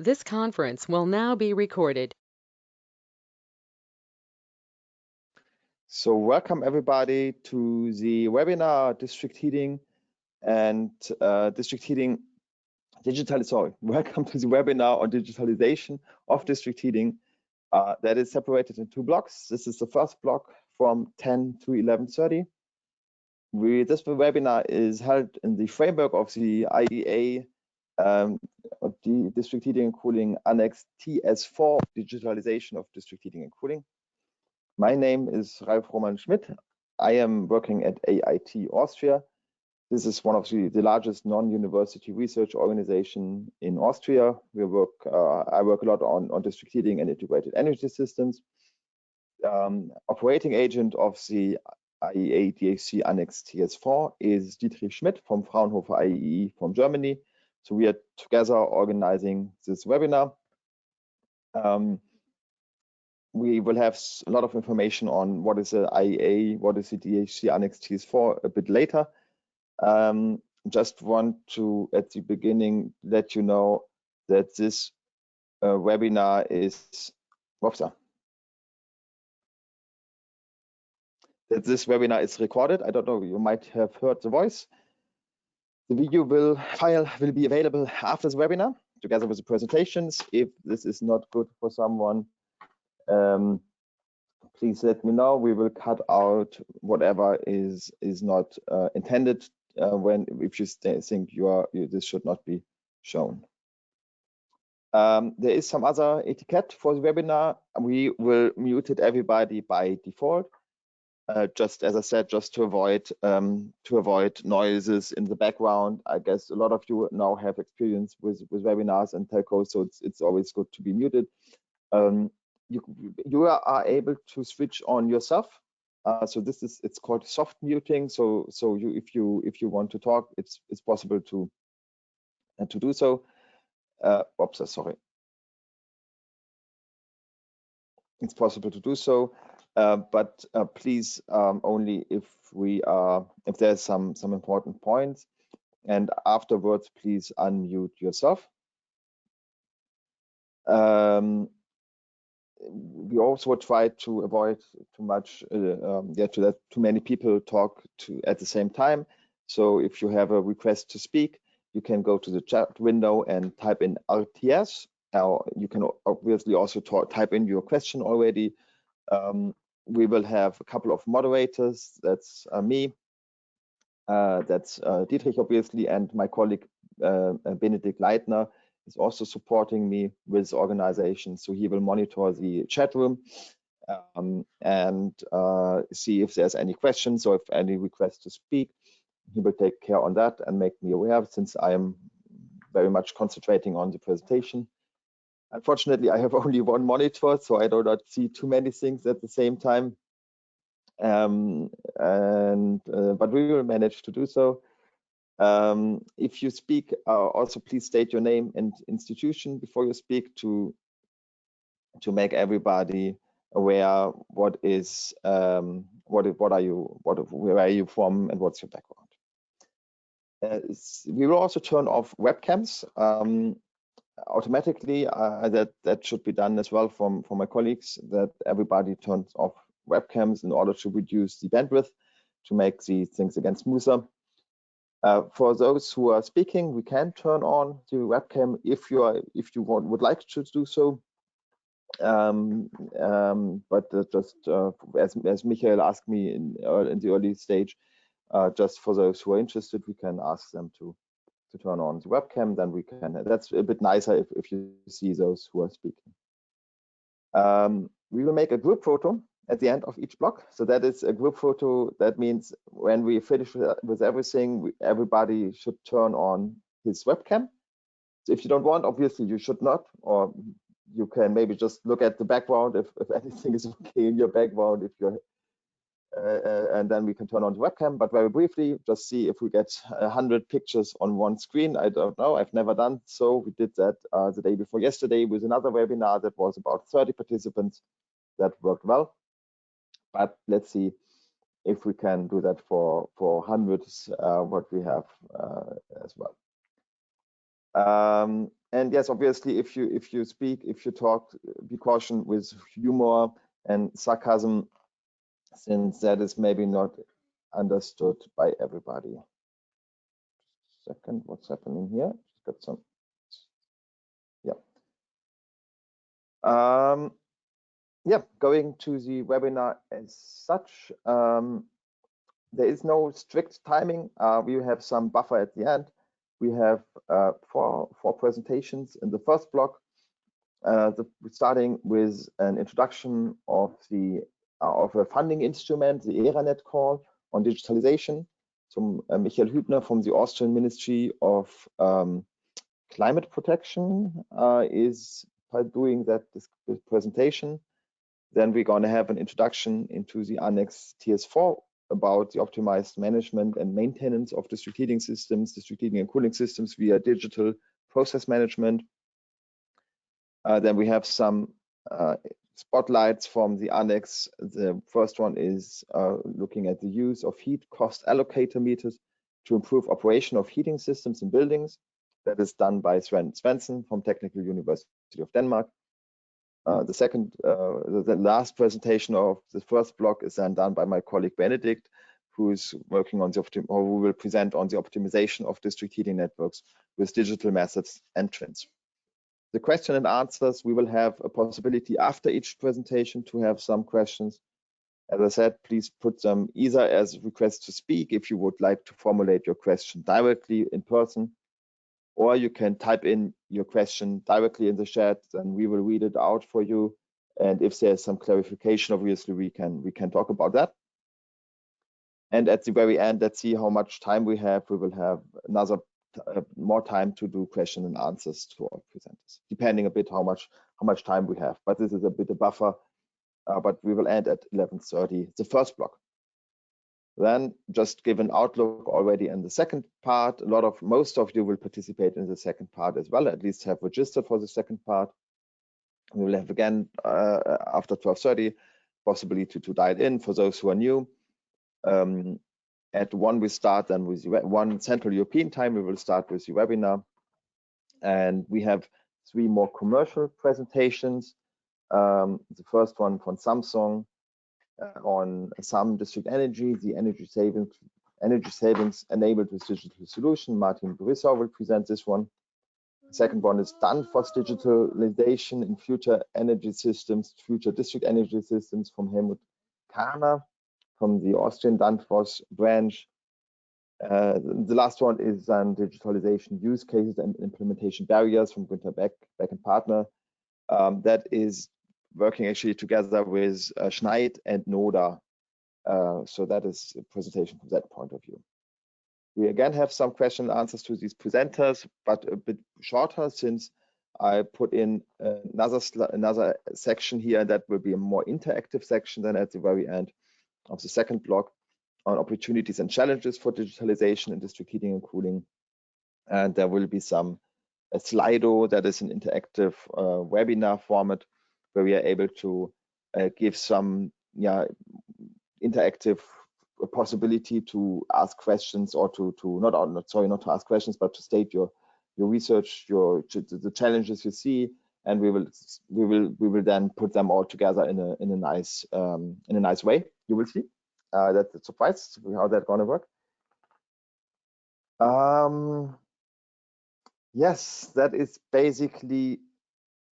This conference will now be recorded. So welcome everybody to the webinar District Heating and District Heating welcome to the webinar on digitalization of district heating that is separated in two blocks. This is the first block from 10 to 11:30. This webinar is held in the framework of the IEA of the District Heating and Cooling Annex TS4, Digitalization of District Heating and Cooling. My name is Ralf Roman Schmidt. I am working at AIT Austria. This is one of the largest non-university research organization in Austria. I work a lot on district heating and integrated energy systems. Operating agent of the IEA DHC Annex TS4 is Dietrich Schmidt from Fraunhofer IEE from Germany. So we are together organizing this webinar. We will have a lot of information on what is the IEA, what is the DHC Annex TS4 a bit later. Just want to, at the beginning, let you know that this webinar is, recorded. I don't know, you might have heard the voice. The video file will be available after the webinar, together with the presentations. If this is not good for someone, please let me know. We will cut out whatever is not intended if you think this should not be shown. There is some other etiquette for the webinar. We will mute everybody by default. Just as I said, just to avoid noises in the background. I guess a lot of you now have experience with webinars and telcos, so it's always good to be muted. You are able to switch on yourself. So it's called soft muting. So if you want to talk, it's possible to do so. Sorry. It's possible to do so, but please only if there's some important points, and afterwards please unmute yourself. We also try to avoid to let too many people talk at the same time. So if you have a request to speak, you can go to the chat window and type in RTS. You can obviously also type in your question already. We will have a couple of moderators. That's me. That's Dietrich, obviously, and my colleague Benedikt Leitner is also supporting me with organization. So he will monitor the chat room and see if there's any questions or if any requests to speak. He will take care on that and make me aware, since I am very much concentrating on the presentation. Unfortunately, I have only one monitor, so I do not see too many things at the same time. But we will manage to do so. If you speak, also please state your name and institution before you speak to make everybody aware where are you from and what's your background. We will also turn off webcams automatically. That should be done as well from my colleagues, that everybody turns off webcams in order to reduce the bandwidth, to make the things again smoother. For those who are speaking, we can turn on the webcam if you would like to do so. But just as Michael asked me in the early stage, just for those who are interested, we can ask them to turn on the webcam. Then we can. That's a bit nicer if you see those who are speaking. We will make a group photo at the end of each block. So that is a group photo. That means when we finish with everything, everybody should turn on his webcam. So if you don't want, obviously you should not, or you can maybe just look at the background if anything is okay in your background, if you're and then we can turn on the webcam. But very briefly, just see if we get 100 pictures on one screen. I don't know, I've never done so. We did that the day before yesterday with another webinar that was about 30 participants. That worked well. But let's see if we can do that for hundreds, what we have as well. And yes, obviously, if you speak, if you talk, be cautious with humor and sarcasm, since that is maybe not understood by everybody. Second, what's happening here? Just got some. Yeah. Yeah, going to the webinar as such. There is no strict timing. We have some buffer at the end. We have four presentations in the first block. Starting with an introduction of a funding instrument, the ERANET call on digitalization. So Michael Hübner from the Austrian Ministry of Climate Protection is doing this presentation. Then we're going to have an introduction into the Annex TS4 about the optimized management and maintenance of district heating systems, district heating and cooling systems via digital process management. Then we have some spotlights from the annex. The first one is looking at the use of heat cost allocator meters to improve operation of heating systems in buildings. That is done by Sven Svensson from Technical University of Denmark. The last presentation of the first block is then done by my colleague Benedict, who is working on who will present on the optimization of district heating networks with digital methods and trends. The question and answers, we will have a possibility after each presentation to have some questions. As I said, please put them either as requests to speak if you would like to formulate your question directly in person, or you can type in your question directly in the chat and we will read it out for you. And if there's some clarification, obviously we can talk about that. And at the very end, let's see how much time we have. We will have another more time to do question and answers to our presenters, depending a bit how much time we have. But this is a bit of buffer. But we will end at 11:30, the first block. Then just give an outlook already in the second part. Most of you will participate in the second part as well, at least have registered for the second part. We will have again after 12:30 possibility to dial in for those who are new. At 1 we start then with 1 Central European time. We will start with the webinar, and we have 3 more commercial presentations. The first one from Samsung on some district energy, the energy savings enabled with digital solution. Martin Brissau will present this one. The second one is Danfoss digitalization in future energy systems, future district energy systems, from Helmut Kahner from the Austrian Danfoss branch. The last one is digitalization use cases and implementation barriers from Günther Beck and Partner. That is working actually together with Schneid and Noda. So that is a presentation from that point of view. We again have some question and answers to these presenters, but a bit shorter, since I put in another section here that will be a more interactive section than at the very end of the second block on opportunities and challenges for digitalization in district heating and cooling. And there will be a Slido that is an interactive webinar format where we are able to give some interactive possibility to ask questions, or to not to ask questions, but to state your research, the challenges you see, and we will then put them all together in a nice way. You will see. That's a surprise how that's going to work. Yes, that is basically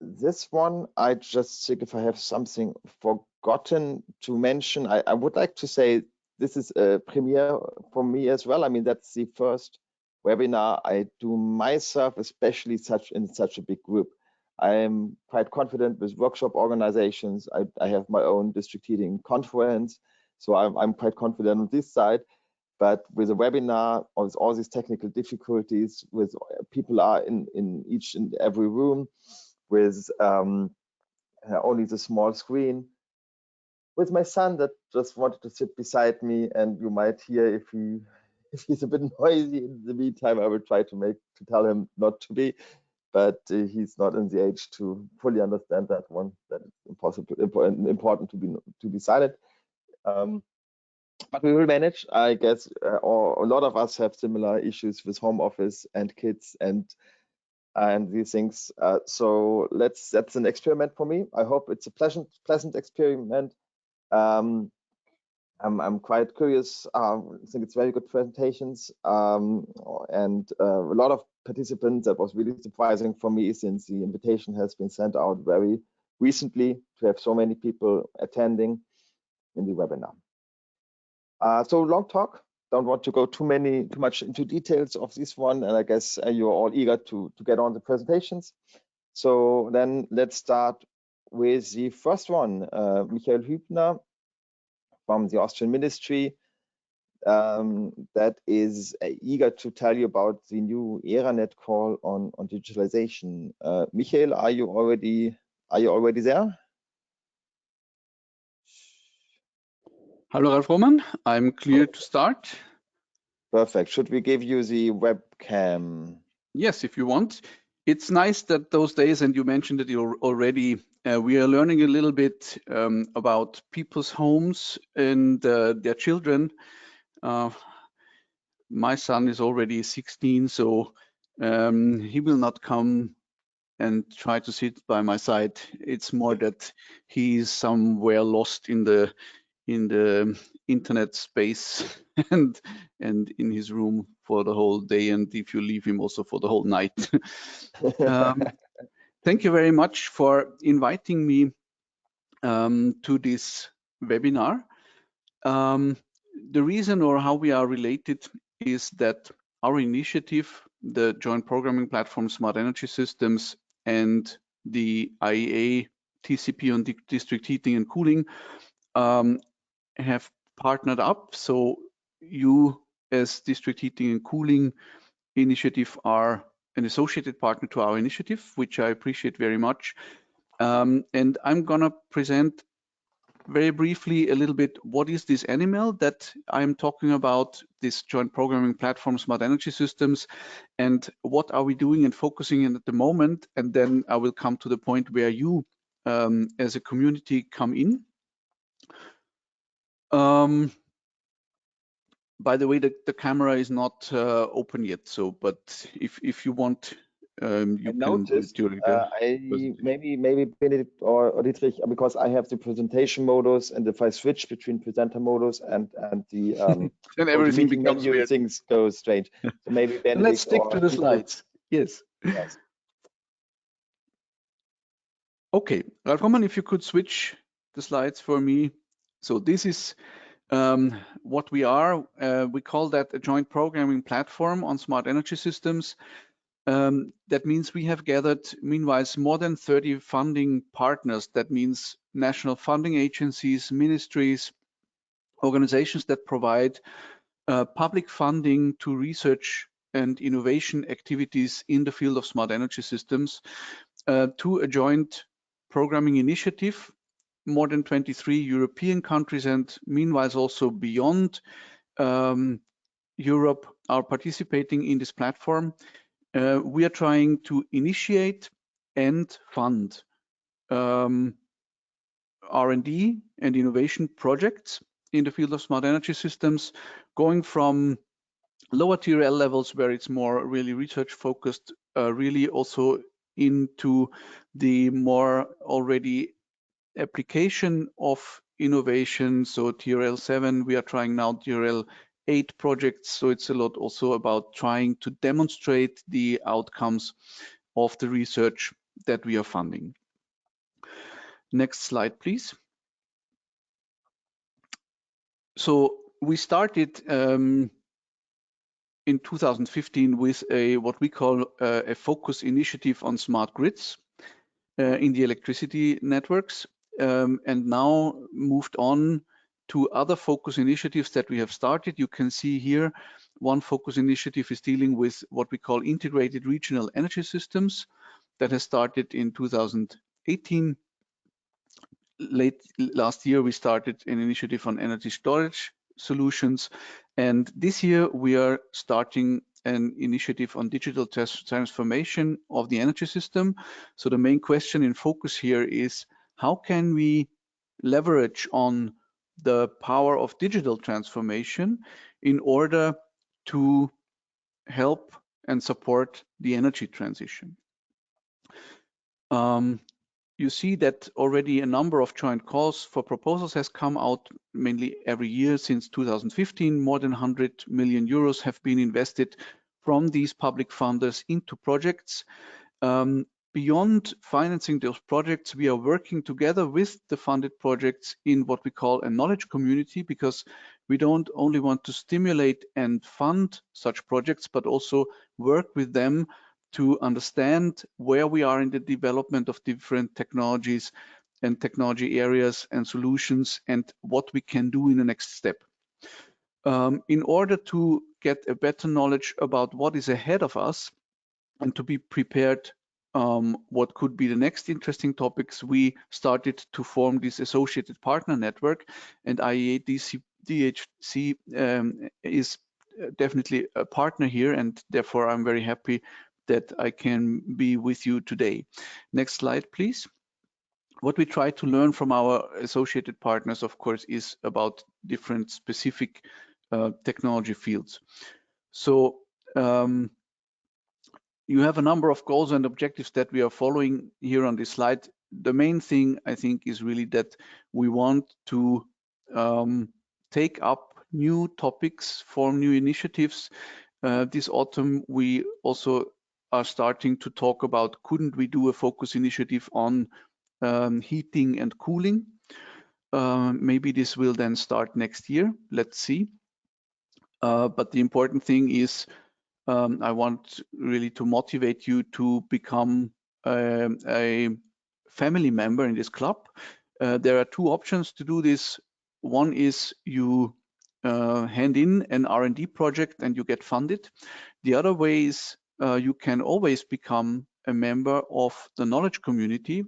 this one. I just think if I have something forgotten to mention, I would like to say this is a premiere for me as well. I mean, that's the first webinar I do myself, especially in such a big group. I am quite confident with workshop organizations. I have my own district heating conference, so I'm quite confident on this side. But with a webinar, with all these technical difficulties, with people are in each and every room, with only the small screen, with my son that just wanted to sit beside me, and you might hear if he's a bit noisy in the meantime, I will try to tell him not to be, but he's not in the age to fully understand that one. That it's important to be silent. But we will manage. I guess a lot of us have similar issues with home office and kids and and these things. So that's an experiment for me. I hope it's a pleasant experiment. I'm quite curious. I think it's very good presentations, and a lot of participants. That was really surprising for me, since the invitation has been sent out very recently, to have so many people attending in the webinar. So long talk. Don't want to go too much into details of this one, and I guess you're all eager to get on the presentations. So then let's start with the first one. Michael Hübner from the Austrian Ministry, that is eager to tell you about the new ERANET call on digitalization. Michael, are you already there? Hello, Ralf Roman. I'm clear to start. Perfect. Should we give you the webcam? Yes, if you want. It's nice that those days, and you mentioned it already, we are learning a little bit about people's homes and their children. My son is already 16, so he will not come and try to sit by my side. It's more that he's somewhere lost in the internet space and in his room for the whole day, and if you leave him, also for the whole night. Thank you very much for inviting me to this webinar. The reason, or how we are related, is that our initiative, the Joint Programming Platform Smart Energy Systems, and the IEA TCP on district heating and cooling have partnered up. So you, as District Heating and Cooling Initiative, are an associated partner to our initiative, which I appreciate very much. And I'm gonna present very briefly a little bit what is this animal that I'm talking about, this Joint Programming Platform Smart Energy Systems, and what are we doing and focusing in at the moment. And then I will come to the point where you as a community come in. By the way, the camera is not open yet, so but if you want, you can do it during the maybe Benedikt or Dietrich, because I have the presentation modus, and if I switch between presenter modus and the then everything becomes menu, weird. things go strange. So maybe Benedikt. Let's stick to the slides. Yes. Yes. Okay, Ralf Roman, if you could switch the slides for me. So this is what we are. We call that a joint programming platform on smart energy systems. That means we have gathered, meanwhile, more than 30 funding partners. That means national funding agencies, ministries, organizations that provide public funding to research and innovation activities in the field of smart energy systems, to a joint programming initiative. More than 23 European countries, and meanwhile also beyond Europe, are participating in this platform. We are trying to initiate and fund R&D and innovation projects in the field of smart energy systems, going from lower TRL levels, where it's more really research focused, really also into the more already application of innovation. So TRL 7, we are trying now TRL 8 projects. So it's a lot also about trying to demonstrate the outcomes of the research that we are funding. Next slide, please. So we started in 2015 with what we call a focus initiative on smart grids in the electricity networks, and now moved on to other focus initiatives that we have started. You can see here one focus initiative is dealing with what we call integrated regional energy systems, that has started in 2018. Late last year, we started an initiative on energy storage solutions, and this year we are starting an initiative on digital transformation of the energy system. So the main question in focus here is, how can we leverage on the power of digital transformation in order to help and support the energy transition. You see that already a number of joint calls for proposals has come out mainly every year since 2015. More than 100 million euros have been invested from these public funders into projects. Beyond financing those projects, we are working together with the funded projects in what we call a knowledge community, because we don't only want to stimulate and fund such projects, but also work with them to understand where we are in the development of different technologies and technology areas and solutions, and what we can do in the next step. In order to get a better knowledge about what is ahead of us and to be prepared what could be the next interesting topics, we started to form this associated partner network, and IEA DHC is definitely a partner here, and therefore I'm very happy that I can be with you today. Next slide, please. What we try to learn from our associated partners, of course, is about different specific technology fields. So you have a number of goals and objectives that we are following here on this slide. The main thing, I think, is really that we want to take up new topics, form new initiatives. This autumn, we also are starting to talk about, couldn't we do a focus initiative on heating and cooling? Maybe this will then start next year. Let's see. But the important thing is, I want really to motivate you to become a family member in this club. There are two options to do this. One is you hand in an R&D project and you get funded. The other way is you can always become a member of the knowledge community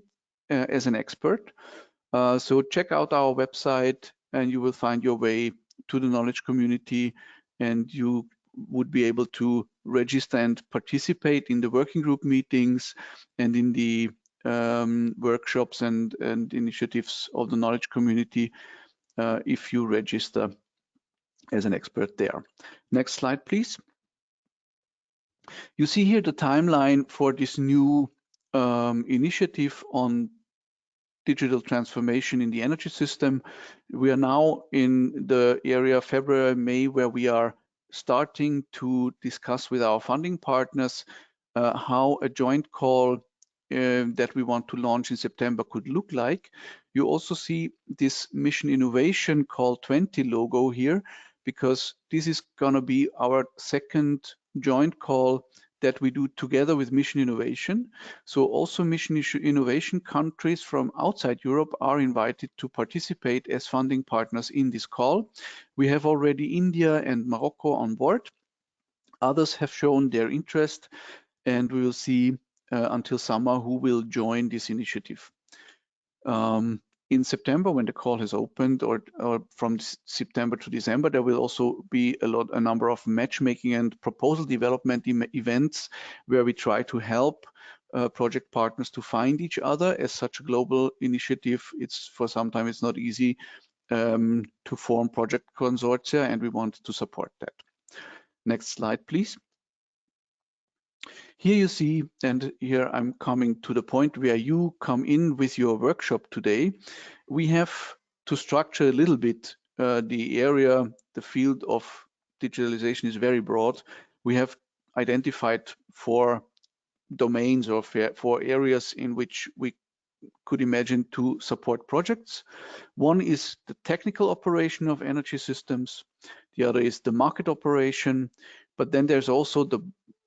as an expert. So check out our website and you will find your way to the knowledge community, and you would be able to register and participate in the working group meetings and in the workshops and initiatives of the knowledge community if you register as an expert there. Next slide, please. You see here the timeline for this new initiative on digital transformation in the energy system. We are now in the area February, May, where we are starting to discuss with our funding partners how a joint call that we want to launch in September could look like. You also see this Mission Innovation Call 20 logo here, because this is going to be our second joint call that we do together with Mission Innovation. So also Mission Innovation countries from outside Europe are invited to participate as funding partners in this call. We have already India and Morocco on board. Others have shown their interest, and we will see until summer who will join this initiative. In September, when the call has opened, or from September to December, there will also be a number of matchmaking and proposal development events where we try to help project partners to find each other. As such a global initiative, for some time it's not easy to form project consortia, and we want to support that. Next slide, please. Here you see, and here I'm coming to the point where you come in with your workshop today. We have to structure a little bit the area. The field of digitalization is very broad. We have identified 4 domains or 4 areas in which we could imagine to support projects. One is the technical operation of energy systems. The other is the market operation. But then there's also the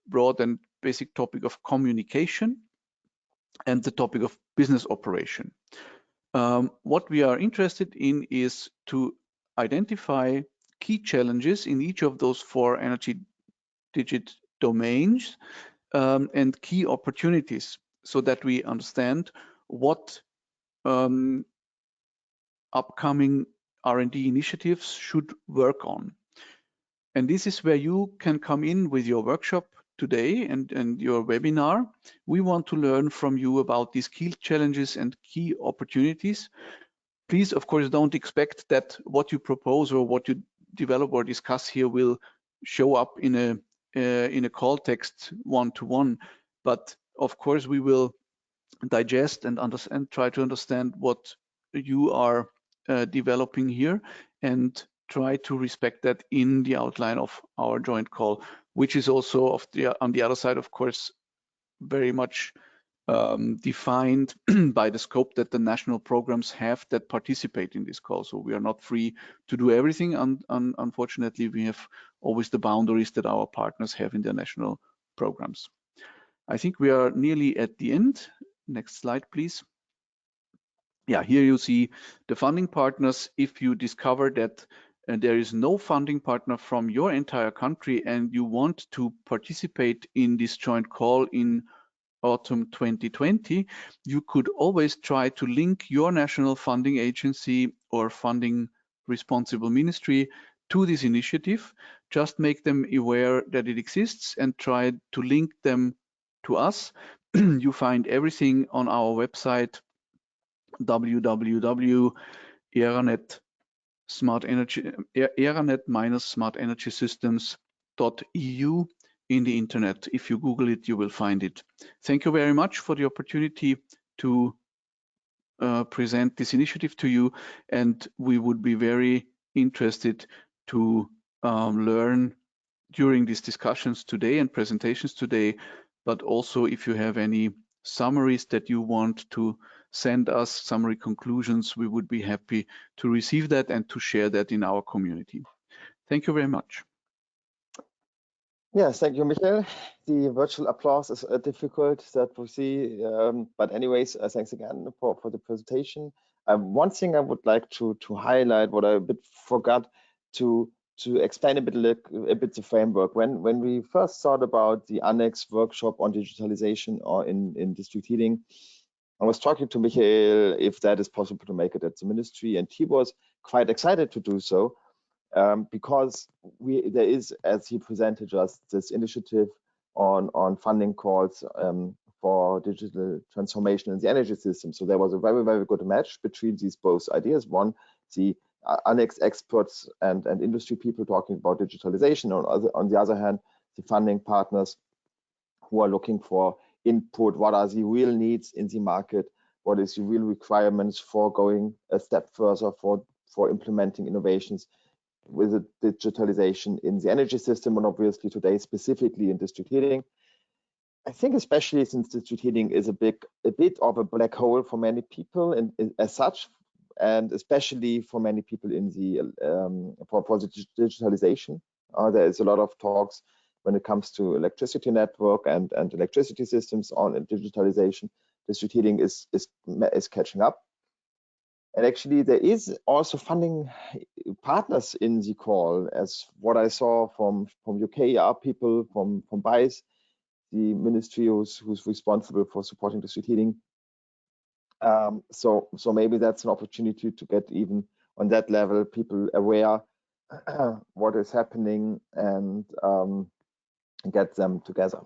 broad and basic topic of communication and the topic of business operation. What we are interested in is to identify key challenges in each of those 4 energy digit domains and key opportunities, so that we understand what upcoming R&D initiatives should work on. And this is where you can come in with your workshop today and your webinar. We want to learn from you about these key challenges and key opportunities. Please, of course, don't expect that what you propose or what you develop or discuss here will show up in in a call text one-to-one, but of course we will digest and try to understand what you are developing here and try to respect that in the outline of our joint call, which is also on the other side, of course, very much defined by the scope that the national programs have that participate in this call. So we are not free to do everything. Unfortunately, we have always the boundaries that our partners have in their national programs. I think we are nearly at the end. Next slide, please. Yeah, here you see the funding partners. If you discover that there is no funding partner from your entire country and you want to participate in this joint call in autumn 2020, you could always try to link your national funding agency or funding responsible ministry to this initiative. Just make them aware that it exists and try to link them to us. You find everything on our website, www.eranet-smartenergysystems.eu in the internet. If you Google it, you will find it. Thank you very much for the opportunity to present this initiative to you, and we would be very interested to learn during these discussions today and presentations today, but also if you have any summaries that you want to send us, summary conclusions, we would be happy to receive that and to share that in our community. Thank you very much. Yes, thank you, Michael. The virtual applause is difficult that we see, but anyways, thanks again for the presentation. One thing I would like to highlight, what I a bit forgot to explain a bit the framework. When we first thought about the annex workshop on digitalization or in district heating, I was talking to Michael if that is possible to make it at the ministry, and he was quite excited to do so. Because there is, as he presented us, this initiative on funding calls for digital transformation in the energy system. So there was a very, very good match between these both ideas. One, the annex experts and industry people talking about digitalization. On the other hand, the funding partners who are looking for input. What are the real needs in the market? What is the real requirements for going a step further for implementing innovations with the digitalization in the energy system, and obviously today specifically in district heating. I think especially since district heating is a bit of a black hole for many people and as such, and especially for many people in the for the digitalization. There is a lot of talks when it comes to electricity network and electricity systems on digitalization. District heating is catching up. And actually, there is also funding partners in the call, as what I saw from UK are people from BICE, the ministry who's responsible for supporting district heating. So maybe that's an opportunity to get even on that level people aware what is happening and get them together.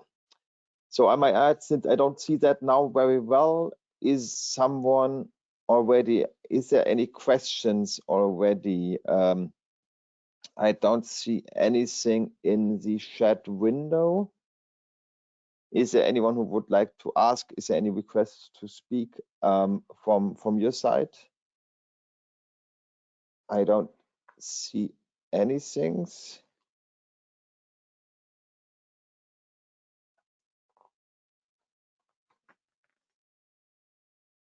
So I might add, since I don't see that now very well, is someone already, is there any questions already? I don't see anything in the chat window. Is there anyone who would like to ask? Is there any requests to speak from your side? I don't see anything.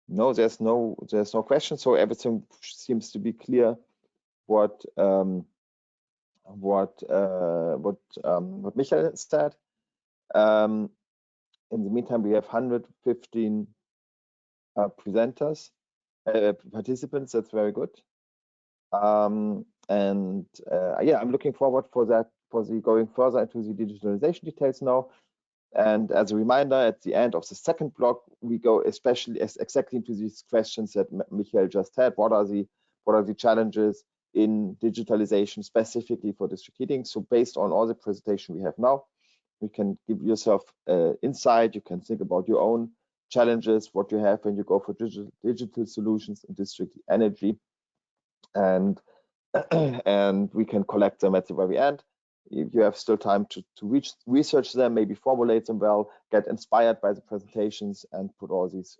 No, there's no question. So everything seems to be clear. What Michael said. In the meantime, we have 115 participants. That's very good. Yeah, I'm looking forward for the going further into the digitalization details now. And as a reminder, at the end of the second block, we go especially exactly into these questions that Michael just had. What are the challenges in digitalization specifically for district heating? So based on all the presentation we have now, you can give yourself insight. You can think about your own challenges, what you have when you go for digital solutions in district energy, and we can collect them at the very end. if you have still time to research them, maybe formulate them well, get inspired by the presentations, and put all these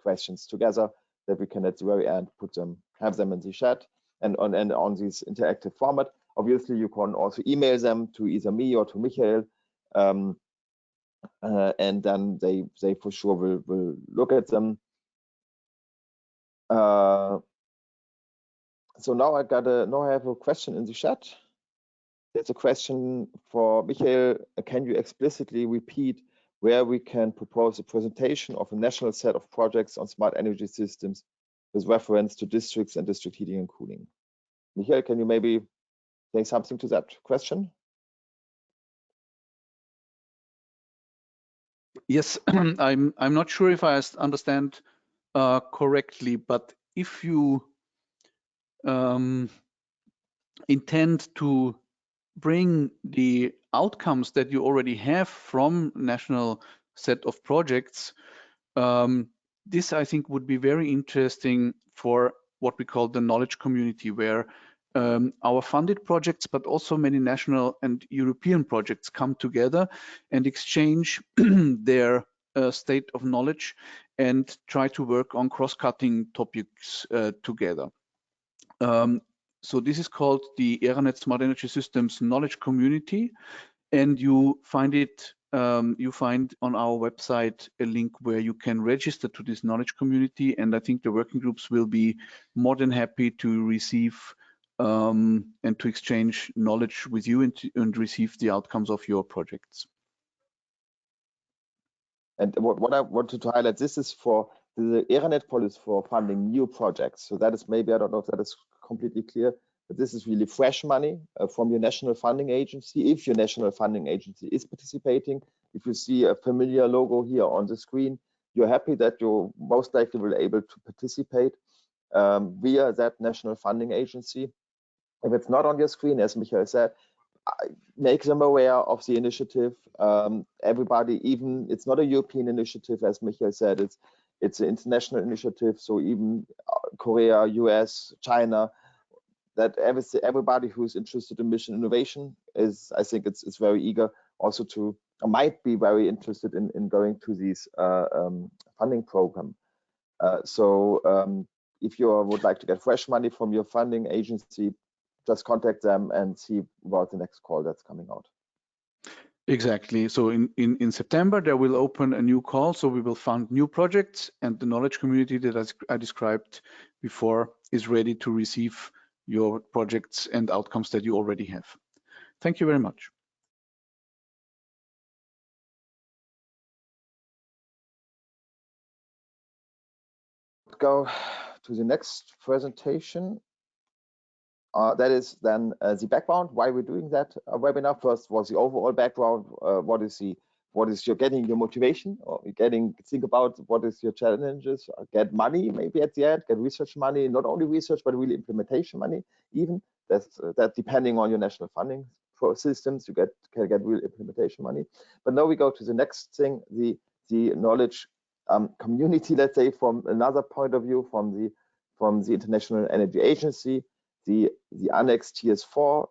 questions together that we can at the very end have them in the chat and on this interactive format. Obviously, you can also email them to either me or to Michael, and then they for sure will look at them. So now I have a question in the chat. There's a question for Michael. Can you explicitly repeat where we can propose a presentation of a national set of projects on smart energy systems with reference to districts and district heating and cooling? Michael, can you maybe say something to that question? Yes, I'm not sure if I understand correctly, but if you intend to bring the outcomes that you already have from national set of projects, this I think would be very interesting for what we call the knowledge community, where our funded projects, but also many national and European projects come together and exchange their state of knowledge and try to work on cross-cutting topics together. So this is called the ERANET Smart Energy Systems Knowledge Community, and you find it. You find on our website a link where you can register to this knowledge community, and I think the working groups will be more than happy to receive and to exchange knowledge with you and receive the outcomes of your projects. And what I wanted to highlight, this is for the ERANET pool is for funding new projects. So that is maybe, I don't know if that is completely clear, but this is really fresh money from your national funding agency. If your national funding agency is participating, if you see a familiar logo here on the screen, you're happy that you most likely will be able to participate via that national funding agency. If it's not on your screen, as Michael said, make them aware of the initiative. Everybody, even it's not a European initiative, as Michael said, it's an international initiative. So even Korea, US, China, that everybody who's interested in mission innovation is, I think it's very eager also to, might be very interested in going to these funding program. So if you would like to get fresh money from your funding agency, just contact them and see about the next call that's coming out. Exactly. So in September, there will open a new call. So we will fund new projects, and the knowledge community that I described before is ready to receive your projects and outcomes that you already have. Thank you very much. Go to the next presentation. That is then the background, why we're doing that webinar. First was the overall background. What is your getting your motivation, or think about what is your challenges, get money maybe at the end, get research money, not only research, but really implementation money even. That depending on your national funding systems, you can get real implementation money. But now we go to the next thing, the knowledge community, let's say, from another point of view, from the International Energy Agency, the annex TS4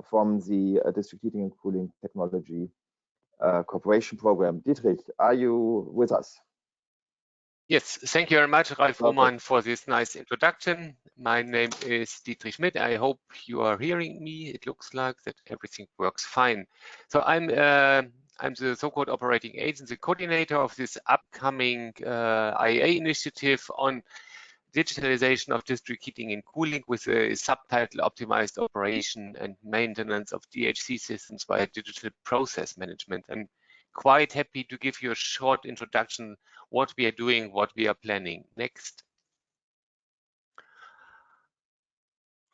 from the District Heating and Cooling Technology Cooperation Program. Dietrich, are you with us? Yes, thank you very much, Ralf Roman, for this nice introduction. My name is Dietrich Schmidt. I hope you are hearing me. It looks like that everything works fine. So I'm the so-called operating agency coordinator of this upcoming IEA initiative on digitalization of district heating and cooling, with a subtitle optimized operation and maintenance of DHC systems via digital process management. I'm quite happy to give you a short introduction what we are doing, what we are planning. Next.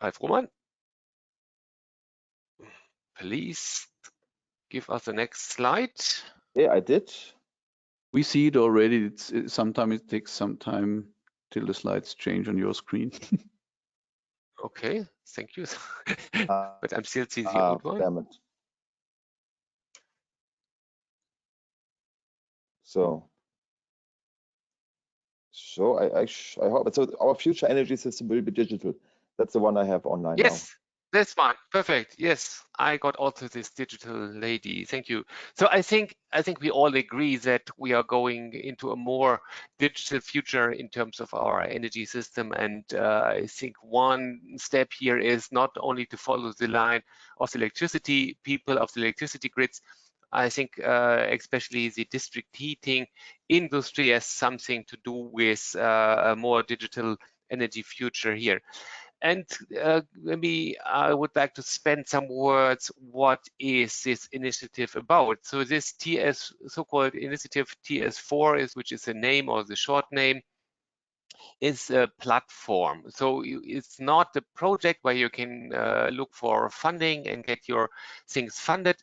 Ralf Roman, please give us the next slide. Yeah, I did. We see it already. Sometimes it takes some time till the slides change on your screen. Okay, thank you. But I'm still seeing the old one. Damn it. So I hope so. Our future energy system will be digital. That's the one I have online now. That's fine. Perfect. Yes, I got also this digital lady. Thank you. So I think we all agree that we are going into a more digital future in terms of our energy system. And I think one step here is not only to follow the line of the electricity people, of the electricity grids. I think especially the district heating industry has something to do with a more digital energy future here. And maybe I would like to spend some words. What is this initiative about? So this so-called initiative TS4 which is the name or the short name, is a platform. So it's not a project where you can look for funding and get your things funded.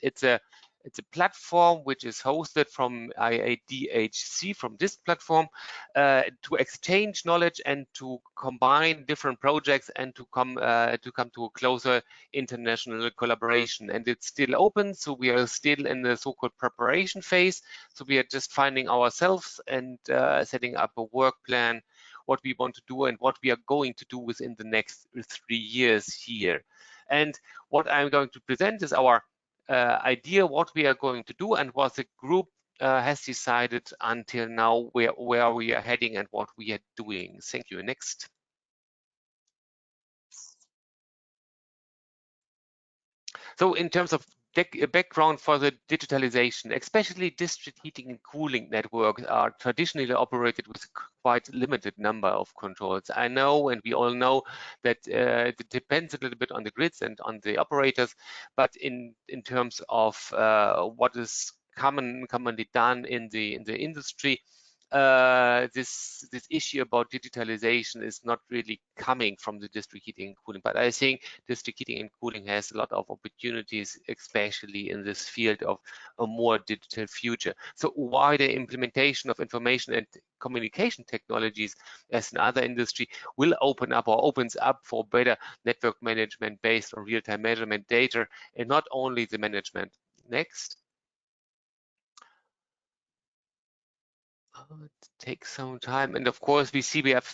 It's a platform which is hosted from DHC, from this platform, to exchange knowledge and to combine different projects and to come to a closer international collaboration. And it's still open, so we are still in the so-called preparation phase. So we are just finding ourselves and setting up a work plan, what we want to do and what we are going to do within the next 3 years here. And what I'm going to present is our idea, what we are going to do and what the group has decided until now, where we are heading and what we are doing. Thank you. Next. So in terms of background for the digitalization, especially district heating and cooling networks are traditionally operated with quite limited number of controls. I know, and we all know, that it depends a little bit on the grids and on the operators, but in terms of what is commonly done in the industry, this issue about digitalization is not really coming from the district heating and cooling, but I think district heating and cooling has a lot of opportunities, especially in this field of a more digital future. So wider implementation of information and communication technologies as another industry will open up or opens up for better network management based on real-time measurement data and not only the management. Next. It takes some time, and of course we see we have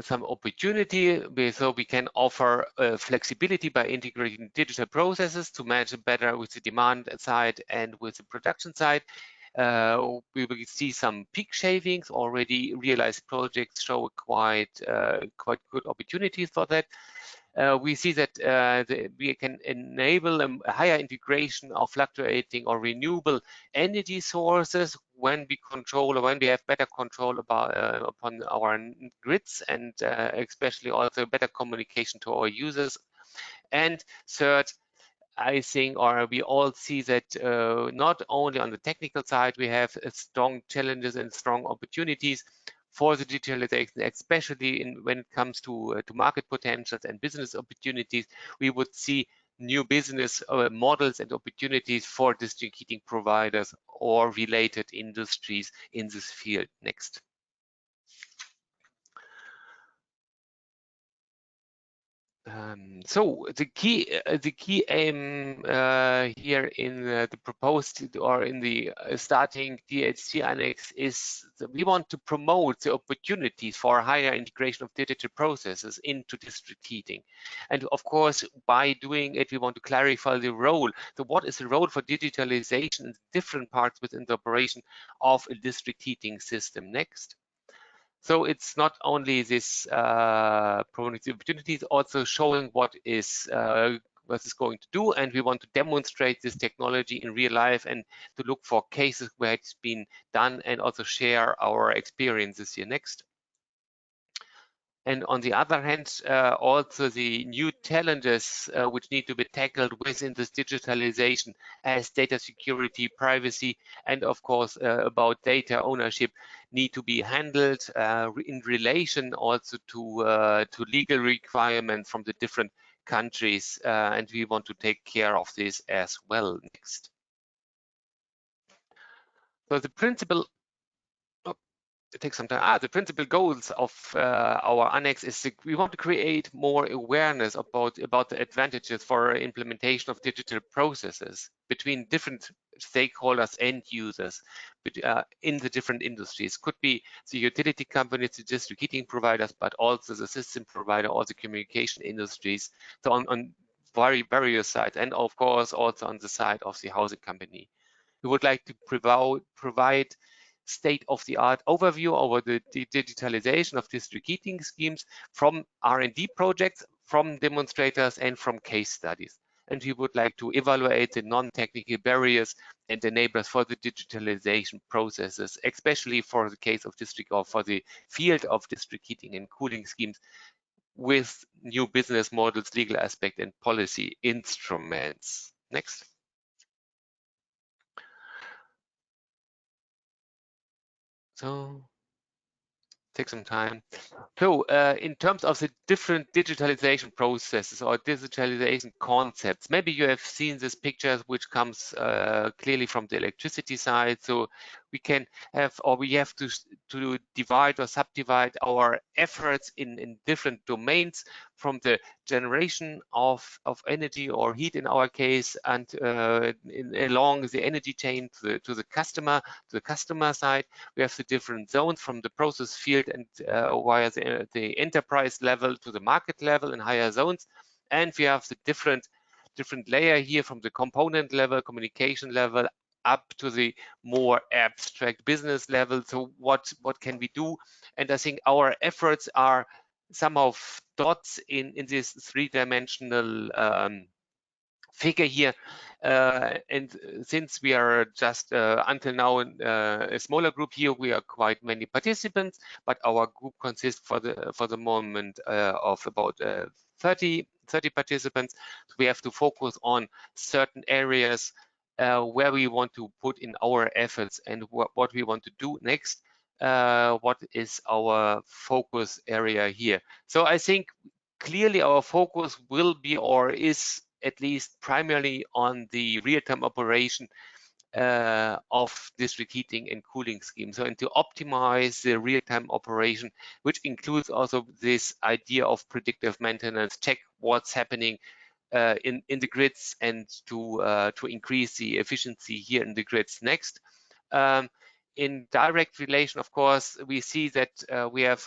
some opportunity, so we can offer flexibility by integrating digital processes to manage better with the demand side and with the production side. We will see some peak shavings. Already realized projects show quite good opportunities for that. We see that we can enable a higher integration of fluctuating or renewable energy sources when we control, or when we have better control about upon our grids, and especially also better communication to our users. And third, I think, or we all see that not only on the technical side we have strong challenges and strong opportunities for the digitalization, especially when it comes to market potentials and business opportunities. We would see new business models and opportunities for district heating providers or related industries in this field. Next. So the key aim here in the proposed or in the starting DHC annex is that we want to promote the opportunities for higher integration of digital processes into district heating. And of course, by doing it, we want to clarify the role. So what is the role for digitalization in different parts within the operation of a district heating system? Next. So it's not only this promoting the opportunities, also showing what is going to do, and we want to demonstrate this technology in real life and to look for cases where it's been done and also share our experiences here. Next. And on the other hand, also the new challenges which need to be tackled within this digitalization, as data security, privacy, and of course about data ownership, need to be handled in relation also to legal requirements from the different countries, and we want to take care of this as well. Next. So the principle. It takes some time. The principal goals of our annex is we want to create more awareness about the advantages for implementation of digital processes between different stakeholders and users in the different industries. Could be the utility companies, the district heating providers, but also the system provider or the communication industries. So on various sides, and of course also on the side of the housing company. We would like to provide state-of-the-art overview over the digitalization of district heating schemes from R&D projects, from demonstrators, and from case studies. And we would like to evaluate the non-technical barriers and enablers for the digitalization processes, especially for the case of district or for the field of district heating and cooling schemes, with new business models, legal aspect, and policy instruments. Next. So take some time. So in terms of the different digitalization processes or digitalization concepts, maybe you have seen this picture, which comes clearly from the electricity side. So we can have, or we have to divide or subdivide our efforts in different domains, from the generation of energy or heat in our case, and along the energy chain to the customer side. We have the different zones from the process field and via the enterprise level to the market level in higher zones. And we have the different layer here, from the component level, communication level, up to the more abstract business level. So what can we do? And I think our efforts are some of dots in this three-dimensional figure here. And since we are just until now a smaller group here, we are quite many participants, but our group consists for the moment of about 30 participants. So we have to focus on certain areas where we want to put in our efforts and what we want to do next. What is our focus area here? So I think clearly our focus will be, or is at least primarily, on the real-time operation of district heating and cooling schemes. So, and to optimize the real-time operation, which includes also this idea of predictive maintenance, check what's happening in the grids, and to increase the efficiency here in the grids next. In direct relation, of course, we see that we have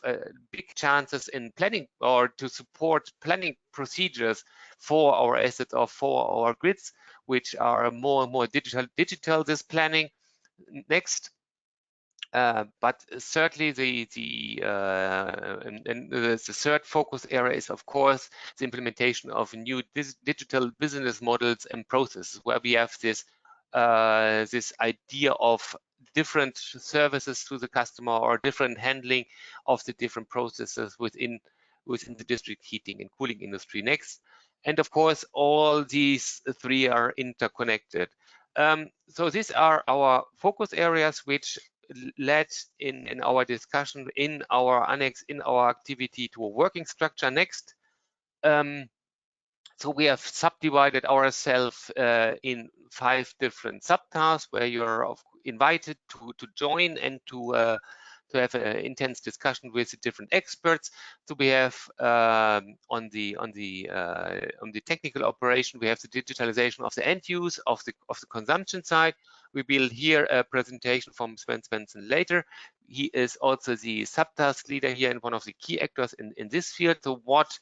big chances in planning, or to support planning procedures for our assets or for our grids, which are more and more digital this planning next. But certainly the third focus area is, of course, the implementation of new digital business models and processes, where we have this idea of different services to the customer, or different handling of the different processes within the district heating and cooling industry next. And of course, all these three are interconnected. So these are our focus areas, which led in our discussion, in our annex, in our activity, to a working structure next. So we have subdivided ourselves in 5 different subtasks, where you're invited to join and to have an intense discussion with the different experts. So we have on the technical operation, we have the digitalization of the end use, of the consumption side. We will hear a presentation from Sven Svensson later. He is also the subtask leader here and one of the key actors in this field. So what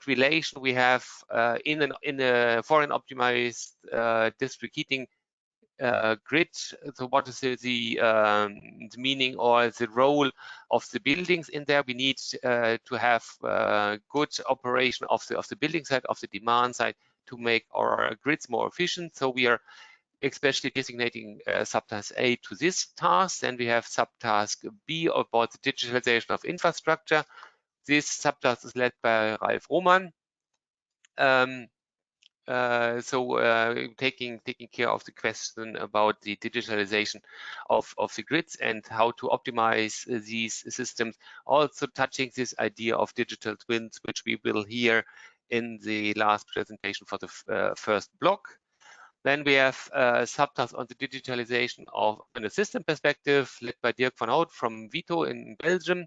relation we have in a foreign optimized district heating grid. So what is the meaning or the role of the buildings in there? We need to have good operation of the building side, of the demand side, to make our grids more efficient. So we are especially designating subtask A to this task. Then we have subtask B about the digitalization of infrastructure. This subtask is led by Ralf Roman. Taking care of the question about the digitalization of the grids and how to optimize these systems, also touching this idea of digital twins, which we will hear in the last presentation for the first block. Then we have subtasks on the digitalization of in a system perspective, led by Dirk van Hout from Vito in Belgium.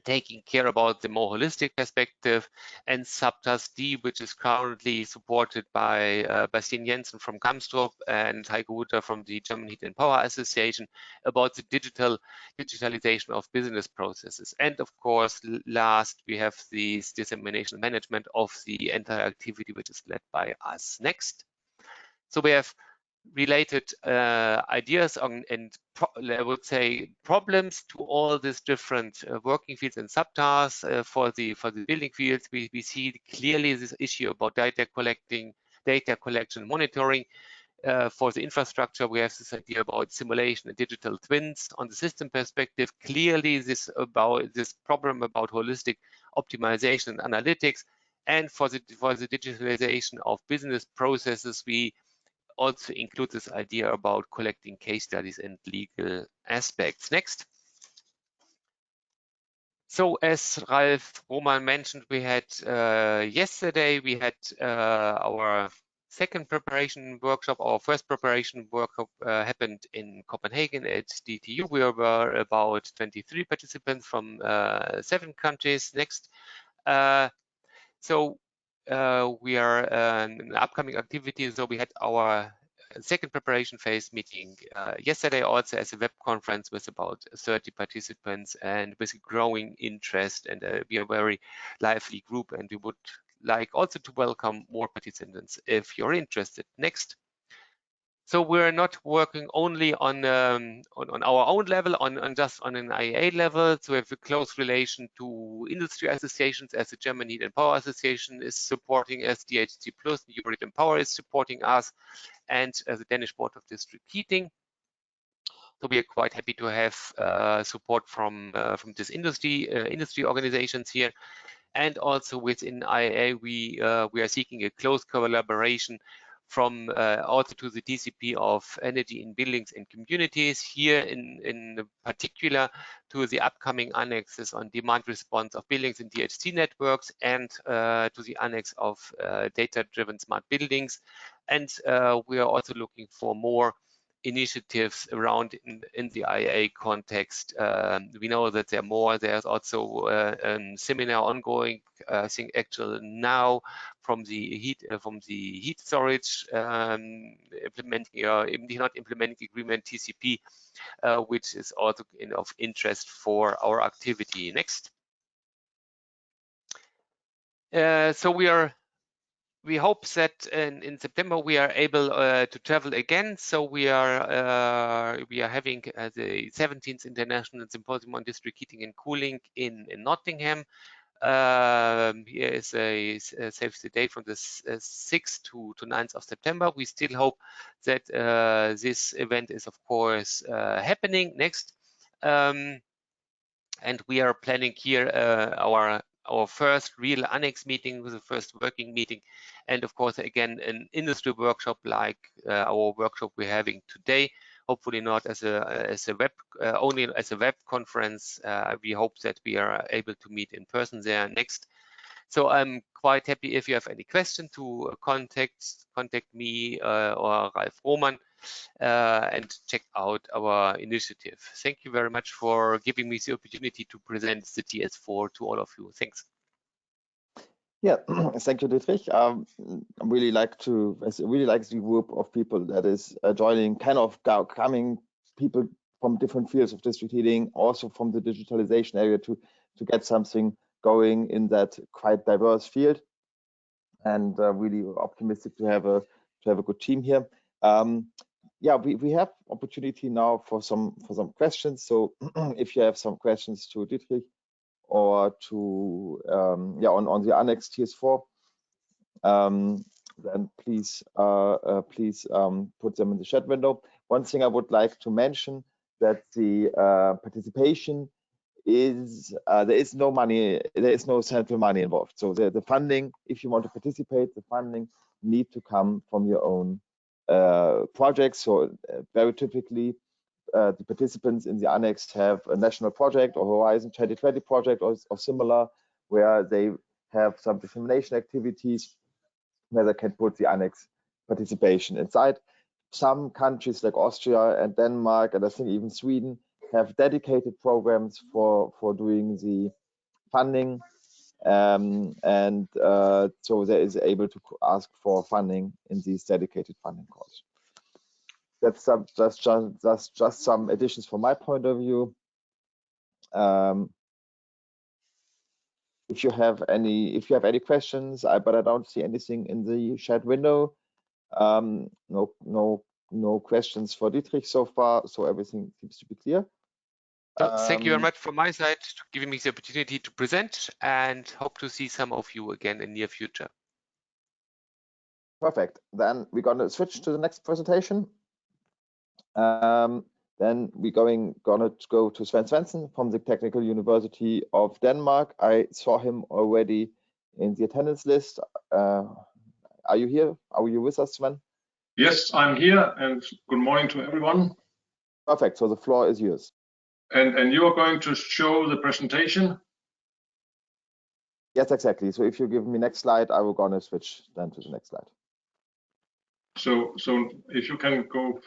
taking care about the more holistic perspective, and subtask D, which is currently supported by Bastian Jensen from Kamstrup and Heike Hutter from the German Heat and Power Association, about the digitalization of business processes. And of course, last, we have the dissemination management of the entire activity, which is led by us. Next. So we have related ideas on, and I would say problems to all these different working fields and subtasks. For the building fields, we see clearly this issue about data collection, monitoring. For the infrastructure, we have this idea about simulation and digital twins. On the system perspective, clearly this problem about holistic optimization and analytics. And for the digitalization of business processes, we also include this idea about collecting case studies and legal aspects. Next. So as Ralf Roman mentioned, we had yesterday, we had our second preparation workshop. Our first preparation workshop happened in Copenhagen at DTU. We were about 23 participants from 7 countries. Next. So we are an upcoming activity. So we had our second preparation phase meeting yesterday, also as a web conference with about 30 participants and with growing interest, and we are a very lively group, and we would like also to welcome more participants if you're interested. Next. So we're not working only on our own level, just on an IAA level. So we have a close relation to industry associations, as the German Heat and Power Association is supporting us, DHC Plus, Europe and Power is supporting us, and the Danish Board of District Heating. So we are quite happy to have support from this industry organizations here. And also within IAA, we are seeking a close collaboration from also to the DCP of energy in buildings and communities, here in particular to the upcoming annexes on demand response of buildings and DHC networks, and to the annex of data-driven smart buildings. And we are also looking for more initiatives around in the IAA context. We know that there are more. There's also a seminar ongoing, I think actually now, from the heat storage implementing not implementing agreement TCP, which is also of interest for our activity. Next. So we hope that in September we are able to travel again. So we are having the 17th International Symposium on District Heating and Cooling in Nottingham. Here is a save the date from the 6th to 9th of September. We still hope that this event is of course happening. Next. And we are planning here our first real annex meeting, with the first working meeting, and of course again an industry workshop like our workshop we're having today. Hopefully not as a web only as a web conference. We hope that we are able to meet in person there. Next. So I'm quite happy if you have any question to contact me or Ralf Roman and check out our initiative. Thank you very much for giving me the opportunity to present the TS4 to all of you. Thanks. Yeah, thank you, Dietrich. I really like the group of people that is joining, kind of coming people from different fields of district heating, also from the digitalization area, to get something going in that quite diverse field, and really optimistic to have a good team here. Yeah, we have opportunity now for some questions. So if you have some questions to Dietrich or to on the annex TS4, then please put them in the chat window. One thing I would like to mention, that the participation is there is no money, there is no central money involved. So the funding, if you want to participate, the funding need to come from your own projects. So very typically the participants in the annex have a national project or Horizon 2020 project or similar, where they have some dissemination activities where they can put the annex participation inside. Some countries like Austria and Denmark, and I think even Sweden, have dedicated programs for doing the funding, and so there is able to ask for funding in these dedicated funding calls. That's just some additions from my point of view. If you have any questions, but I don't see anything in the chat window. No questions for Dietrich so far, so everything seems to be clear. So thank you very much from my side for giving me the opportunity to present, and hope to see some of you again in near future. Perfect. Then we're going to switch to the next presentation. Then we're gonna go to Sven Svendsen from the Technical University of Denmark. I saw him already in the attendance list. Are you here? Are you with us, Sven? Yes, I'm here, and good morning to everyone. Perfect. So the floor is yours. And you are going to show the presentation? Yes, exactly. So if you give me next slide, I will gonna switch then to the next slide. So if you can go,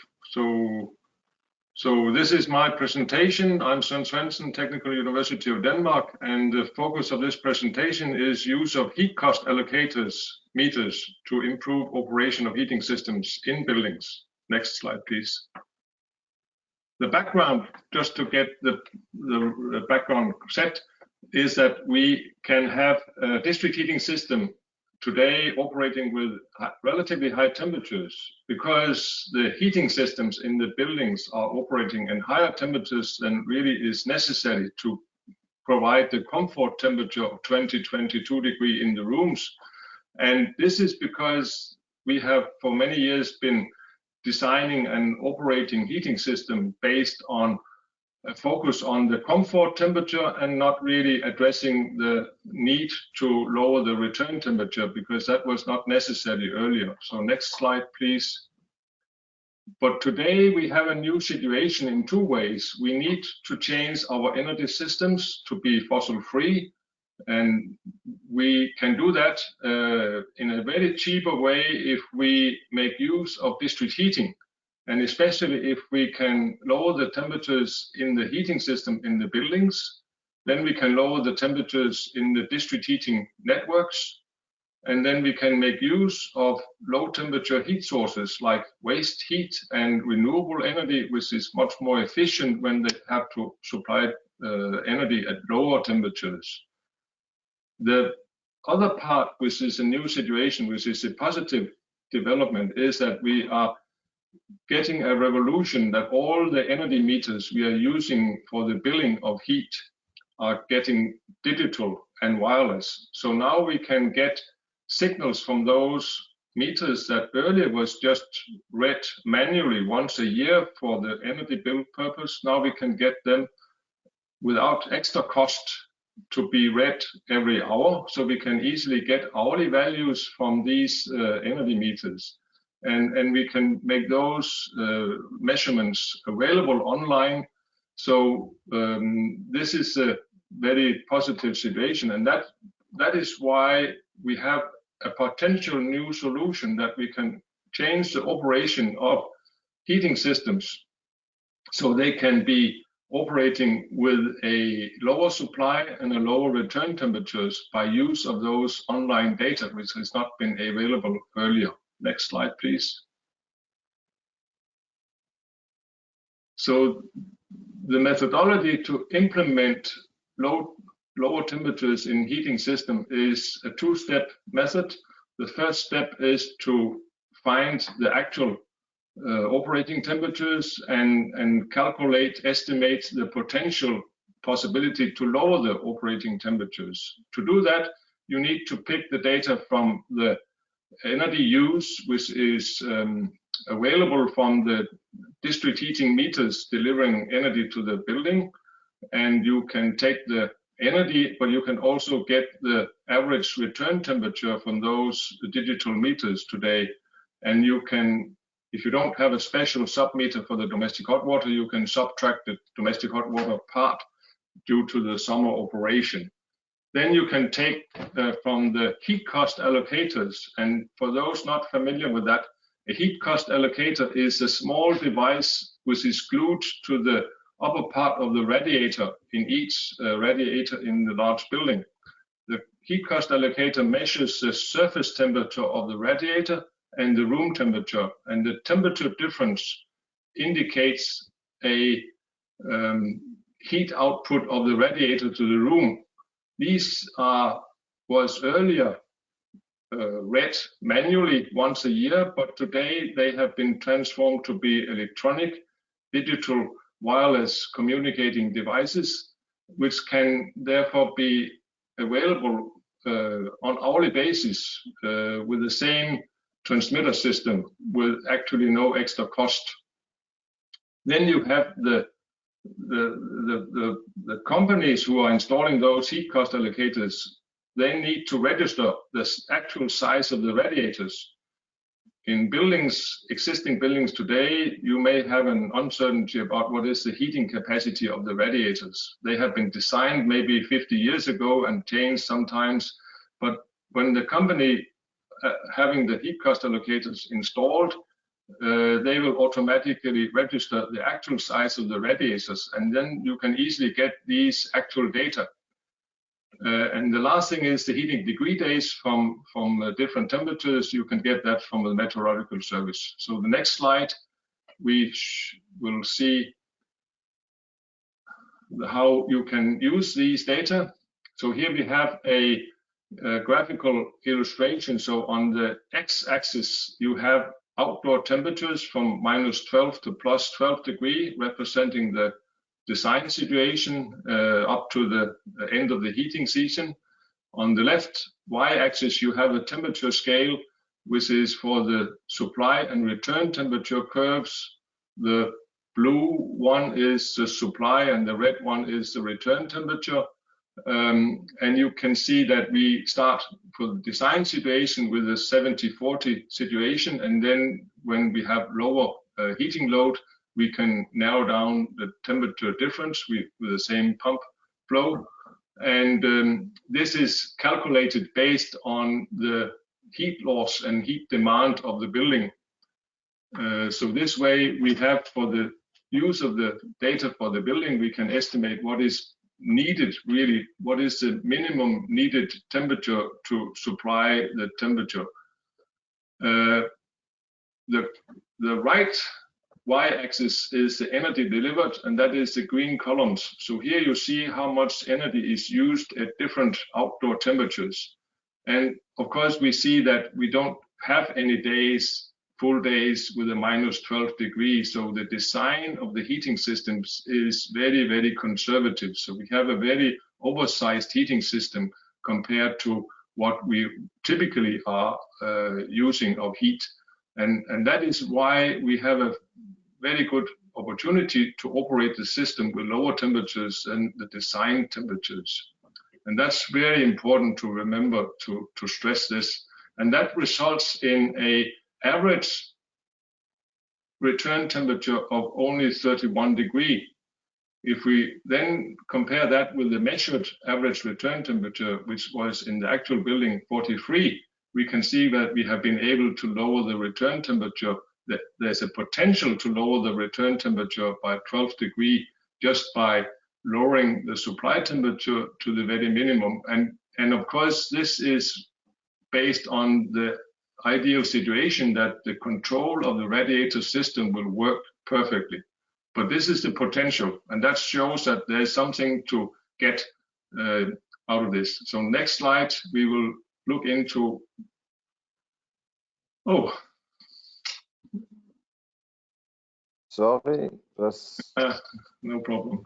so this is my presentation. I'm Sven Svendsen, Technical University of Denmark, and the focus of this presentation is use of heat cost allocators meters to improve operation of heating systems in buildings. Next slide, please. The background, just to get the background set, is that we can have a district heating system today operating with relatively high temperatures because the heating systems in the buildings are operating in higher temperatures than really is necessary to provide the comfort temperature of 20-22 degrees in the rooms. And this is because we have for many years been designing and operating heating system based on a focus on the comfort temperature and not really addressing the need to lower the return temperature because that was not necessary earlier. So next slide, please. But today we have a new situation in two ways. We need to change our energy systems to be fossil free, and we can do that in a very cheaper way if we make use of district heating. And especially if we can lower the temperatures in the heating system in the buildings, then we can lower the temperatures in the district heating networks. And then we can make use of low temperature heat sources like waste heat and renewable energy, which is much more efficient when they have to supply energy at lower temperatures. The other part, which is a new situation, which is a positive development, is that we are getting a revolution that all the energy meters we are using for the billing of heat are getting digital and wireless. So now we can get signals from those meters that earlier was just read manually once a year for the energy bill purpose. Now we can get them without extra cost to be read every hour. So we can easily get hourly values from these energy meters. And we can make those measurements available online. So this is a very positive situation, and that is why we have a potential new solution that we can change the operation of heating systems so they can be operating with a lower supply and a lower return temperatures by use of those online data, which has not been available earlier. Next slide, please. So the methodology to implement lower temperatures in heating system is a two-step method. The first step is to find the actual operating temperatures and estimate the potential possibility to lower the operating temperatures. To do that, you need to pick the data from the energy use, which is available from the district heating meters delivering energy to the building. And you can take the energy, but you can also get the average return temperature from those digital meters today. And you can, if you don't have a special sub-meter for the domestic hot water, you can subtract the domestic hot water part due to the summer operation. Then you can take from the heat cost allocators. And for those not familiar with that, a heat cost allocator is a small device which is glued to the upper part of the radiator in each radiator in the large building. The heat cost allocator measures the surface temperature of the radiator and the room temperature, and the temperature difference indicates a heat output of the radiator to the room. These was earlier read manually once a year, but today they have been transformed to be electronic, digital, wireless communicating devices, which can therefore be available on hourly basis with the same transmitter system with actually no extra cost. Then you have the companies who are installing those heat cost allocators. They need to register the actual size of the radiators. In buildings, existing buildings today, you may have an uncertainty about what is the heating capacity of the radiators. They have been designed maybe 50 years ago and changed sometimes, but when the company having the heat cost allocators installed, they will automatically register the actual size of the radiators, and then you can easily get these actual data. And the last thing is the heating degree days from different temperatures. You can get that from the meteorological service. So the next slide, we will see how you can use these data. So here we have a graphical illustration. So on the x-axis, you have outdoor temperatures from -12 to +12 degrees, representing the design situation up to the end of the heating season. On the left y-axis, you have a temperature scale, which is for the supply and return temperature curves. The blue one is the supply and the red one is the return temperature. And you can see that we start for the design situation with a 70-40 situation, and then when we have lower heating load, we can narrow down the temperature difference with the same pump flow. And this is calculated based on the heat loss and heat demand of the building. So this way we have, for the use of the data for the building, we can estimate what is needed, really, what is the minimum needed temperature to supply the temperature. The right y-axis is the energy delivered, and that is the green columns. So here you see how much energy is used at different outdoor temperatures. And of course, we see that we don't have any days, full days with a -12 degrees. So the design of the heating systems is very, very conservative. So we have a very oversized heating system compared to what we typically are using of heat. And that is why we have a very good opportunity to operate the system with lower temperatures than the design temperatures. And that's very important to remember, to stress this. And that results in an average return temperature of only 31 degrees. If we then compare that with the measured average return temperature, which was in the actual building 43, we can see that we have been able to lower the return temperature. That there's a potential to lower the return temperature by 12 degrees just by lowering the supply temperature to the very minimum. And of course, this is based on the ideal situation that the control of the radiator system will work perfectly. But this is the potential, and that shows that there's something to get out of this. So next slide, we will look into, Sorry, no problem.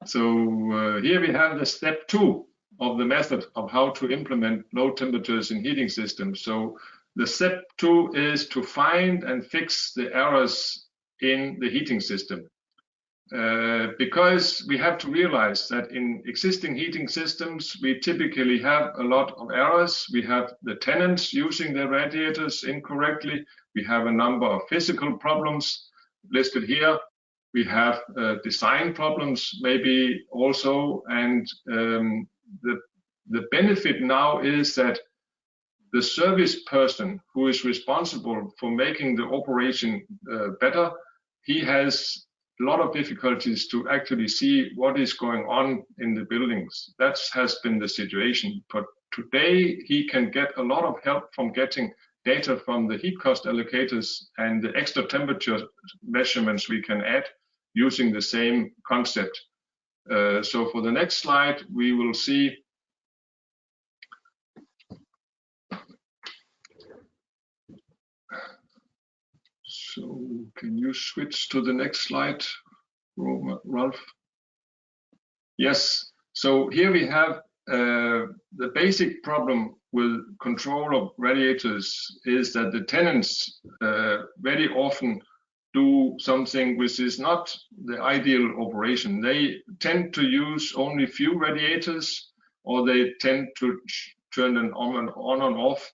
So here we have the step 2 of the method of how to implement low temperatures in heating systems. So the step 2 is to find and fix the errors in the heating system. Because we have to realize that in existing heating systems, we typically have a lot of errors. We have the tenants using their radiators incorrectly. We have a number of physical problems listed here. We have design problems maybe also. And the benefit now is that the service person who is responsible for making the operation better, he has a lot of difficulties to actually see what is going on in the buildings. That has been the situation. But today he can get a lot of help from getting data from the heat cost allocators and the extra temperature measurements we can add using the same concept. So for the next slide, we will see so can you switch to the next slide, Ralph? Yes, so here we have the basic problem with control of radiators is that the tenants very often do something which is not the ideal operation. They tend to use only few radiators, or they tend to turn them on and off.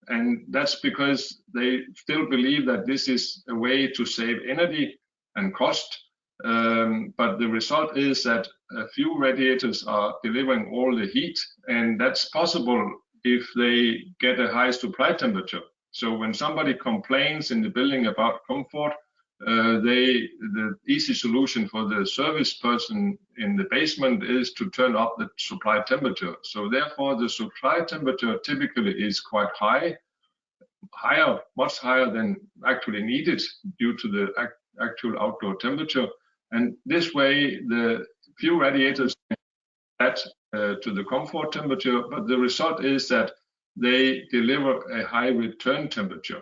And that's because they still believe that this is a way to save energy and cost. But the result is that a few radiators are delivering all the heat, and that's possible if they get a high supply temperature. So when somebody complains in the building about comfort, the easy solution for the service person in the basement is to turn up the supply temperature. So therefore, the supply temperature typically is quite high, much higher than actually needed due to the actual outdoor temperature. And this way, the few radiators add to the comfort temperature, but the result is that they deliver a high return temperature.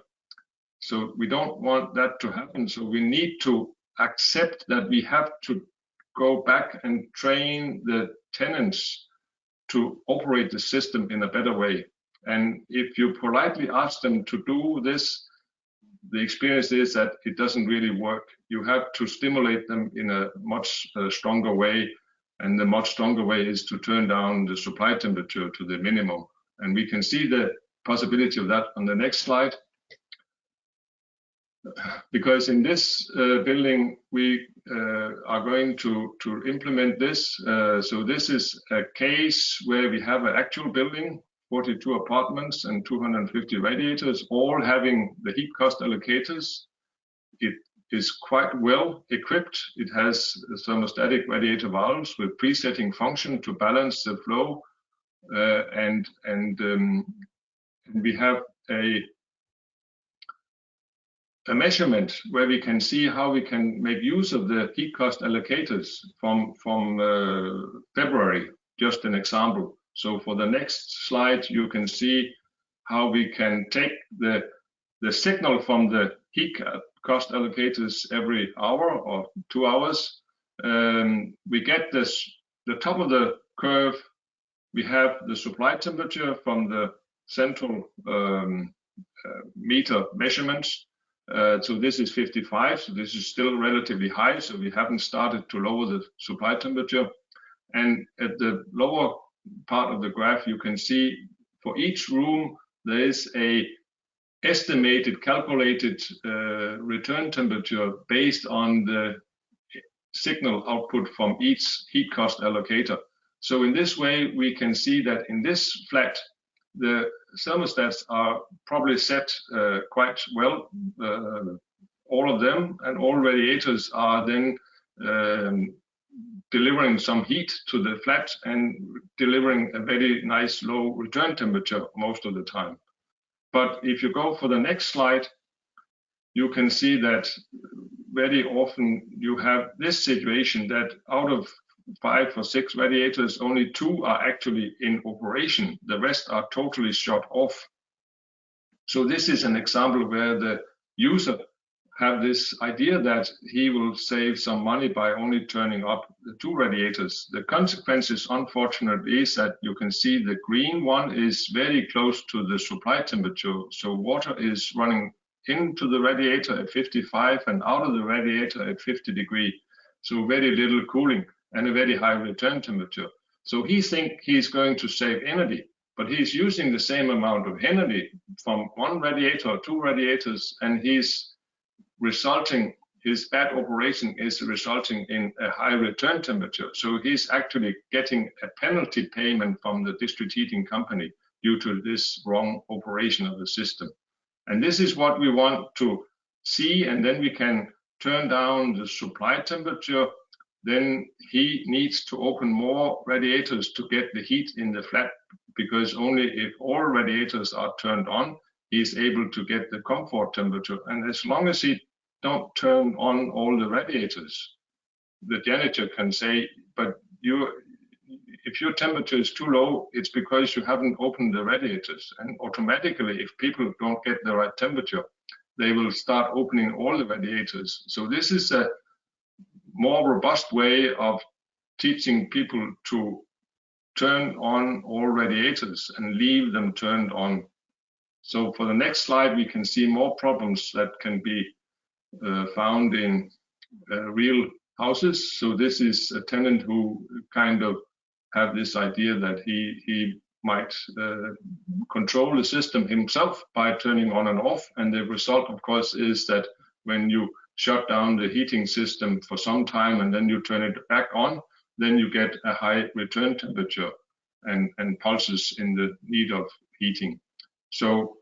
So we don't want that to happen. So we need to accept that we have to go back and train the tenants to operate the system in a better way. And if you politely ask them to do this, the experience is that it doesn't really work. You have to stimulate them in a much stronger way. And the much stronger way is to turn down the supply temperature to the minimum. And we can see the possibility of that on the next slide. Because in this building, we are going to implement this. So this is a case where we have an actual building, 42 apartments and 250 radiators, all having the heat cost allocators. It is quite well equipped. It has thermostatic radiator valves with presetting function to balance the flow. And we have a measurement where we can see how we can make use of the heat cost allocators from February, just an example. So for the next slide, you can see how we can take the signal from the heat cost allocators every hour or 2 hours. We get the top of the curve. We have the supply temperature from the central meter measurements. So this is 55, so this is still relatively high, so we haven't started to lower the supply temperature. And at the lower part of the graph, you can see for each room, there is a estimated, calculated return temperature based on the signal output from each heat cost allocator. So in this way, we can see that in this flat, the thermostats are probably set quite well, all of them, and all radiators are then delivering some heat to the flat and delivering a very nice low return temperature most of the time. But if you go for the next slide, you can see that very often you have this situation that out of 5 or 6 radiators, only 2 are actually in operation. The rest are totally shut off. So this is an example where the user have this idea that he will save some money by only turning up the 2 radiators. The consequences, unfortunately, is that you can see the green one is very close to the supply temperature. So water is running into the radiator at 55 and out of the radiator at 50 degrees. So very little cooling and a very high return temperature. So he thinks he's going to save energy, but he's using the same amount of energy from 1 radiator or 2 radiators, and his bad operation is resulting in a high return temperature. So he's actually getting a penalty payment from the district heating company due to this wrong operation of the system. And this is what we want to see, and then we can turn down the supply temperature, then he needs to open more radiators to get the heat in the flat, because only if all radiators are turned on, he is able to get the comfort temperature. And as long as he don't turn on all the radiators, the janitor can say, but if your temperature is too low, it's because you haven't opened the radiators. And automatically, if people don't get the right temperature, they will start opening all the radiators. So this is a more robust way of teaching people to turn on all radiators and leave them turned on. So for the next slide, we can see more problems that can be found in real houses. So this is a tenant who kind of have this idea that he might control the system himself by turning on and off. And the result, of course, is that when you shut down the heating system for some time and then you turn it back on, then you get a high return temperature and pulses in the need of heating. So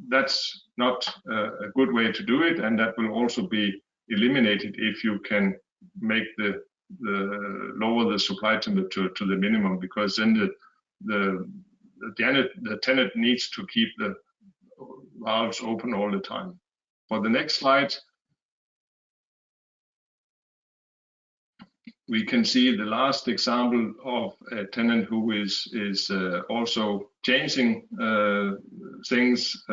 that's not a good way to do it, and that will also be eliminated if you can make the lower the supply temperature to the minimum, because then the tenant needs to keep the valves open all the time. For the next slide, we can see the last example of a tenant who is also changing things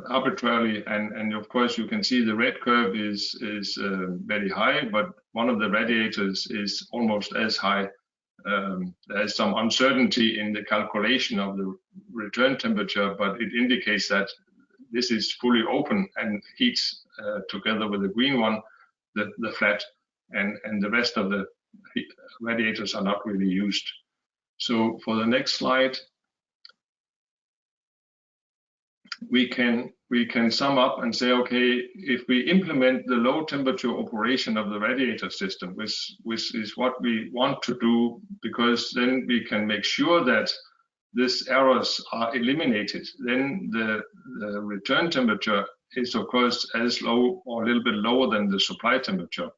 arbitrarily, and of course you can see the red curve is very high, but one of the radiators is almost as high. There's some uncertainty in the calculation of the return temperature, but it indicates that this is fully open and heats together with the green one, the flat, and the rest of the radiators are not really used. So for the next slide, we can sum up and say, okay, if we implement the low temperature operation of the radiator system, which is what we want to do, because then we can make sure that these errors are eliminated, then the return temperature is of course as low or a little bit lower than the supply temperature.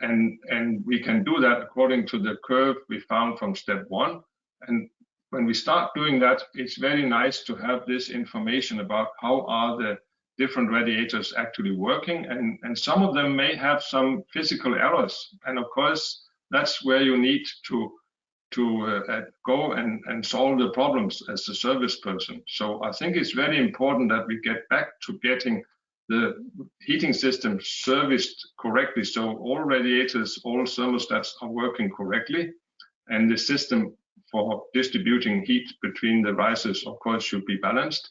And we can do that according to the curve we found from step 1. And when we start doing that, it's very nice to have this information about how are the different radiators actually working. And some of them may have some physical errors. And of course, that's where you need to go and solve the problems as a service person. So I think it's very important that we get back to getting the heating system serviced correctly, so all radiators, all thermostats are working correctly, and the system for distributing heat between the risers, of course, should be balanced.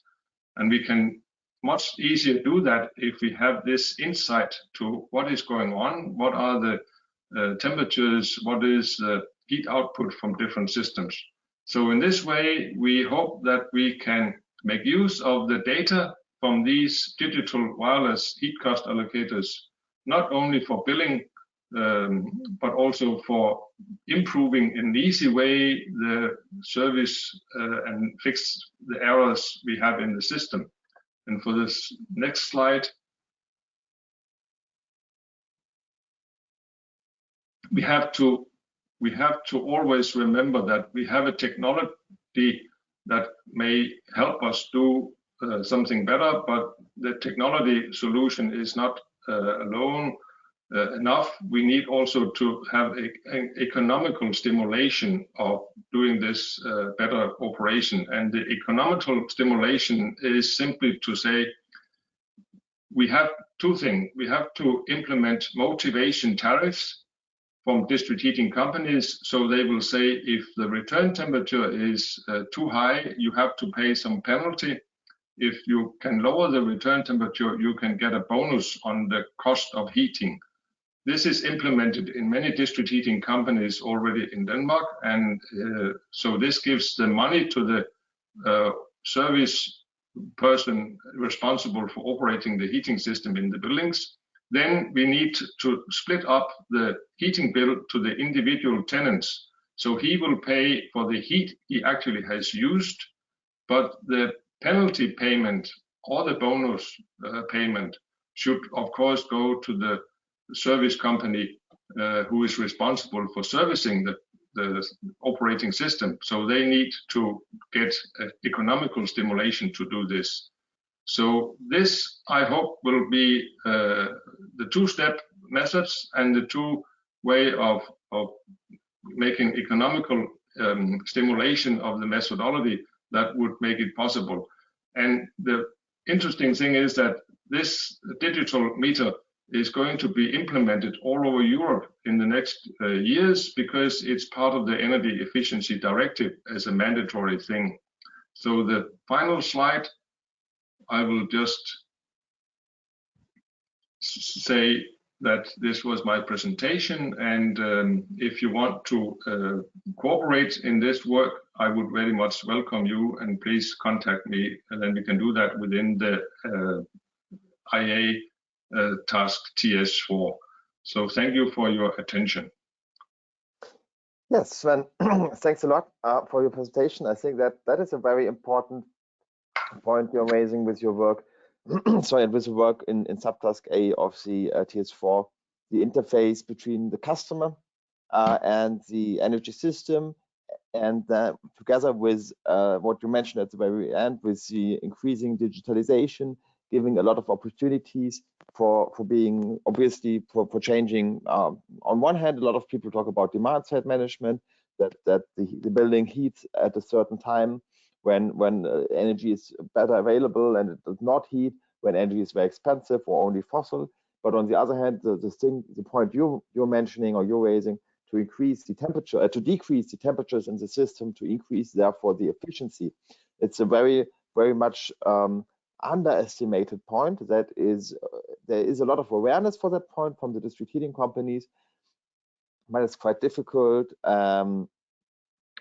And we can much easier do that if we have this insight to what is going on, what are the temperatures, what is the heat output from different systems. So in this way, we hope that we can make use of the data from these digital wireless heat cost allocators, not only for billing, but also for improving in an easy way the service and fix the errors we have in the system. And for this next slide, we have to always remember that we have a technology that may help us do something better, but the technology solution is not alone enough. We need also to have an economical stimulation of doing this better operation. And the economical stimulation is simply to say, we have two things. We have to implement motivation tariffs from district heating companies, so they will say if the return temperature is too high, you have to pay some penalty. If you can lower the return temperature, you can get a bonus on the cost of heating. This is implemented in many district heating companies already in Denmark, and so this gives the money to the service person responsible for operating the heating system in the buildings. Then we need to split up the heating bill to the individual tenants. So he will pay for the heat he actually has used, but the penalty payment or the bonus payment should of course go to the service company who is responsible for servicing the operating system. So they need to get economical stimulation to do this. So this, I hope, will be the two-step methods and the two way of making economical stimulation of the methodology that would make it possible. And the interesting thing is that this digital meter is going to be implemented all over Europe in the next years, because it's part of the Energy Efficiency Directive as a mandatory thing. So the final slide, I will just say that this was my presentation, and if you want to cooperate in this work, I would very much welcome you, and please contact me, and then we can do that within the IA task TS4. So thank you for your attention. Yes, Sven, thanks a lot for your presentation. I think that is a very important point you're raising with your work. Sorry, with the work in subtask A of the TS4, the interface between the customer and the energy system, and together with what you mentioned at the very end, with the increasing digitalization, giving a lot of opportunities for being, obviously, for changing. On one hand, a lot of people talk about demand side management, that the building heats at a certain time when energy is better available, and it does not heat when energy is very expensive or only fossil. But on the other hand, the point you're mentioning or you're raising, to increase the temperature, to decrease the temperatures in the system, to increase therefore the efficiency. It's a very much underestimated point. That is, there is a lot of awareness for that point from the district heating companies, but it's quite difficult.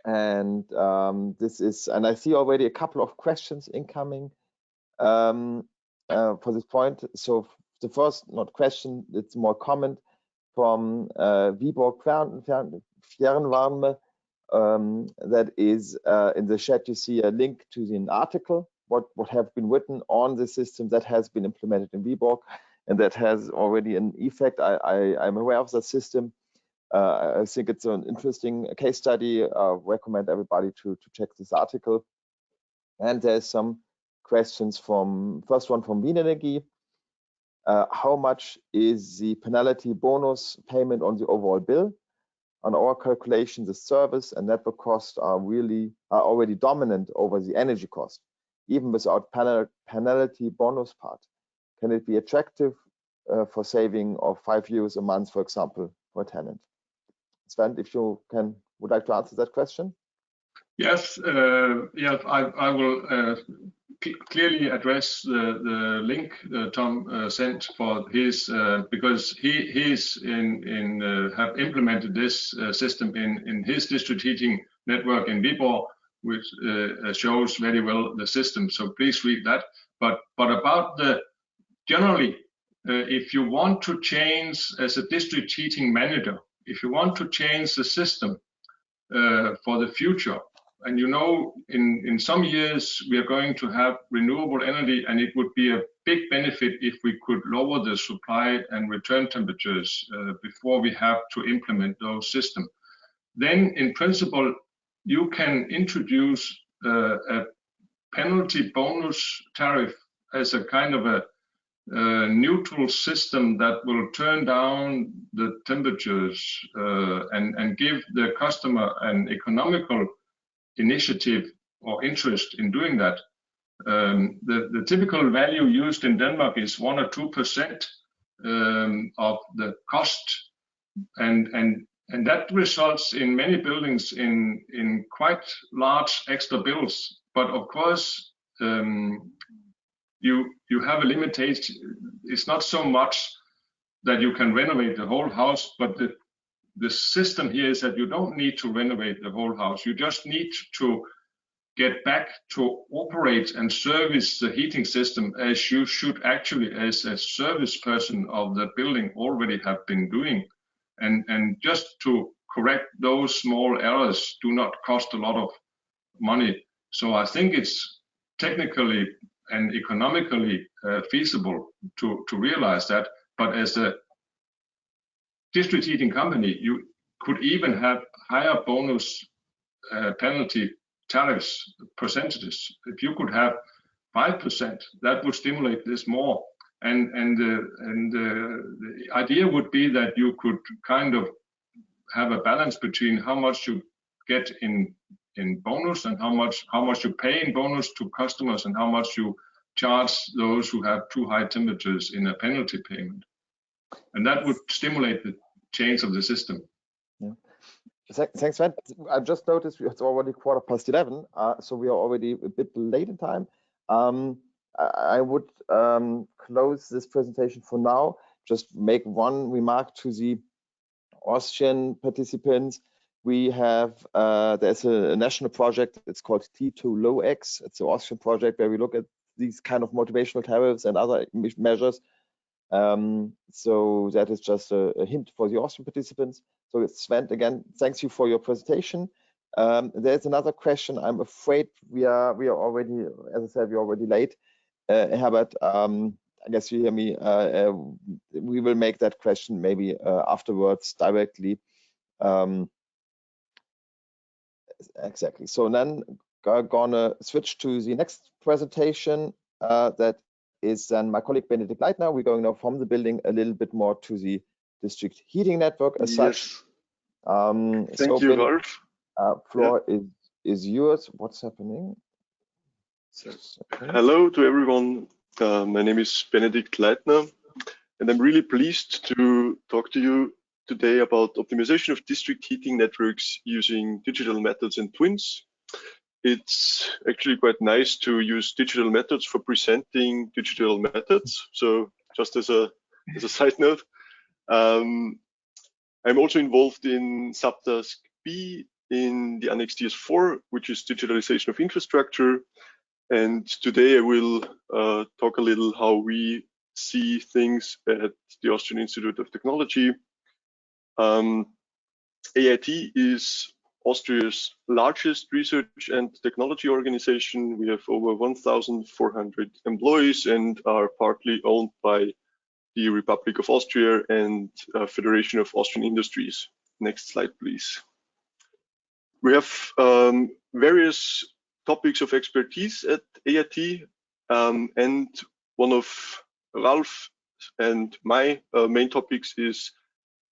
This is, and I see already a couple of questions incoming for this point. So the first, not question, it's more comment from Viborg Fernvarme. That is in the chat. You see a link to an article what have been written on the system that has been implemented in Viborg, and that has already an effect. I'm aware of that system. I think it's an interesting case study. Recommend everybody to check this article. And there's some questions from, first one from Wien Energie. How much is the penalty bonus payment on the overall bill? On our calculation, the service and network costs are already dominant over the energy cost, even without penalty bonus part. Can it be attractive for saving of €5 a month, for example, for a tenant? Sven, if you would like to answer that question. Yes, I will clearly address the link Tom sent for his, because he's have implemented this system in his district heating network in Viborg, which shows very well the system. So please read that. But about the generally, if you want to change as a district heating manager, if you want to change the system for the future, and you know, in some years we are going to have renewable energy, and it would be a big benefit if we could lower the supply and return temperatures before we have to implement those systems. Then, in principle, you can introduce a penalty bonus tariff as a kind of a neutral system that will turn down the temperatures and give the customer an economical initiative or interest in doing that. The typical value used in Denmark is 1 or 2% of the cost, and that results in many buildings in quite large extra bills. But of course, you have a limitation. It's not so much that you can renovate the whole house, but the system here is that you don't need to renovate the whole house. You just need to get back to operate and service the heating system as you should actually, as a service person of the building, already have been doing. And just to correct those small errors do not cost a lot of money. So I think it's technically and economically feasible to realize that. But as a district heating company, you could even have higher bonus penalty tariffs percentages. If you could have 5%, that would stimulate this more. And the idea would be that you could kind of have a balance between how much you get in bonus and how much you pay in bonus to customers and how much you charge those who have too high temperatures in a penalty payment. And that would stimulate the change of the system. Yeah. Thanks, Sven. I just noticed it's already 11:15, so we are already a bit late in time. I would close this presentation for now. Just make one remark to the Austrian participants. We have there's a national project. It's called T2LowX. It's an Austrian project where we look at these kind of motivational tariffs and other measures. So that is just a hint for the Austrian participants. So Sven, again, thanks you for your presentation. There's another question. I'm afraid we are already, as I said, we're already late. Herbert, I guess you hear me. We will make that question maybe afterwards directly. Exactly. So then gonna switch to the next presentation. That is then my colleague Benedikt Leitner. We're going now from the building a little bit more to the district heating network as such. Thank you, Rolf. Floor is yours. What's happening? Hello to everyone. My name is Benedikt Leitner, and I'm really pleased to talk to you today about optimization of district heating networks using digital methods and twins. It's actually quite nice to use digital methods for presenting digital methods. So just as a side note, I'm also involved in subtask B in the Annex TS4, which is digitalization of infrastructure. And today I will talk a little how we see things at the Austrian Institute of Technology. AIT is Austria's largest research and technology organization. We have over 1,400 employees and are partly owned by the Republic of Austria and Federation of Austrian Industries. Next slide, please. We have various topics of expertise at AIT, and one of Ralf and my main topics is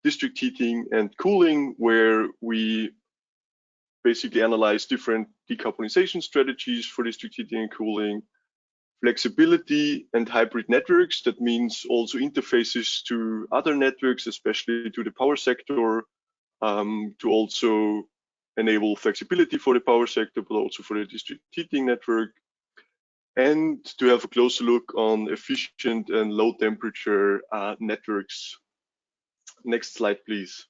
district heating and cooling, where we basically analyze different decarbonization strategies for district heating and cooling, flexibility and hybrid networks. That means also interfaces to other networks, especially to the power sector, to also enable flexibility for the power sector, but also for the district heating network, and to have a closer look on efficient and low temperature networks. Next slide, please.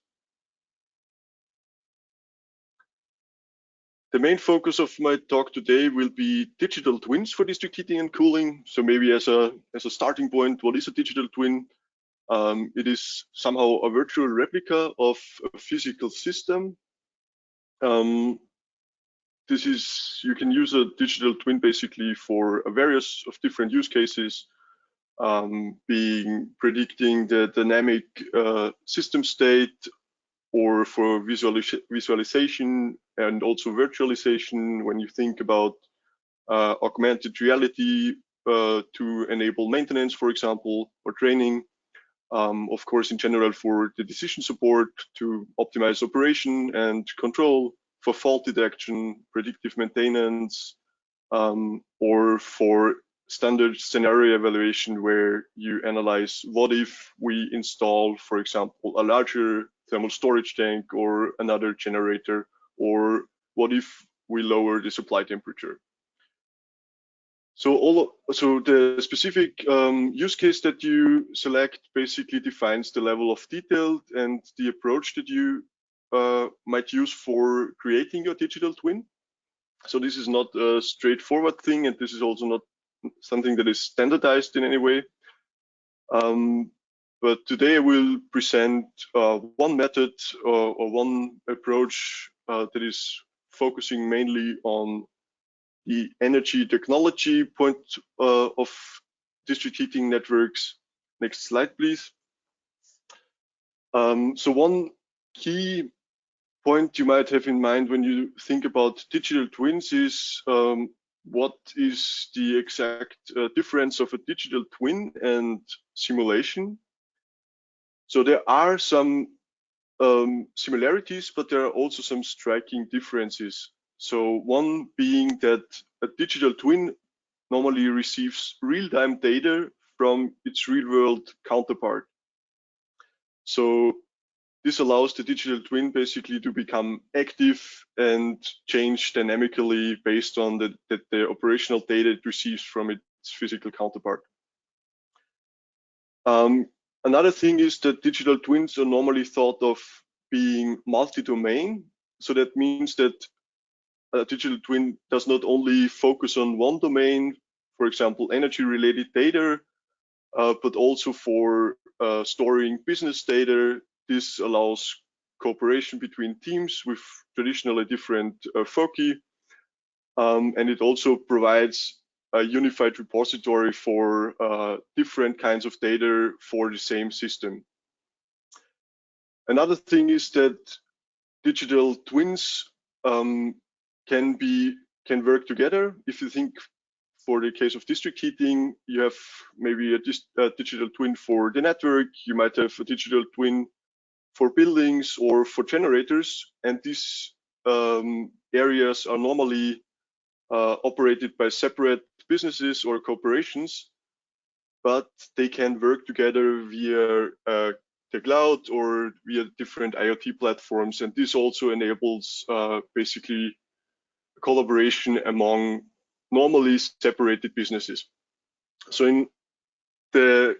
The main focus of my talk today will be digital twins for district heating and cooling. So maybe as a starting point, what is a digital twin? It is somehow a virtual replica of a physical system. This is, you can use a digital twin basically for a various of different use cases, being predicting the dynamic system state, or for visualization and also virtualization when you think about augmented reality to enable maintenance, for example, or training. Of course, in general, for the decision support to optimize operation and control, for fault detection, predictive maintenance, or for standard scenario evaluation, where you analyze what if we install, for example, a larger thermal storage tank or another generator, or what if we lower the supply temperature. So the specific use case that you select basically defines the level of detail and the approach that you might use for creating your digital twin. So this is not a straightforward thing, and this is also not something that is standardized in any way. But today I will present one method or one approach that is focusing mainly on the energy technology point of district heating networks. Next slide, please. So one key point you might have in mind when you think about digital twins is what is the exact difference of a digital twin and simulation. So there are some similarities, but there are also some striking differences. So one being that a digital twin normally receives real-time data from its real-world counterpart. So this allows the digital twin basically to become active and change dynamically based on the operational data it receives from its physical counterpart. Another thing is that digital twins are normally thought of being multi-domain. So that means that a digital twin does not only focus on one domain, for example, energy-related data, but also for storing business data. This allows cooperation between teams with traditionally different foci, and it also provides a unified repository for different kinds of data for the same system. Another thing is that digital twins can work together. If you think for the case of district heating, you have maybe a digital twin for the network, you might have a digital twin for buildings or for generators, and these areas are normally operated by separate businesses or corporations, but they can work together via the cloud or via different IoT platforms, and this also enables basically collaboration among normally separated businesses. So in the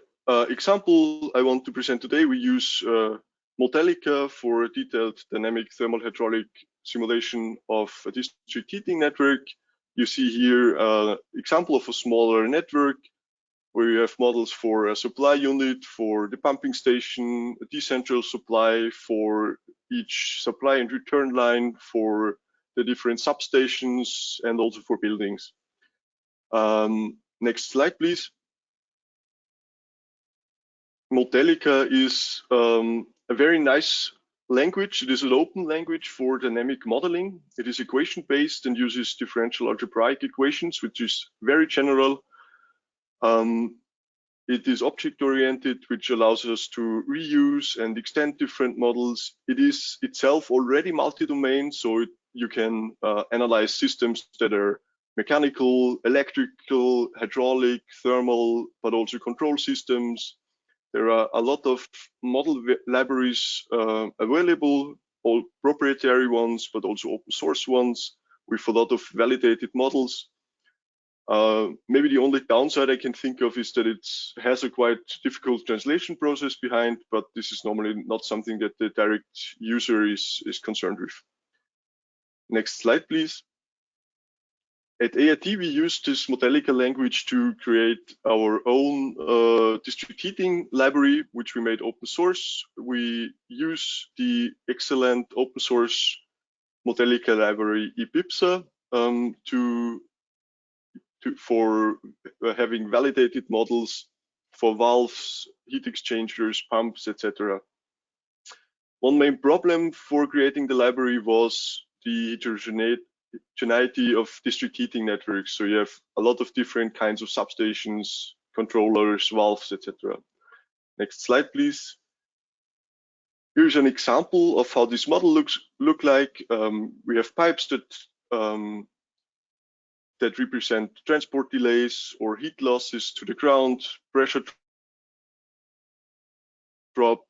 example I want to present today, we use Modelica for a detailed dynamic thermal hydraulic simulation of a district heating network. You see here an example of a smaller network where you have models for a supply unit, for the pumping station, a decentral supply for each supply and return line, for the different substations, and also for buildings. Next slide, please. Modelica is a very nice language. It is an open language for dynamic modeling. It is equation-based and uses differential algebraic equations, which is very general. It is object-oriented, which allows us to reuse and extend different models. It is itself already multi-domain, so you can analyze systems that are mechanical, electrical, hydraulic, thermal, but also control systems. There are a lot of model libraries available, all proprietary ones, but also open source ones with a lot of validated models. Maybe the only downside I can think of is that it has a quite difficult translation process behind, but this is normally not something that the direct user is concerned with. Next slide, please. At AIT, we use this Modelica language to create our own district heating library, which we made open source. We use the excellent open source Modelica library eBIPSA for having validated models for valves, heat exchangers, pumps, etc. One main problem for creating the library was the heterogeneity of district heating networks. So you have a lot of different kinds of substations, controllers, valves, etc. Next slide, please. Here's an example of how this model look like. We have pipes that represent transport delays or heat losses to the ground, pressure drop.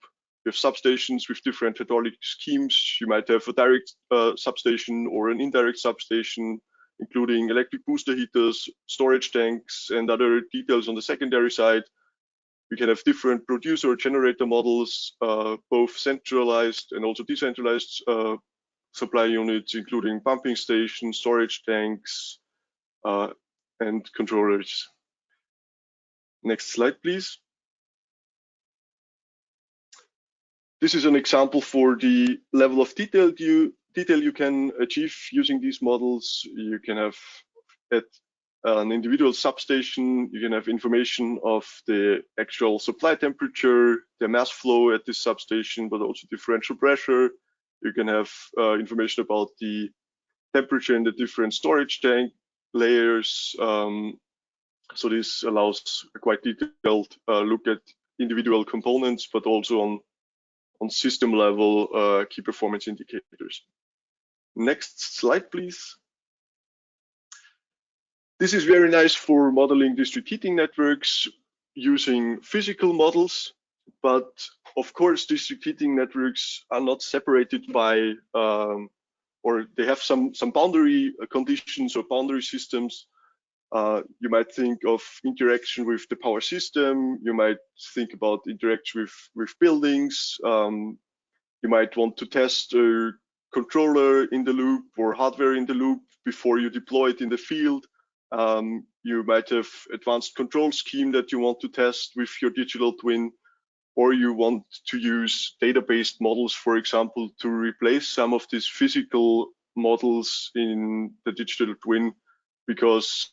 You have substations with different hydraulic schemes. You might have a direct substation or an indirect substation, including electric booster heaters, storage tanks, and other details on the secondary side. We can have different producer or generator models, both centralized and also decentralized supply units, including pumping stations, storage tanks, and controllers. Next slide, please. This is an example for the level of detail you can achieve using these models. You can have at an individual substation. You can have information of the actual supply temperature, the mass flow at this substation, but also differential pressure. You can have information about the temperature in the different storage tank layers. So this allows a quite detailed look at individual components, but also on system level key performance indicators. Next slide, please. This is very nice for modeling district heating networks using physical models, but of course district heating networks are not separated by or they have some boundary conditions or boundary systems. You might think of interaction with the power system. You might think about interaction with buildings. You might want to test a controller in the loop or hardware in the loop before you deploy it in the field. You might have advanced control scheme that you want to test with your digital twin, or you want to use data-based models, for example, to replace some of these physical models in the digital twin, because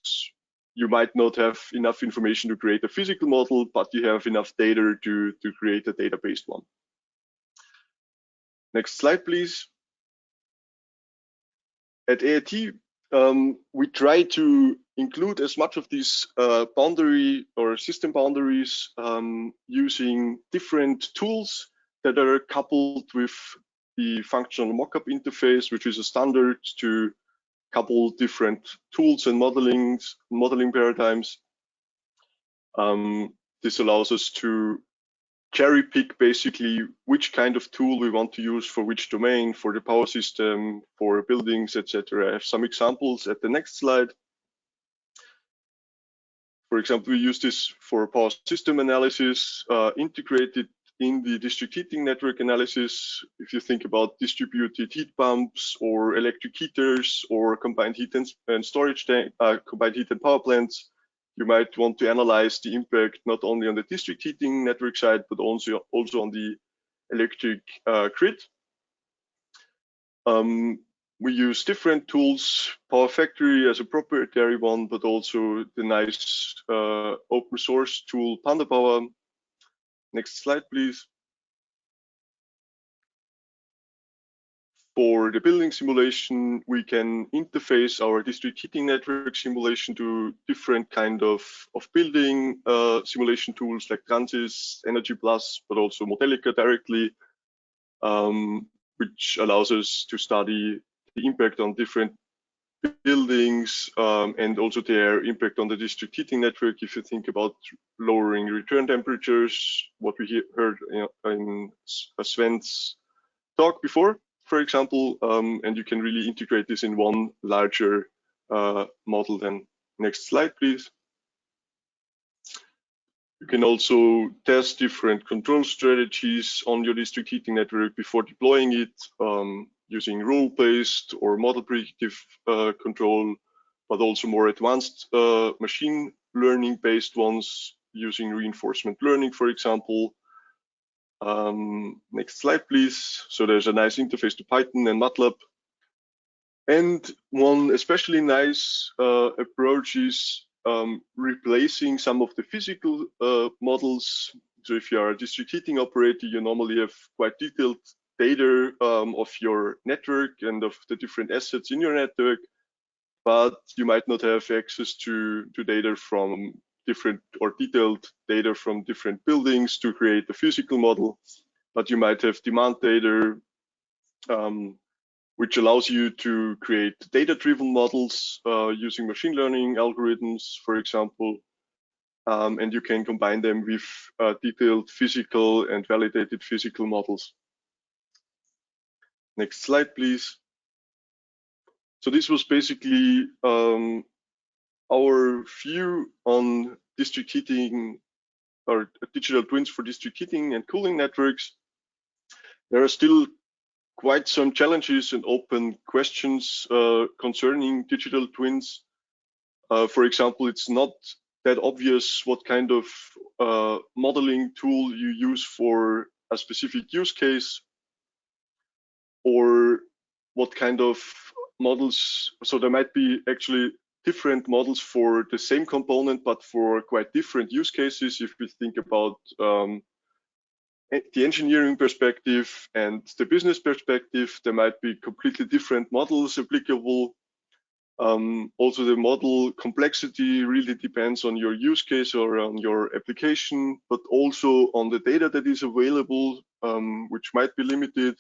you might not have enough information to create a physical model, but you have enough data to create a data-based one. Next slide, please. At AIT, we try to include as much of these boundary or system boundaries using different tools that are coupled with the functional mockup interface, which is a standard to couple different tools and modeling paradigms. This allows us to cherry pick basically which kind of tool we want to use for which domain, for the power system, for buildings, etc. I have some examples at the next slide. For example, we use this for power system analysis, integrated in the district heating network analysis. If you think about distributed heat pumps or electric heaters or combined heat and storage tank, combined heat and power plants, you might want to analyze the impact not only on the district heating network side, but also on the electric grid. We use different tools, Power Factory as a proprietary one, but also the nice open source tool, PandaPower. Next slide, please. For the building simulation, we can interface our district heating network simulation to different kind of building simulation tools like Transys, Energy Plus, but also Modelica directly, which allows us to study the impact on different buildings and also their impact on the district heating network. If you think about lowering return temperatures, what we heard in Sven's talk before, for example, and you can really integrate this in one larger model. Then next slide, please. You can also test different control strategies on your district heating network before deploying it, using rule-based or model predictive control, but also more advanced machine learning-based ones using reinforcement learning, for example. Next slide, please. So there's a nice interface to Python and MATLAB. And one especially nice approach is replacing some of the physical models. So if you are a district heating operator, you normally have quite detailed data of your network and of the different assets in your network, but you might not have access to data from different or detailed data from different buildings to create a physical model, but you might have demand data, which allows you to create data-driven models using machine learning algorithms, for example, and you can combine them with detailed physical and validated physical models. Next slide, please. So this was basically our view on district heating or digital twins for district heating and cooling networks. There are still quite some challenges and open questions concerning digital twins. For example, it's not that obvious what kind of modeling tool you use for a specific use case, or what kind of models. So there might be actually different models for the same component, but for quite different use cases. If we think about the engineering perspective and the business perspective, there might be completely different models applicable. Also, the model complexity really depends on your use case or on your application, but also on the data that is available, which might be limited.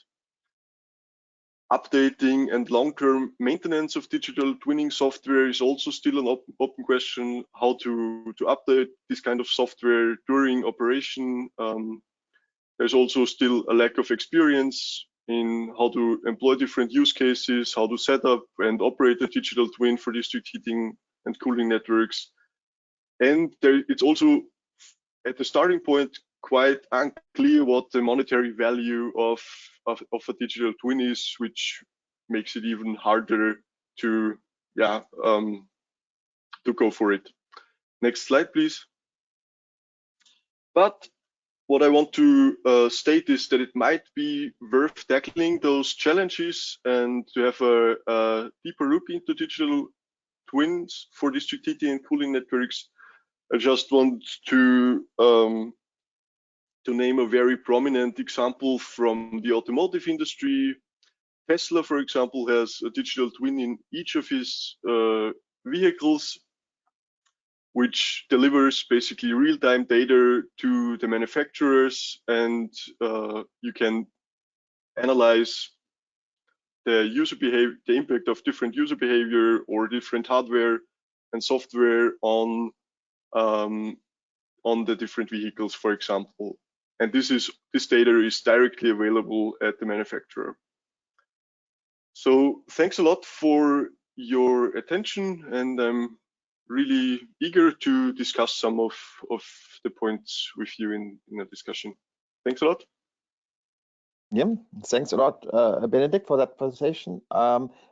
Updating and long-term maintenance of digital twinning software is also still an open question. How to update this kind of software during operation. There's also still a lack of experience in how to employ different use cases, how to set up and operate a digital twin for district heating and cooling networks. And it's also at the starting point quite unclear what the monetary value of a digital twin is, which makes it even harder to go for it. Next slide, please. But what I want to state is that it might be worth tackling those challenges and to have a deeper look into digital twins for district heating and cooling networks. I just want to name a very prominent example from the automotive industry. Tesla, for example, has a digital twin in each of his vehicles, which delivers basically real-time data to the manufacturers, and you can analyze the user behavior, the impact of different user behavior or different hardware and software on the different vehicles, for example. And this data is directly available at the manufacturer. So thanks a lot for your attention, and I'm really eager to discuss some of the points with you in a discussion. Thanks a lot. Yeah, thanks a lot, Benedikt, for that presentation.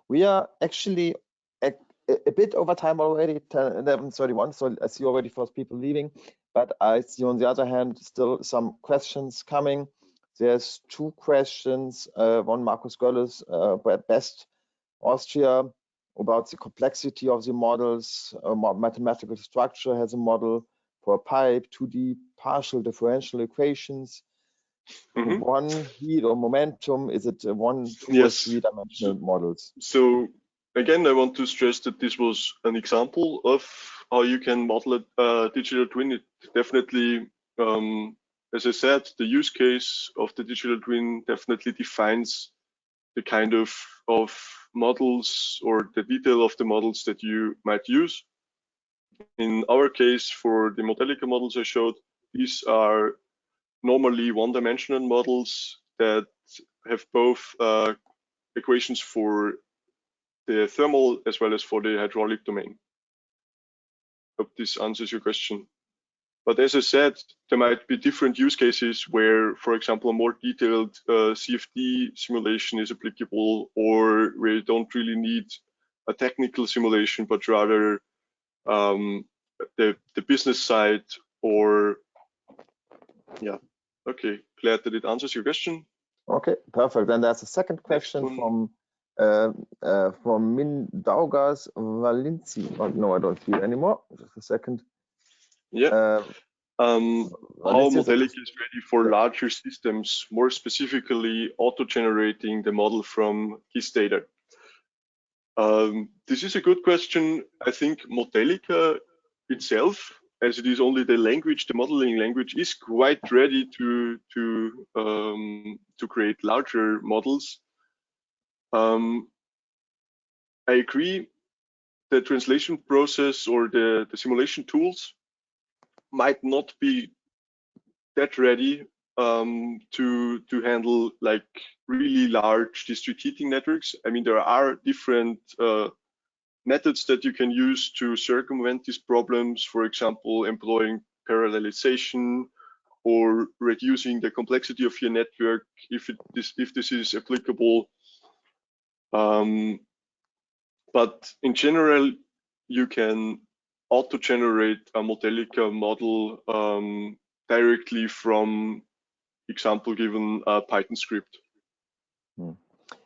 We are actually a bit over time already, 11:31, so I see already first people leaving, but I see on the other hand still some questions coming. There's two questions, one Markus Gölles, Best Austria, about the complexity of the models. Mathematical structure has a model for a pipe, 2D partial differential equations. One heat or momentum, is it one, two, or three-dimensional models? So again, I want to stress that this was an example of how you can model a digital twin. It definitely, as I said, the use case of the digital twin definitely defines the kind of models or the detail of the models that you might use. In our case, for the Modelica models I showed, these are normally one-dimensional models that have both equations for the thermal as well as for the hydraulic domain. Hope this answers your question. But as I said, there might be different use cases where, for example, a more detailed CFD simulation is applicable, or where you don't really need a technical simulation, but rather the business side, or yeah. Okay, glad that it answers your question. Okay, perfect. Then there's a second question from Min Daugas Valenci. Oh, no, I don't see it anymore. Just a second. Yeah. How Modelica is ready for larger systems, more specifically auto-generating the model from GIS data. This is a good question. I think Modelica itself, as it is only the language, the modeling language, is quite ready to create larger models. I agree. The translation process or the simulation tools might not be that ready to handle like really large district heating networks. I mean, there are different methods that you can use to circumvent these problems, for example, employing parallelization or reducing the complexity of your network if this is applicable. But in general, you can auto-generate a Modelica model directly from example given a Python script.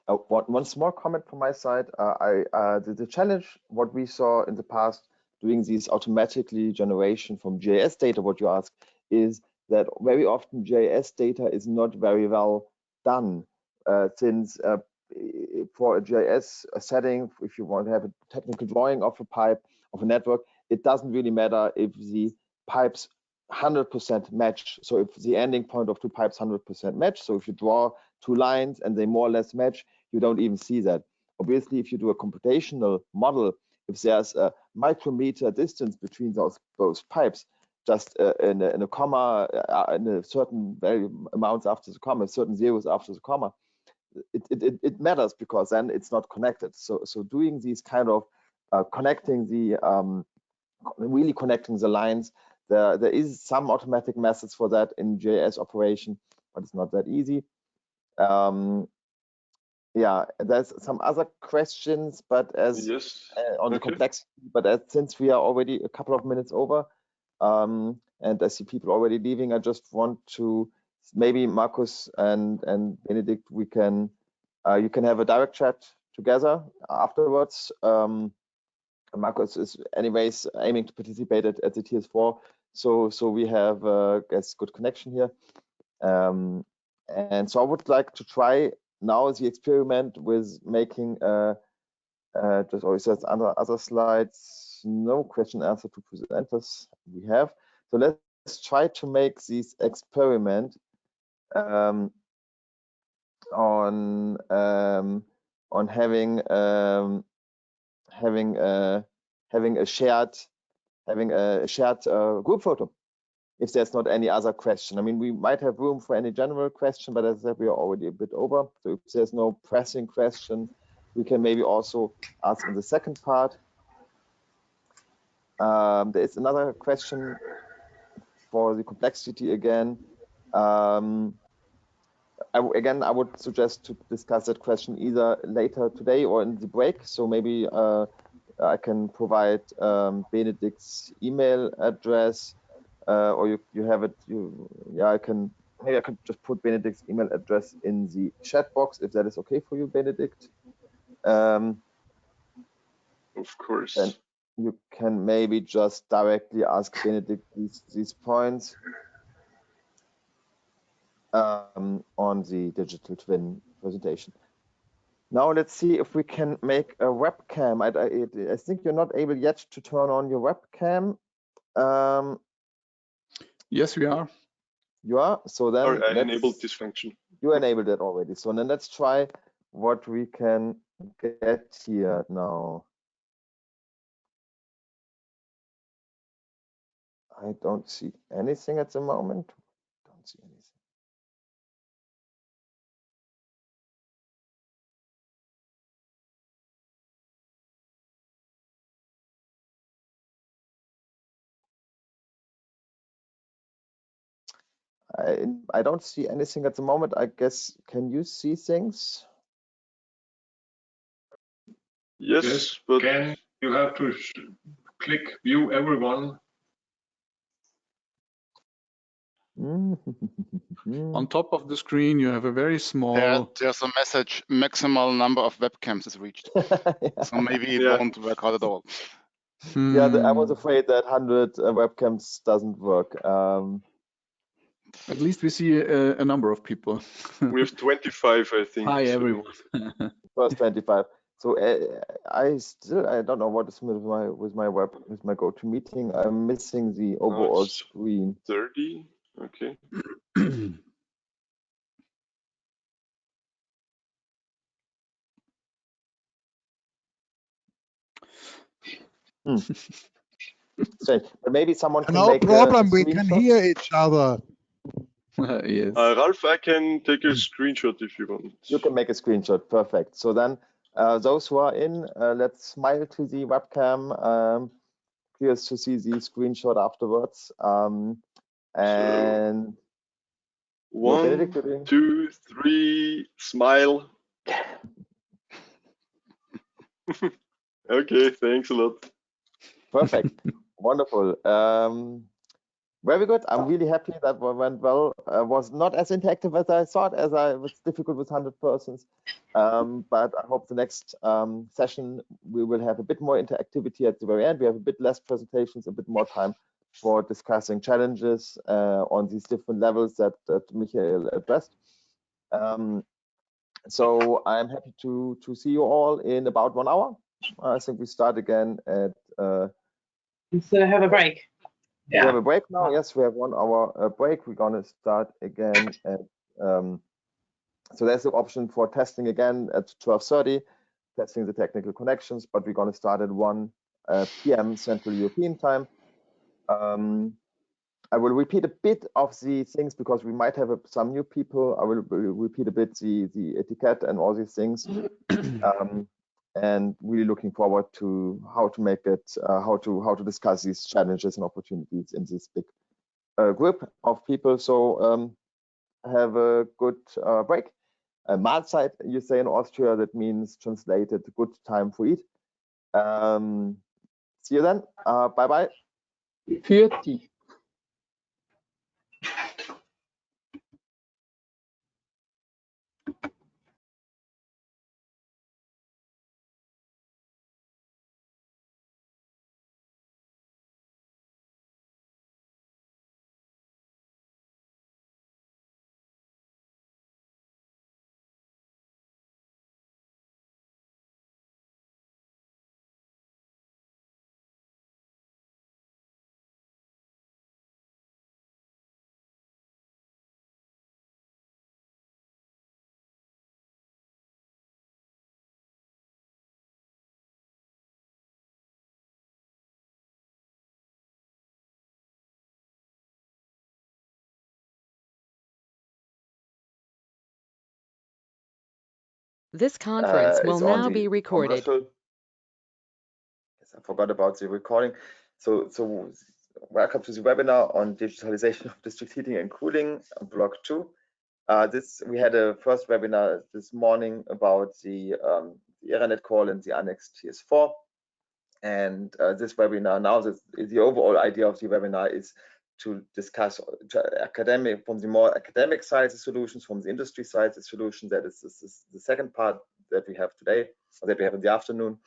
one small comment from my side. The challenge, what we saw in the past, doing these automatically generation from GIS data, what you ask, is that very often GIS data is not very well done, since for a GIS setting, if you want to have a technical drawing of a pipe, of a network, it doesn't really matter if the pipes 100% match. So if the ending point of two pipes 100% match, so if you draw two lines and they more or less match, you don't even see that. Obviously, if you do a computational model, if there's a micrometer distance between those pipes, just in a comma, in a certain value amounts after the comma, certain zeros after the comma, it matters, because then it's not connected. So doing these kind of connecting the really connecting the lines, there is some automatic methods for that in GIS operation, but it's not that easy. Yeah, there's some other questions, but as on the complexity, but since we are already a couple of minutes over, and I see people already leaving, I just want to, maybe Markus and Benedikt, we can you can have a direct chat together afterwards. Markus is anyways aiming to participate at the TS4, so we have guess good connection here, and so I would like to try now the experiment with making just always says other slides, no question answer to presenters we have. So let's try to make this experiment on having a shared group photo, if there's not any other question. I mean, we might have room for any general question, but as I said, we are already a bit over. So if there's no pressing question, we can maybe also ask in the second part. There is another question for the complexity again. Again, I would suggest to discuss that question either later today or in the break. So maybe I can provide Benedikt's email address, or you have it. Yeah, I can. Maybe I could just put Benedikt's email address in the chat box if that is okay for you, Benedikt. Of course. Then you can maybe just directly ask Benedikt these points on the digital twin presentation. Now let's see if we can make a webcam. I think you're not able yet to turn on your webcam. Yes, we are. You are? So then I enabled this function. You enabled it already. So then let's try what we can get here now. I don't see anything at the moment. Don't see anything. I don't see anything at the moment. I guess, can you see things? Yes, but you have to click view everyone. On top of the screen, you have a very small. There's a message: maximal number of webcams is reached. So maybe it won't work out at all. Yeah, I was afraid that 100 webcams doesn't work. At least we see a number of people. We have 25, I think. Hi, everyone. First 25. So I don't know what is with my GoToMeeting. I'm missing the overall screen. 30. Okay. Strange. But maybe someone can no make problem. We can hear each other. Yes. Ralph, I can take a screenshot if you want. You can make a screenshot. Perfect. So then those who are in, let's smile to the webcam. Curious to see the screenshot afterwards. And so, 1, 2, 3, smile. Okay, thanks a lot. Perfect. Wonderful. Very good. I'm really happy that went well. Was not as interactive as I thought, as I was difficult with 100 persons. But I hope the next session we will have a bit more interactivity at the very end. We have a bit less presentations, a bit more time for discussing challenges on these different levels that Michael addressed. So I'm happy to see you all in about 1 hour. I think we start again at. So have a break. We have a break now. Yes, we have 1 hour break. We're gonna start again at. So there's the option for testing again at 12:30, testing the technical connections. But we're gonna start at 1 p.m. Central European time. I will repeat a bit of the things because we might have some new people. I will repeat a bit the etiquette and all these things. And really looking forward to how to make it, how to discuss these challenges and opportunities in this big group of people. So have a good break. Mahlzeit, you say in Austria, that means translated good time for eat. See you then. Bye bye. Für die. This conference will now be recorded. Commercial. Yes, I forgot about the recording. So welcome to the webinar on digitalization of district heating and cooling, block 2. We had a first webinar this morning about the ERANET call and the Annex TS4. And this webinar now, the overall idea of the webinar is to discuss from the more academic side the solutions, from the industry side the solution. That is the second part that we have today, or that we have in the afternoon.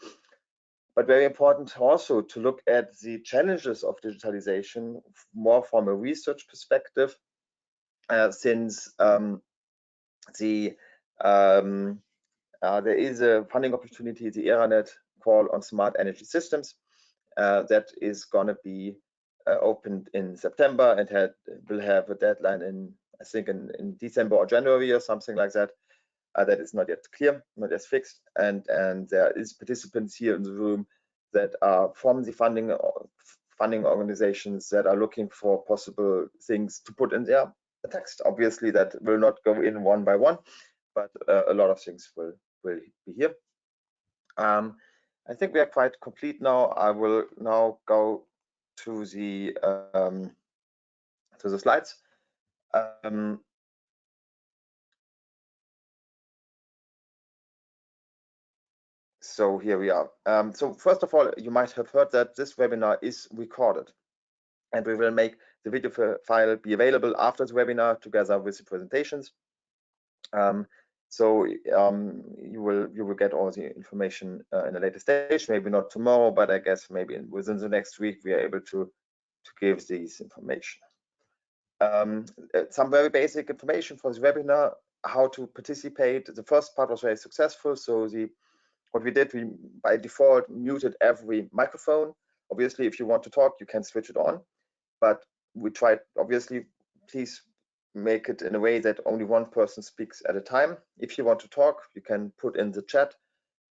But very important also to look at the challenges of digitalization more from a research perspective, since there is a funding opportunity, the ERANET call on smart energy systems, that is going to be opened in September and will have a deadline in, I think, in December or January or something like that. That is not yet clear, not yet fixed, and there is participants here in the room that are from the funding organizations that are looking for possible things to put in their text. Obviously, that will not go in one by one, but a lot of things will be here. I think we are quite complete now. I will now go to the slides. So here we are. So first of all, you might have heard that this webinar is recorded, and we will make the video file be available after the webinar together with the presentations. So you will get all the information in a later stage, maybe not tomorrow, but I guess maybe within the next week we are able to give this information. Some very basic information for the webinar, how to participate. The first part was very successful. So what we did, we by default muted every microphone. Obviously, if you want to talk, you can switch it on. But we tried, obviously, please make it in a way that only one person speaks at a time. If you want to talk, you can put in the chat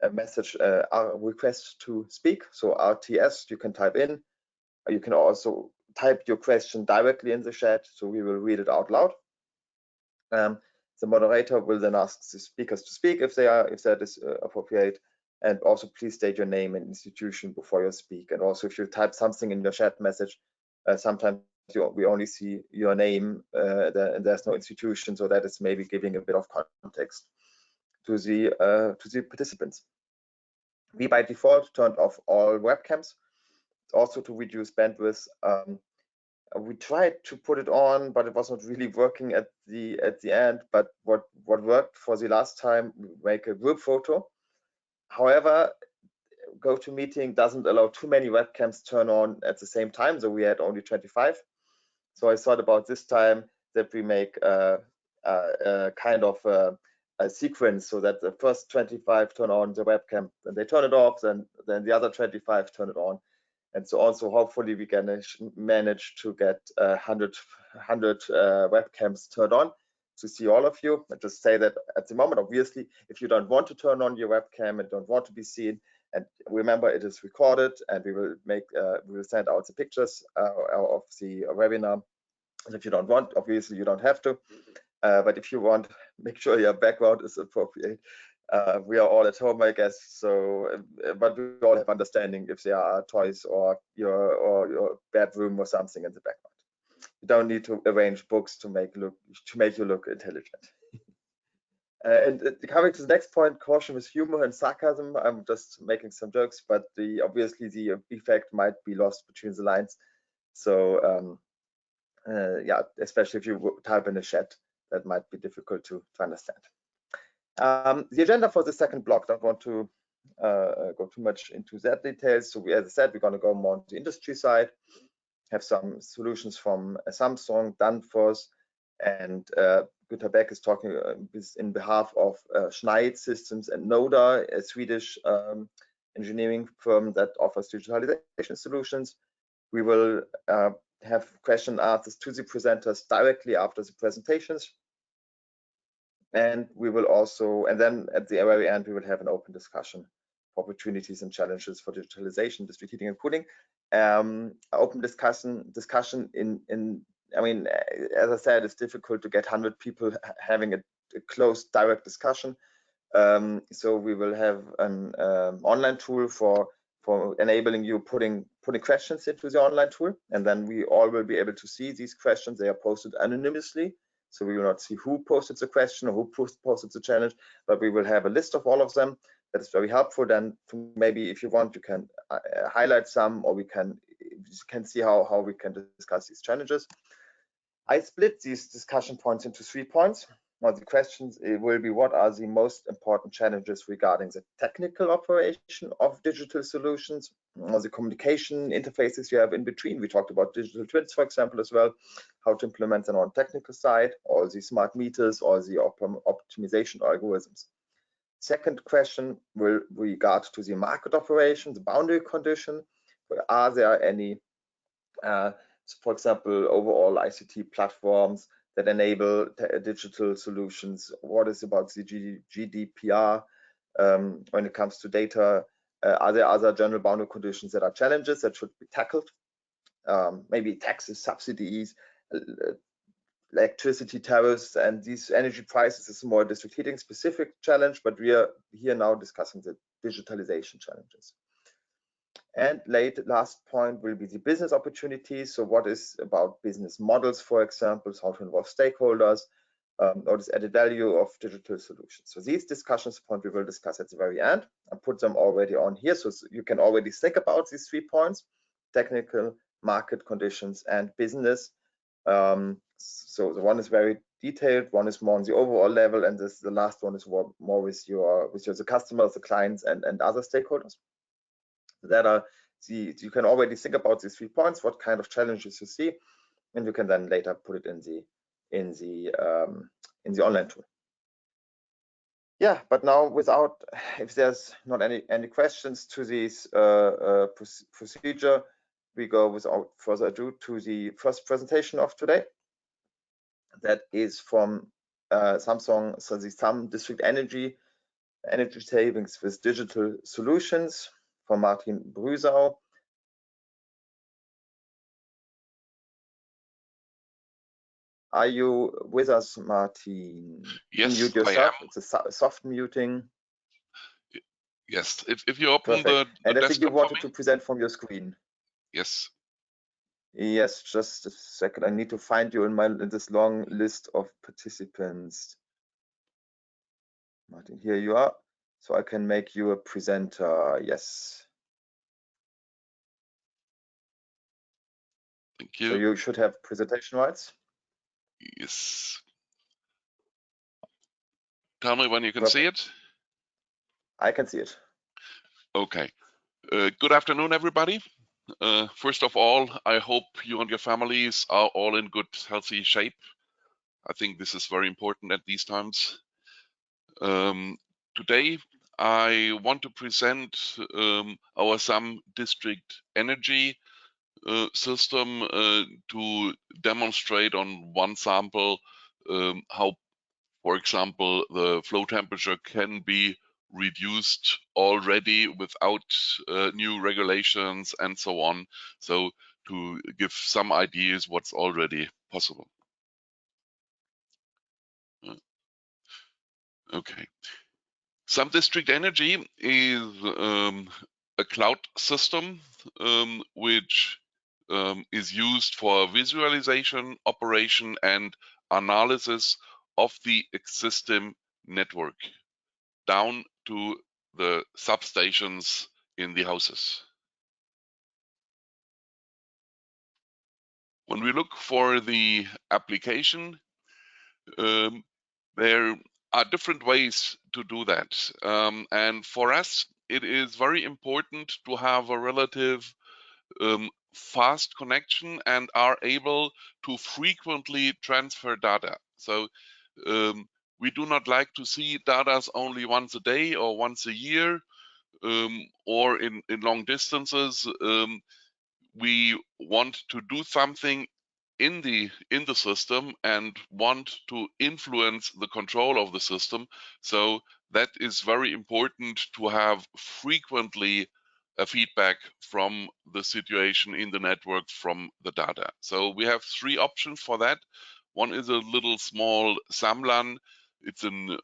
a message, a request to speak. So RTS, you can type in. You can also type your question directly in the chat, so we will read it out loud. The moderator will then ask the speakers to speak if that is appropriate, and also please state your name and institution before you speak. And also, if you type something in your chat message, sometimes we only see your name and there's no institution, so that is maybe giving a bit of context to the participants. We by default turned off all webcams, also to reduce bandwidth. we tried to put it on, but it was not really working at the end. But what worked for the last time, we make a group photo. However, GoToMeeting doesn't allow too many webcams turn on at the same time, so we had only 25. So I thought about this time that we make a kind of a sequence, so that the first 25 turn on the webcam, then they turn it off, then the other 25 turn it on, and so on. So hopefully we can manage to get 100 webcams turned on to see all of you. I just say that at the moment, obviously, if you don't want to turn on your webcam and don't want to be seen, and remember it is recorded, and we will send out the pictures of the webinar. And if you don't want, obviously you don't have to. But if you want, make sure your background is appropriate. We are all at home, I guess. So, but we all have understanding if there are toys or your bedroom or something in the background. You don't need to arrange books to make you look intelligent. And coming to the next point, caution with humor and sarcasm. I'm just making some jokes, but obviously the effect might be lost between the lines. So yeah, especially if you type in a chat, that might be difficult to understand. The agenda for the second block, don't want to go too much into that details. So as I said, we're going to go more on the industry side, have some solutions from Samsung, Danfoss, and Günter Beck is talking in behalf of Schneid Systems and Noda, a Swedish engineering firm that offers digitalization solutions. We will have question and answers to the presenters directly after the presentations. And we will also, and then at the very end, we will have an open discussion for opportunities and challenges for digitalization, district heating and cooling. Open discussion in I mean, as I said, it's difficult to get 100 people having a closed direct discussion. So we will have an online tool for enabling you putting questions into the online tool, and then we all will be able to see these questions. They are posted anonymously, so we will not see who posted the question or who posted the challenge, but we will have a list of all of them. That is very helpful. Then maybe if you want, you can highlight some, or we can see how we can discuss these challenges. I split these discussion points into 3 points. Now the questions will be, what are the most important challenges regarding the technical operation of digital solutions, or the communication interfaces you have in between. We talked about digital twins, for example, as well, how to implement them on technical side, all the smart meters, or the optimization algorithms. Second question will regard to the market operation, the boundary condition. Are there any for example, overall ICT platforms that enable digital solutions? What is about the GDPR when it comes to data? Are there other general boundary conditions that are challenges that should be tackled? Maybe taxes, subsidies, electricity tariffs, and these energy prices is a more district heating specific challenge, but we are here now discussing the digitalization challenges. And last point will be the business opportunities. So what is about business models, for example, how to involve stakeholders, or this added value of digital solutions. So these discussions point we will discuss at the very end. I put them already on here, so you can already think about these 3 points: technical, market conditions, and business. So the one is very detailed, one is more on the overall level, and the last one is more with the customers, the clients, and other stakeholders. That are you can already think about these 3 points, what kind of challenges you see, and you can then later put it in the online tool. Yeah, but now if there's not any questions to this procedure, we go without further ado to the first presentation of today. That is from Samsung, so the Sam District Energy savings with digital solutions, from Martin Brüsau. Are you with us, Martin? Yes, mute yourself. I am. It's a soft muting. Yes, if you open the and I think you wanted to present from your screen. Yes. Yes, just a second. I need to find you in this long list of participants. Martin, here you are. So I can make you a presenter. Yes. Thank you. So you should have presentation rights. Yes. Tell me when you can see it. I can see it. Okay. Good afternoon, everybody. First of all, I hope you and your families are all in good, healthy shape. I think this is very important at these times. Today, I want to present our SAM district energy system to demonstrate on one sample how, for example, the flow temperature can be reduced already without new regulations and so on. So to give some ideas what's already possible. Okay. SAM district energy is a cloud system which is used for visualization, operation, and analysis of the existing network down to the substations in the houses. When we look for the application, there are different ways to do that. And for us, it is very important to have a relative fast connection and are able to frequently transfer data. So we do not like to see data only once a day or once a year or in long distances. We want to do something in the system and want to influence the control of the system. So that is very important to have frequently a feedback from the situation in the network from the data. So we have three options for that. One is a little small SAMLAN. It's an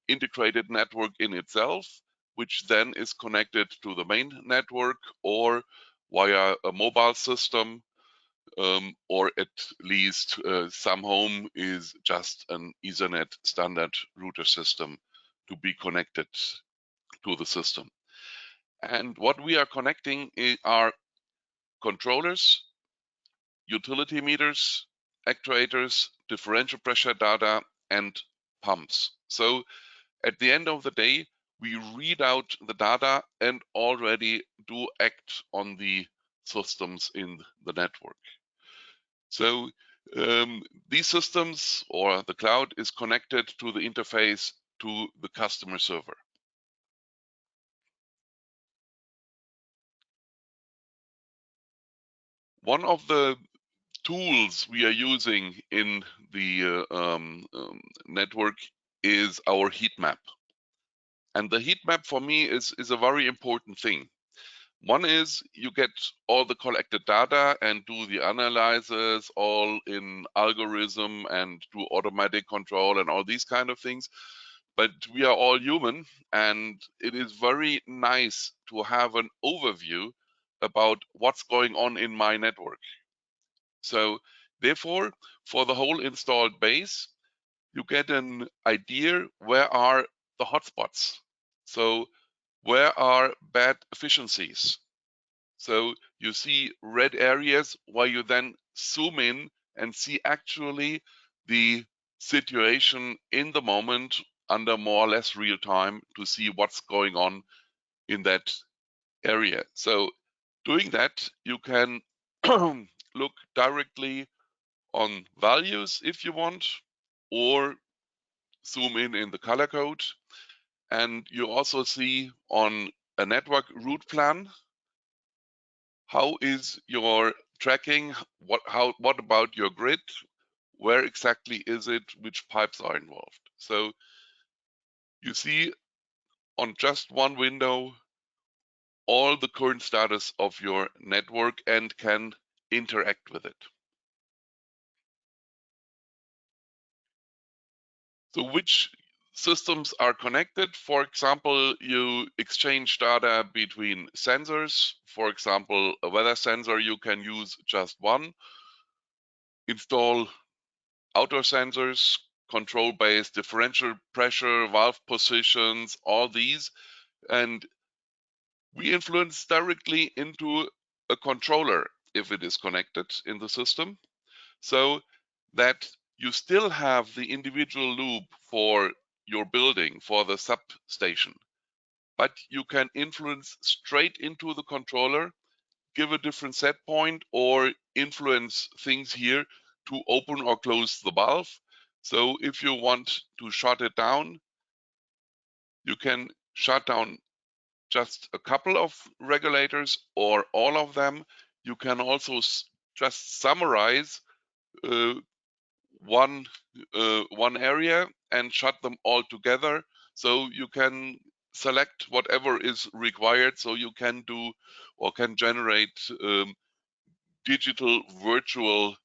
integrated network in itself, which then is connected to the main network or via a mobile system, or at least some home is just an Ethernet standard router system to be connected to the system. And what we are connecting are controllers, utility meters, actuators, differential pressure data, and pumps. So at the end of the day, we read out the data and already do act on the systems in the network. So these systems or the cloud is connected to the interface to the customer server. One of the tools we are using in the network is our heat map. And the heat map for me is a very important thing. One is you get all the collected data and do the analysis all in algorithm and do automatic control and all these kind of things. But we are all human, and it is very nice to have an overview about what's going on in my network. So therefore, for the whole installed base, you get an idea where are the hotspots. So where are bad efficiencies? So you see red areas where you then zoom in and see actually the situation in the moment under more or less real time to see what's going on in that area. So doing that, you can look directly on values if you want, or zoom in the color code. And you also see on a network route plan, how is your tracking? What about your grid? Where exactly is it? Which pipes are involved? So you see on just one window all the current status of your network and can interact with it. So which systems are connected? For example, you exchange data between sensors. For example, a weather sensor, you can use just one. Install outdoor sensors, control-based differential pressure, valve positions, all these. And we influence directly into a controller. if it is connected in the system, so that you still have the individual loop for your building, for the substation, but you can influence straight into the controller, give a different set point, or influence things here to open or close the valve. So if you want to shut it down, you can shut down just a couple of regulators or all of them. You can also just summarize one area and shut them all together. So you can select whatever is required. So you can do or can generate digital virtual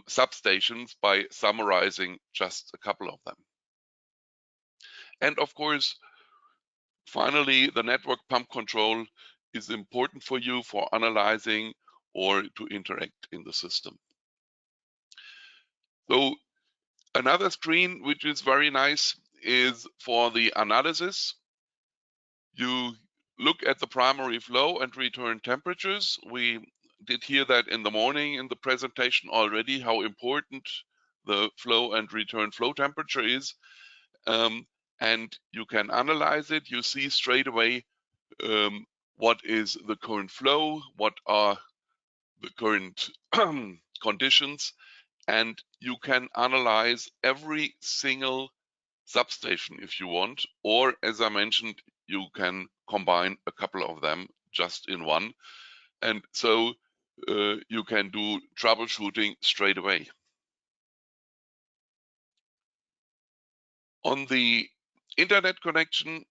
substations by summarizing just a couple of them. And of course, finally, the network pump control is important for you for analyzing or to interact in the system. So another screen which is very nice is for the analysis. You look at the primary flow and return temperatures. We did hear that in the morning in the presentation already, how important the flow and return flow temperature is. And you can analyze it. You see straight away what is the current flow, what are the current conditions, and you can analyze every single substation if you want, or as I mentioned, you can combine a couple of them just in one, and so you can do troubleshooting straight away. On the internet connection,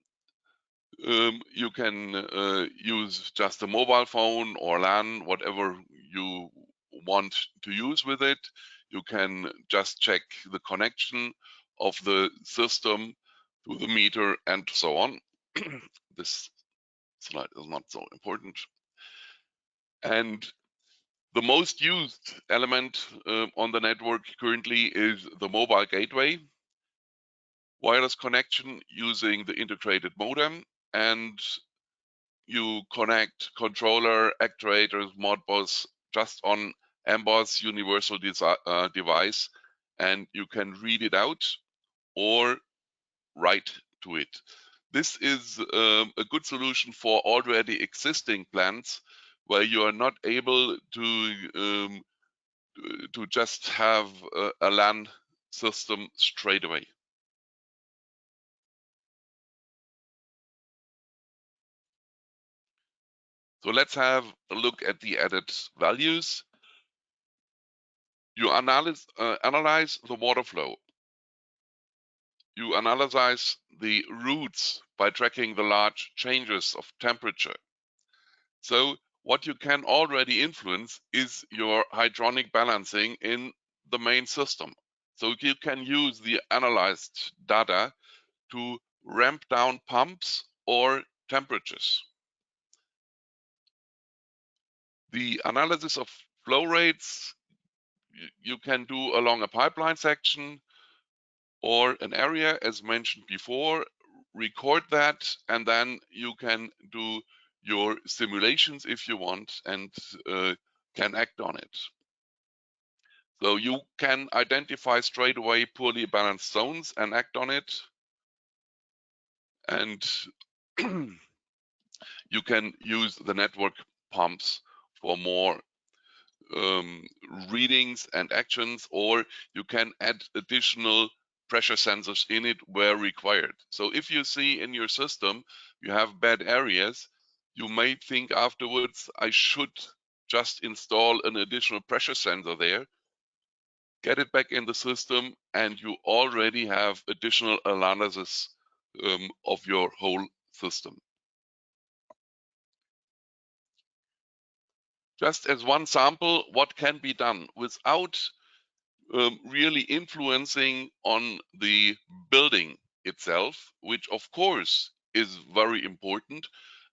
you can use just a mobile phone or LAN, whatever you want to use with it. You can just check the connection of the system to the meter and so on. This slide is not so important. And the most used element on the network currently is the mobile gateway, wireless connection using the integrated modem, and you connect controller, actuators, Modbus just on MBUS universal device, and you can read it out or write to it. This is a good solution for already existing plants where you are not able to just have a LAN system straight away. So let's have a look at the added values. You analyze the water flow. You analyze the routes by tracking the large changes of temperature. So what you can already influence is your hydronic balancing in the main system. So you can use the analyzed data to ramp down pumps or temperatures. The analysis of flow rates you can do along a pipeline section or an area, as mentioned before, record that, and then you can do your simulations if you want and can act on it. So you can identify straight away poorly balanced zones and act on it. And you can use the network pumps for more readings and actions, or you can add additional pressure sensors in it where required. So if you see in your system you have bad areas, you may think afterwards, I should just install an additional pressure sensor there, get it back in the system, and you already have additional analysis of your whole system. Just as one sample, what can be done without really influencing on the building itself, which of course is very important.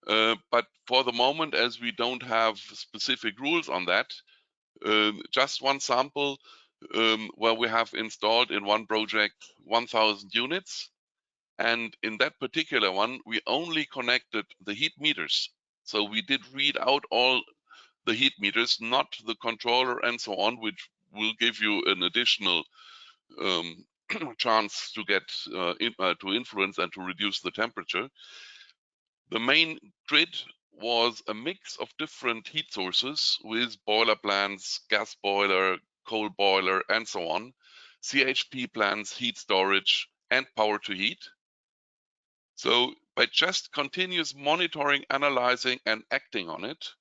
But for the moment, as we don't have specific rules on that, just one sample where we have installed in one project 1,000 units. And in that particular one, we only connected the heat meters. So we did read out all the heat meters, not the controller and so on, which will give you an additional chance to get to influence and to reduce the temperature. The main grid was a mix of different heat sources with boiler plants, gas boiler, coal boiler, and so on, CHP plants, heat storage, and power to heat. So by just continuous monitoring, analyzing, and acting on it,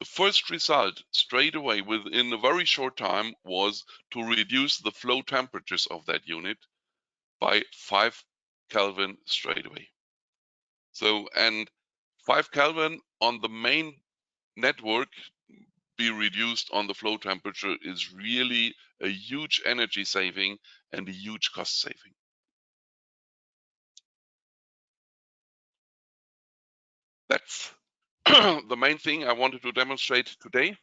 the first result straight away within a very short time was to reduce the flow temperatures of that unit by 5 Kelvin straight away. So, and 5 Kelvin on the main network be reduced on the flow temperature is really a huge energy saving and a huge cost saving. That's the main thing I wanted to demonstrate today.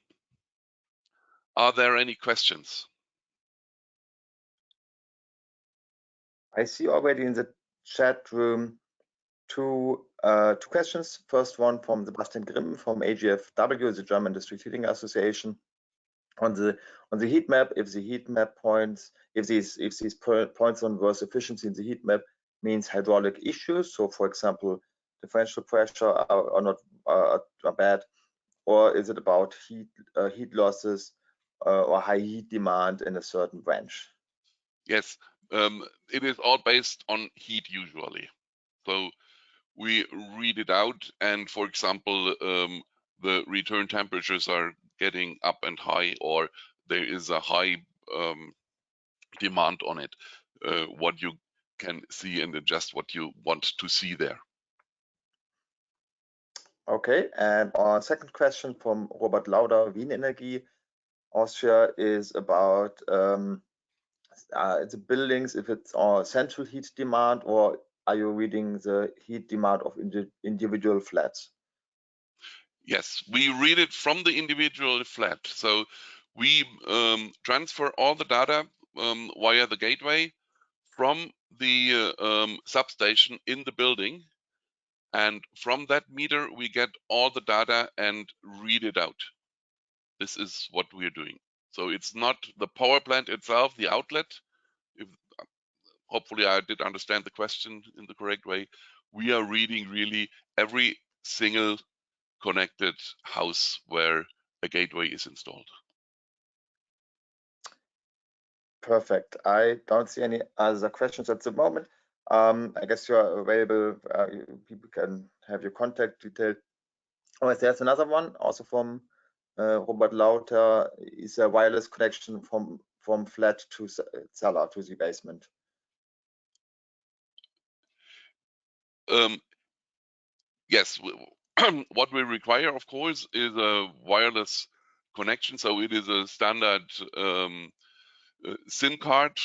Are there any questions? I see already in the chat room two questions. First one from Sebastian Grimm from AGFW, the German District Heating Association. On the heat map, if the heat map points, if these points on worse efficiency in the heat map means hydraulic issues, so for example, differential pressure are bad, or is it about heat losses or high heat demand in a certain range? Yes, it is all based on heat usually. So we read it out, and for example, the return temperatures are getting up and high, or there is a high demand on it, what you can see and adjust what you want to see there. Okay, and our second question from Robert Lauder, Wien Energie, Austria, is about the buildings, if it's central heat demand, or are you reading the heat demand of individual flats? Yes, we read it from the individual flat. So we transfer all the data via the gateway from the substation in the building. And from that meter, we get all the data and read it out. This is what we're doing. So it's not the power plant itself, the outlet. Hopefully I did understand the question in the correct way. We are reading really every single connected house where a gateway is installed. Perfect. I don't see any other questions at the moment. I guess you are available. People can have your contact detail. Oh, there's another one also from Robert Lauter. Is a wireless connection from flat to cellar to the basement? Yes, what we require, of course, is a wireless connection. So it is a standard SIM card,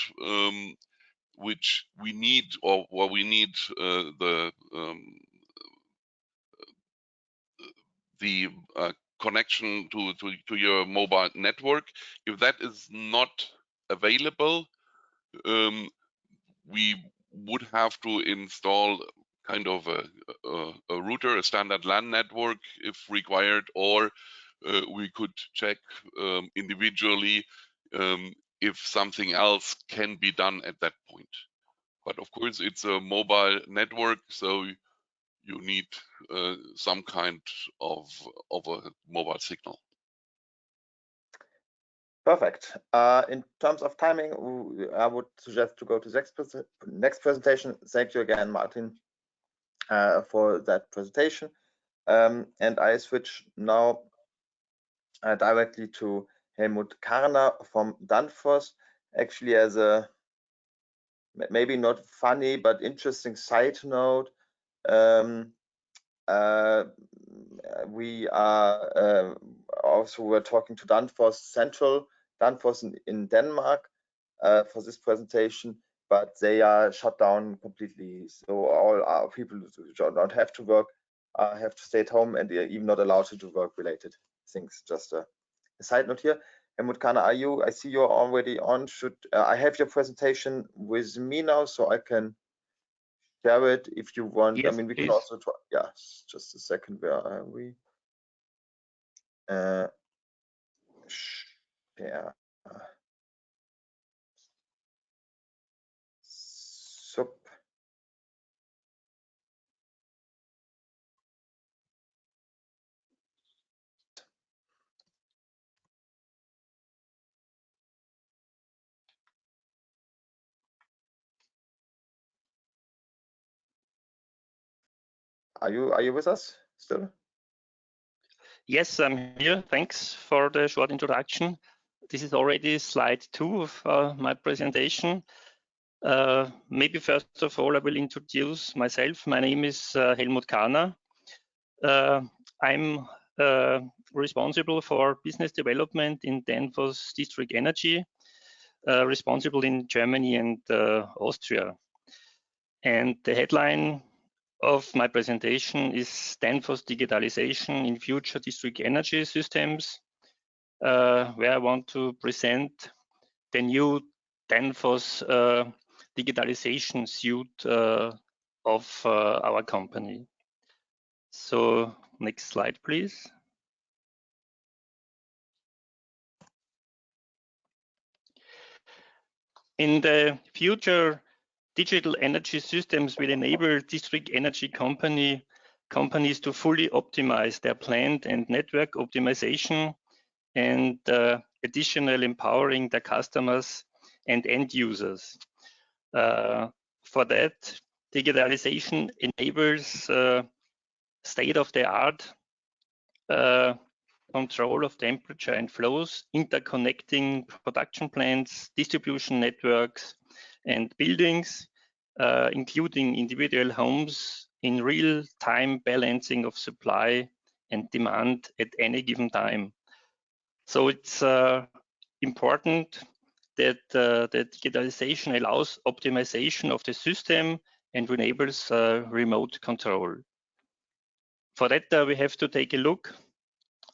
which we need, or we need the connection to your mobile network. If that is not available, we would have to install kind of a router, a standard LAN network if required, or we could check individually if something else can be done at that point. But of course, it's a mobile network, so you need some kind of a mobile signal. Perfect. In terms of timing, I would suggest to go to the next presentation. Thank you again, Martin, for that presentation. And I switch now directly to Helmut Karner from Danfoss. Actually, as a maybe not funny but interesting side note, we are also we're talking to Danfoss in Denmark for this presentation, but they are shut down completely. So all our people who don't have to work have to stay at home, and they're even not allowed to do work-related things. Just a side note here. Helmut Kahner, are you? I see you're already on. Should I have your presentation with me now, so I can share it if you want? Yes, I mean, we please. can also try. Yeah, just a second. Where are we? Share. Sup. Are you with us still? Yes, I'm here. Thanks for the short introduction. This is already slide 2 of my presentation. Maybe first of all, I will introduce myself. My name is Helmut Kahner. I'm responsible for business development in Danfoss District Energy, responsible in Germany and Austria. And the headline of my presentation is Danfoss Digitalization in Future District Energy Systems, where I want to present the new Danfoss digitalization suite of our company. So next slide, please. In the future, digital energy systems will enable district energy companies to fully optimize their plant and network optimization, and additionally empowering their customers and end users. For that, digitalization enables state-of-the-art control of temperature and flows, interconnecting production plants, distribution networks, and buildings, including individual homes in real-time balancing of supply and demand at any given time. So it's important that the digitalization allows optimization of the system and enables remote control. For that, we have to take a look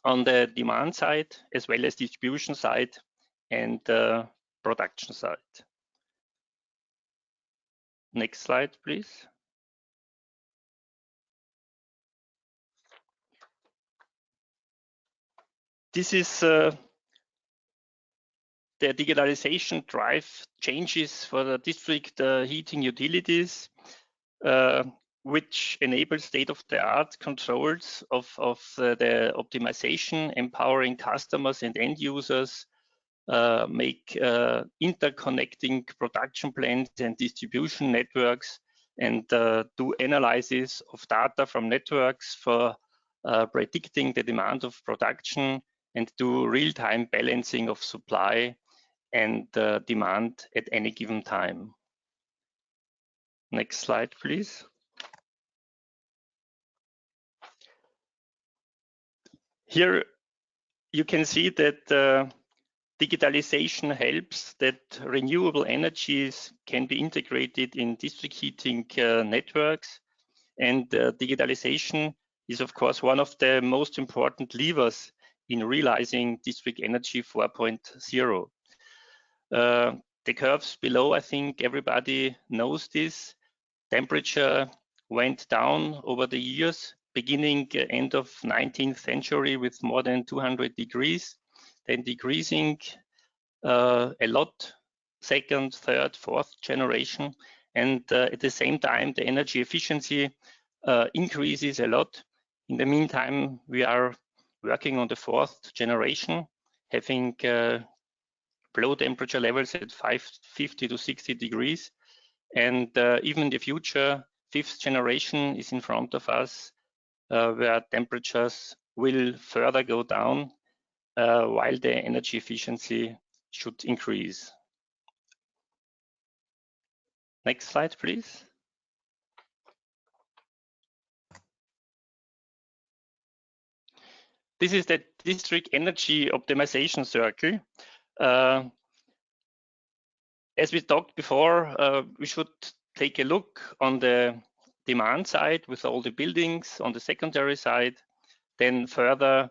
on the demand side, as well as distribution side and production side. Next slide, please. This is the digitalization drive changes for the district heating utilities, which enable state-of-the-art controls of the optimization, empowering customers and end users, make interconnecting production plants and distribution networks, and do analysis of data from networks for predicting the demand of production, and do real-time balancing of supply and demand at any given time. Next slide, please. Here you can see that digitalization helps that renewable energies can be integrated in district heating networks, and digitalization is of course one of the most important levers in realizing district energy 4.0. The curves below, I think everybody knows this. Temperature went down over the years, beginning end of 19th century with more than 200 degrees, then decreasing a lot, second, third, fourth generation. And at the same time, the energy efficiency increases a lot. In the meantime, we are working on the fourth generation, having low temperature levels at 50 to 60 degrees. And even in the future, fifth generation is in front of us, where temperatures will further go down, while the energy efficiency should increase. Next slide, please. This is the district energy optimization circle. As we talked before, we should take a look on the demand side with all the buildings on the secondary side, then further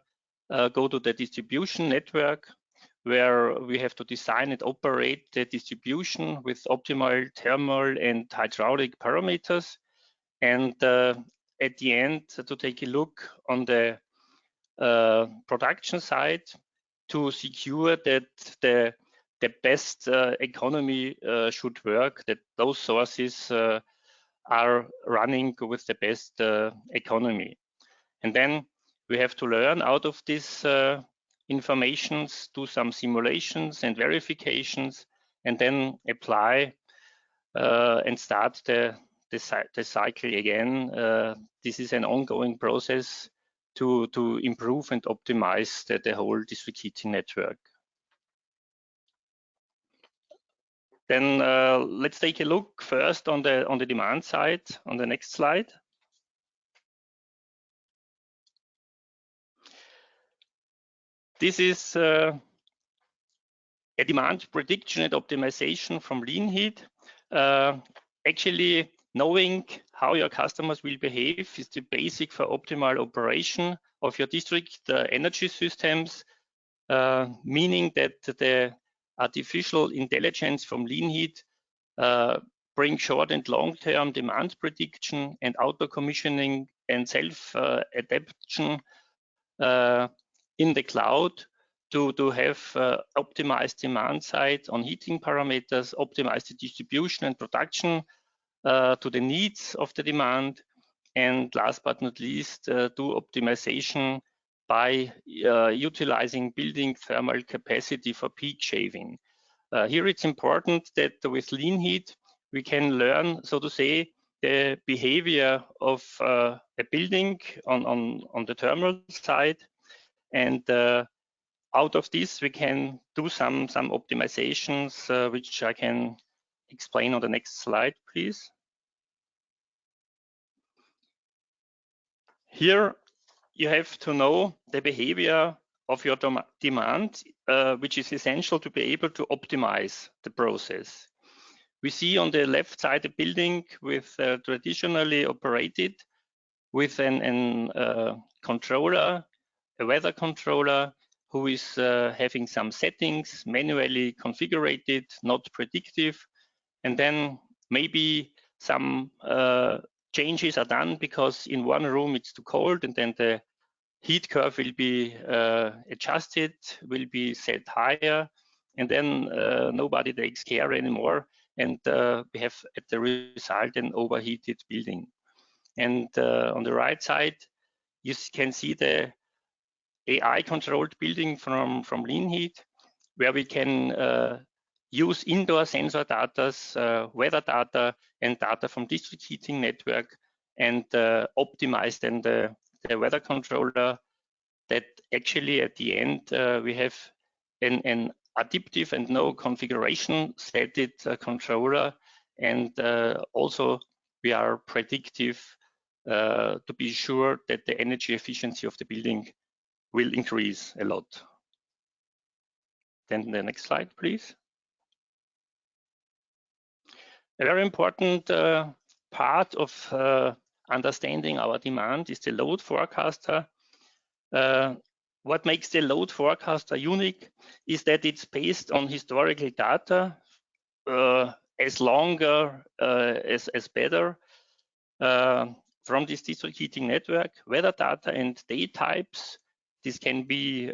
go to the distribution network, where we have to design and operate the distribution with optimal thermal and hydraulic parameters. And at the end, to take a look on the production side to secure that the best economy should work, that those sources are running with the best economy. And then we have to learn out of this informations, do some simulations and verifications, and then apply and start the cycle again. This is an ongoing process to improve and optimize the whole district heating network. Then let's take a look first on the demand side on the next slide. This is a demand prediction and optimization from Lean Heat. Actually, knowing how your customers will behave is the basic for optimal operation of your district energy systems, meaning that the artificial intelligence from Lean Heat brings short and long-term demand prediction and auto-commissioning and self-adaptation in the cloud to have optimized demand side on heating parameters, optimize the distribution and production to the needs of the demand, and last but not least, do optimization by utilizing building thermal capacity for peak shaving. Here it's important that with Lean Heat, we can learn, so to say, the behavior of a building on the thermal side, and out of this we can do some optimizations, which I can explain on the next slide, please. Here you have to know the behavior of your demand, which is essential to be able to optimize the process. We see on the left side a building with traditionally operated with an controller, a weather controller, who is having some settings manually configured, not predictive, and then maybe some changes are done because in one room it's too cold, and then the heat curve will be adjusted, will be set higher, and then nobody takes care anymore, and we have at the result an overheated building. And on the right side, you can see the AI-controlled building from Lean Heat, where we can use indoor sensor data, weather data, and data from district heating network, and optimize then the weather controller, that actually at the end we have an adaptive and no configuration set controller, and also we are predictive to be sure that the energy efficiency of the building will increase a lot. Then the next slide, please. A very important part of understanding our demand is the load forecaster. What makes the load forecaster unique is that it's based on historical data, as longer as better, from this district heating network, weather data and day types. This can be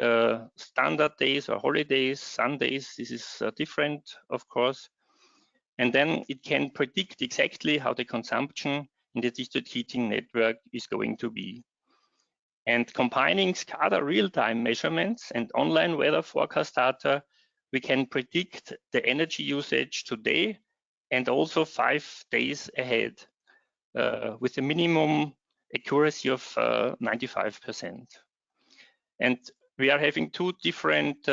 standard days or holidays, Sundays. This is different, of course. And then it can predict exactly how the consumption in the district heating network is going to be. And combining SCADA real-time measurements and online weather forecast data, we can predict the energy usage today and also 5 days ahead with a minimum accuracy of 95%. And we are having two different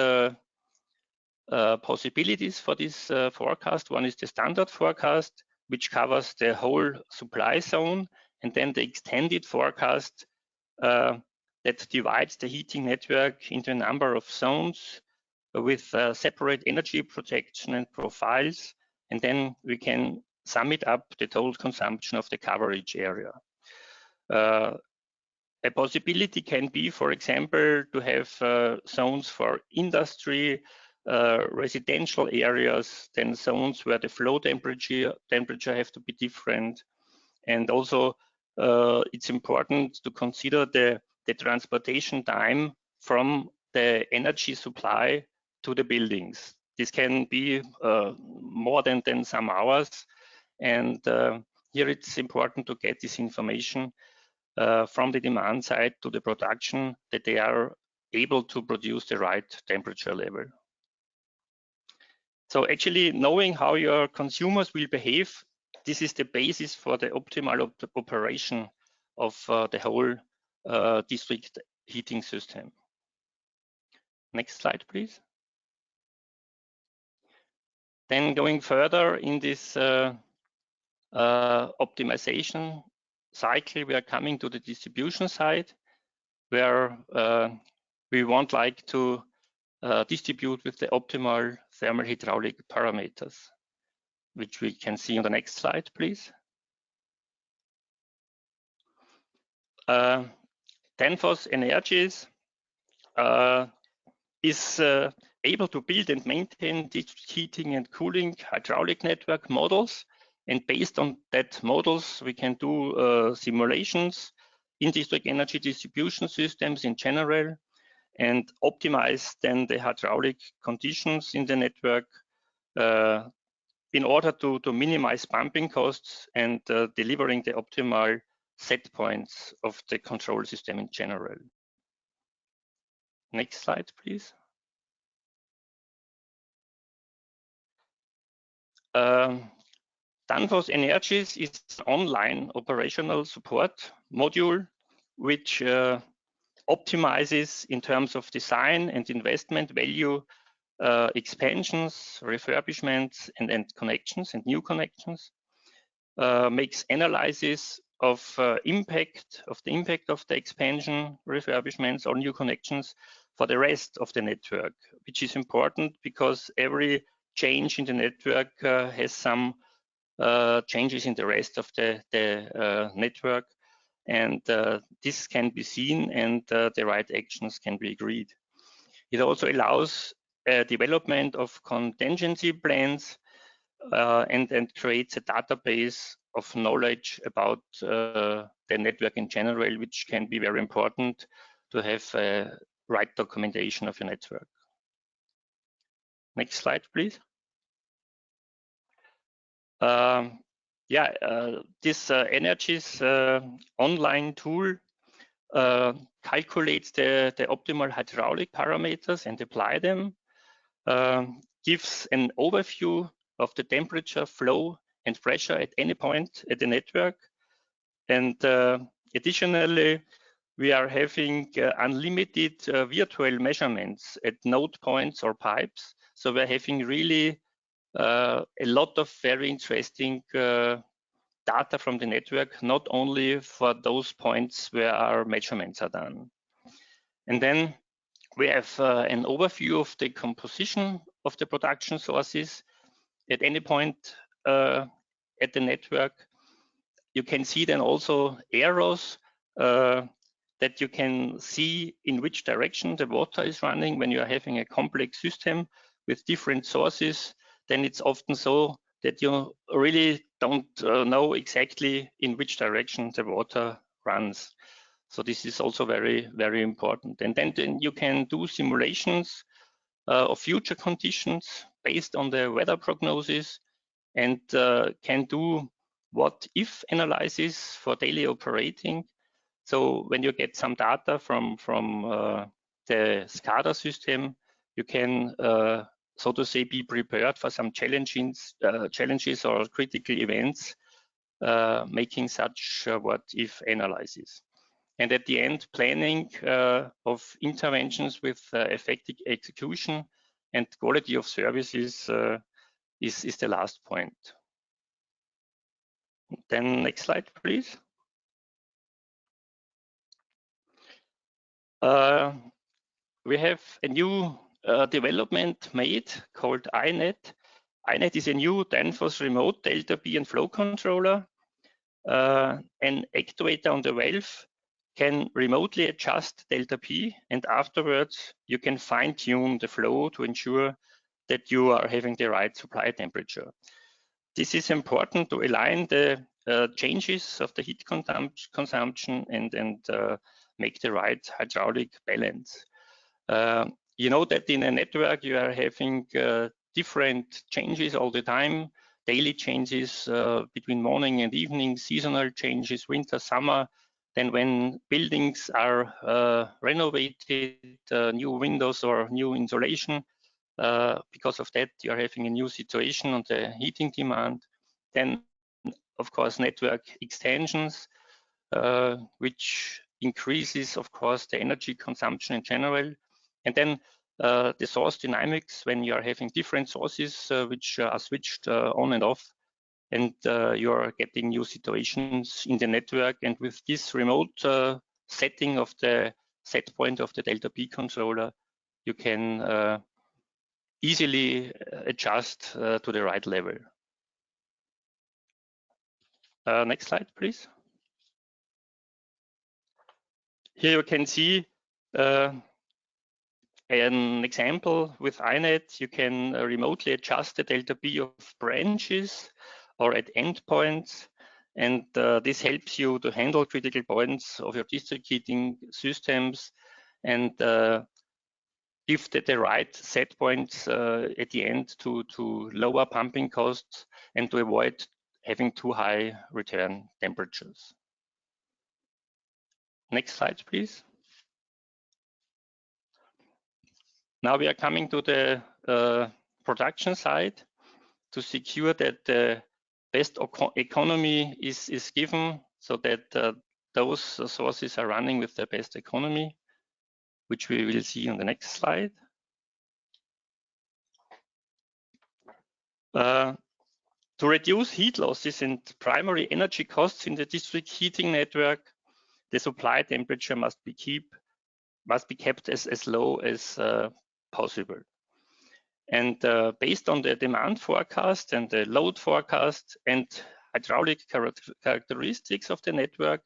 possibilities for this forecast. One is the standard forecast, which covers the whole supply zone, and then the extended forecast that divides the heating network into a number of zones with separate energy protection and profiles, and then we can sum it up the total consumption of the coverage area. A possibility can be, for example, to have zones for industry, residential areas, then zones where the flow temperature have to be different. And also it's important to consider the the transportation time from the energy supply to the buildings. This can be more than some hours. And here it's important to get this information from the demand side to the production, that they are able to produce the right temperature level. So actually knowing how your consumers will behave, this is the basis for the optimal operation of the whole district heating system. Next slide, please. Then going further in this optimization cycle, we are coming to the distribution side, where we want like to distribute with the optimal thermal hydraulic parameters, which we can see on the next slide, please. Danfoss Energies is able to build and maintain district heating and cooling hydraulic network models. And based on that models, we can do simulations in district energy distribution systems in general, and optimize then the hydraulic conditions in the network in order to minimize pumping costs and delivering the optimal set points of the control system in general. Next slide, please. Danfoss Energies is an online operational support module which optimizes in terms of design and investment value expansions, refurbishments, and connections and new connections. Makes analysis of the impact of the expansion, refurbishments, or new connections for the rest of the network, which is important because every change in the network has some changes in the rest of the network, and this can be seen, and the right actions can be agreed. It also allows development of contingency plans and creates a database of knowledge about the network in general, which can be very important to have right documentation of your network. Next slide, please. This Energies online tool calculates the optimal hydraulic parameters and apply them, gives an overview of the temperature, flow, and pressure at any point at the network. And additionally, we are having unlimited virtual measurements at node points or pipes. So we're having really a lot of very interesting data from the network, not only for those points where our measurements are done. And then we have an overview of the composition of the production sources at any point at the network. You can see then also arrows that you can see in which direction the water is running. When you are having a complex system with different sources, then it's often so that you really don't know exactly in which direction the water runs. So this is also very, very important. And then you can do simulations of future conditions based on the weather prognosis, and can do what if analysis for daily operating. So when you get some data from the SCADA system, you can so to say be prepared for some challenges or critical events, making such what if analysis. And at the end, planning of interventions with effective execution and quality of services is the last point. Then next slide, please. We have a new development made called iNet. iNet is a new Danfoss remote delta P and flow controller. An actuator on the valve can remotely adjust delta P, and afterwards you can fine-tune the flow to ensure that you are having the right supply temperature. This is important to align the changes of the heat consumption and make the right hydraulic balance. You know that in a network you are having different changes all the time, daily changes between morning and evening, seasonal changes, winter, summer. Then when buildings are renovated, new windows or new insulation, because of that you are having a new situation on the heating demand. Then of course network extensions, which increases of course the energy consumption in general. And then the source dynamics, when you are having different sources which are switched on and off, and you are getting new situations in the network. And with this remote setting of the set point of the Delta P controller, you can easily adjust to the right level. Next slide, please. Here you can see an example with iNet. You can remotely adjust the Delta P of branches or at endpoints, and this helps you to handle critical points of your district heating systems and give the right set points at the end to lower pumping costs and to avoid having too high return temperatures. Next slide, please. Now we are coming to the production side to secure that the best economy is given, so that those sources are running with the best economy, which we will see on the next slide. To reduce heat losses and primary energy costs in the district heating network, the supply temperature must be kept as low as possible. And based on the demand forecast and the load forecast and hydraulic characteristics of the network,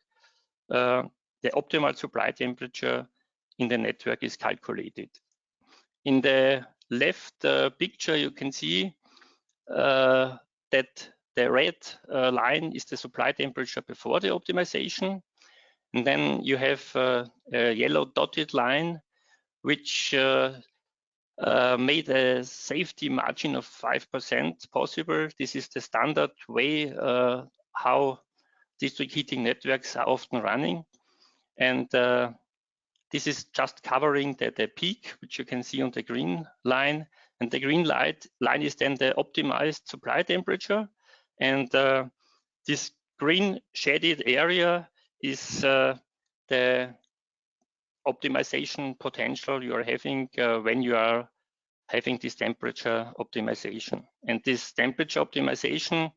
the optimal supply temperature in the network is calculated. In the left picture, you can see that the red line is the supply temperature before the optimization. And then you have a yellow dotted line, which made a safety margin of 5% possible. This is the standard way how district heating networks are often running. And this is just covering the peak, which you can see on the green line. And the green line is then the optimized supply temperature. And this green shaded area is the optimization potential you are having when you are having this temperature optimization. And this temperature optimization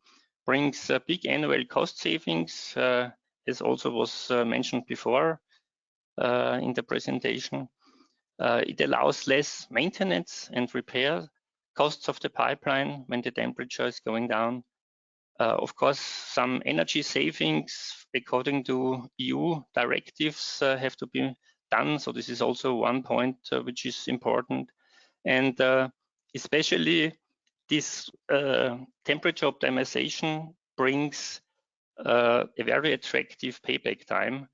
brings big annual cost savings, as also was mentioned before in the presentation. It allows less maintenance and repair costs of the pipeline when the temperature is going down. Of course, some energy savings according to EU directives have to be done. So this is also one point which is important. And especially this temperature optimization brings a very attractive payback time,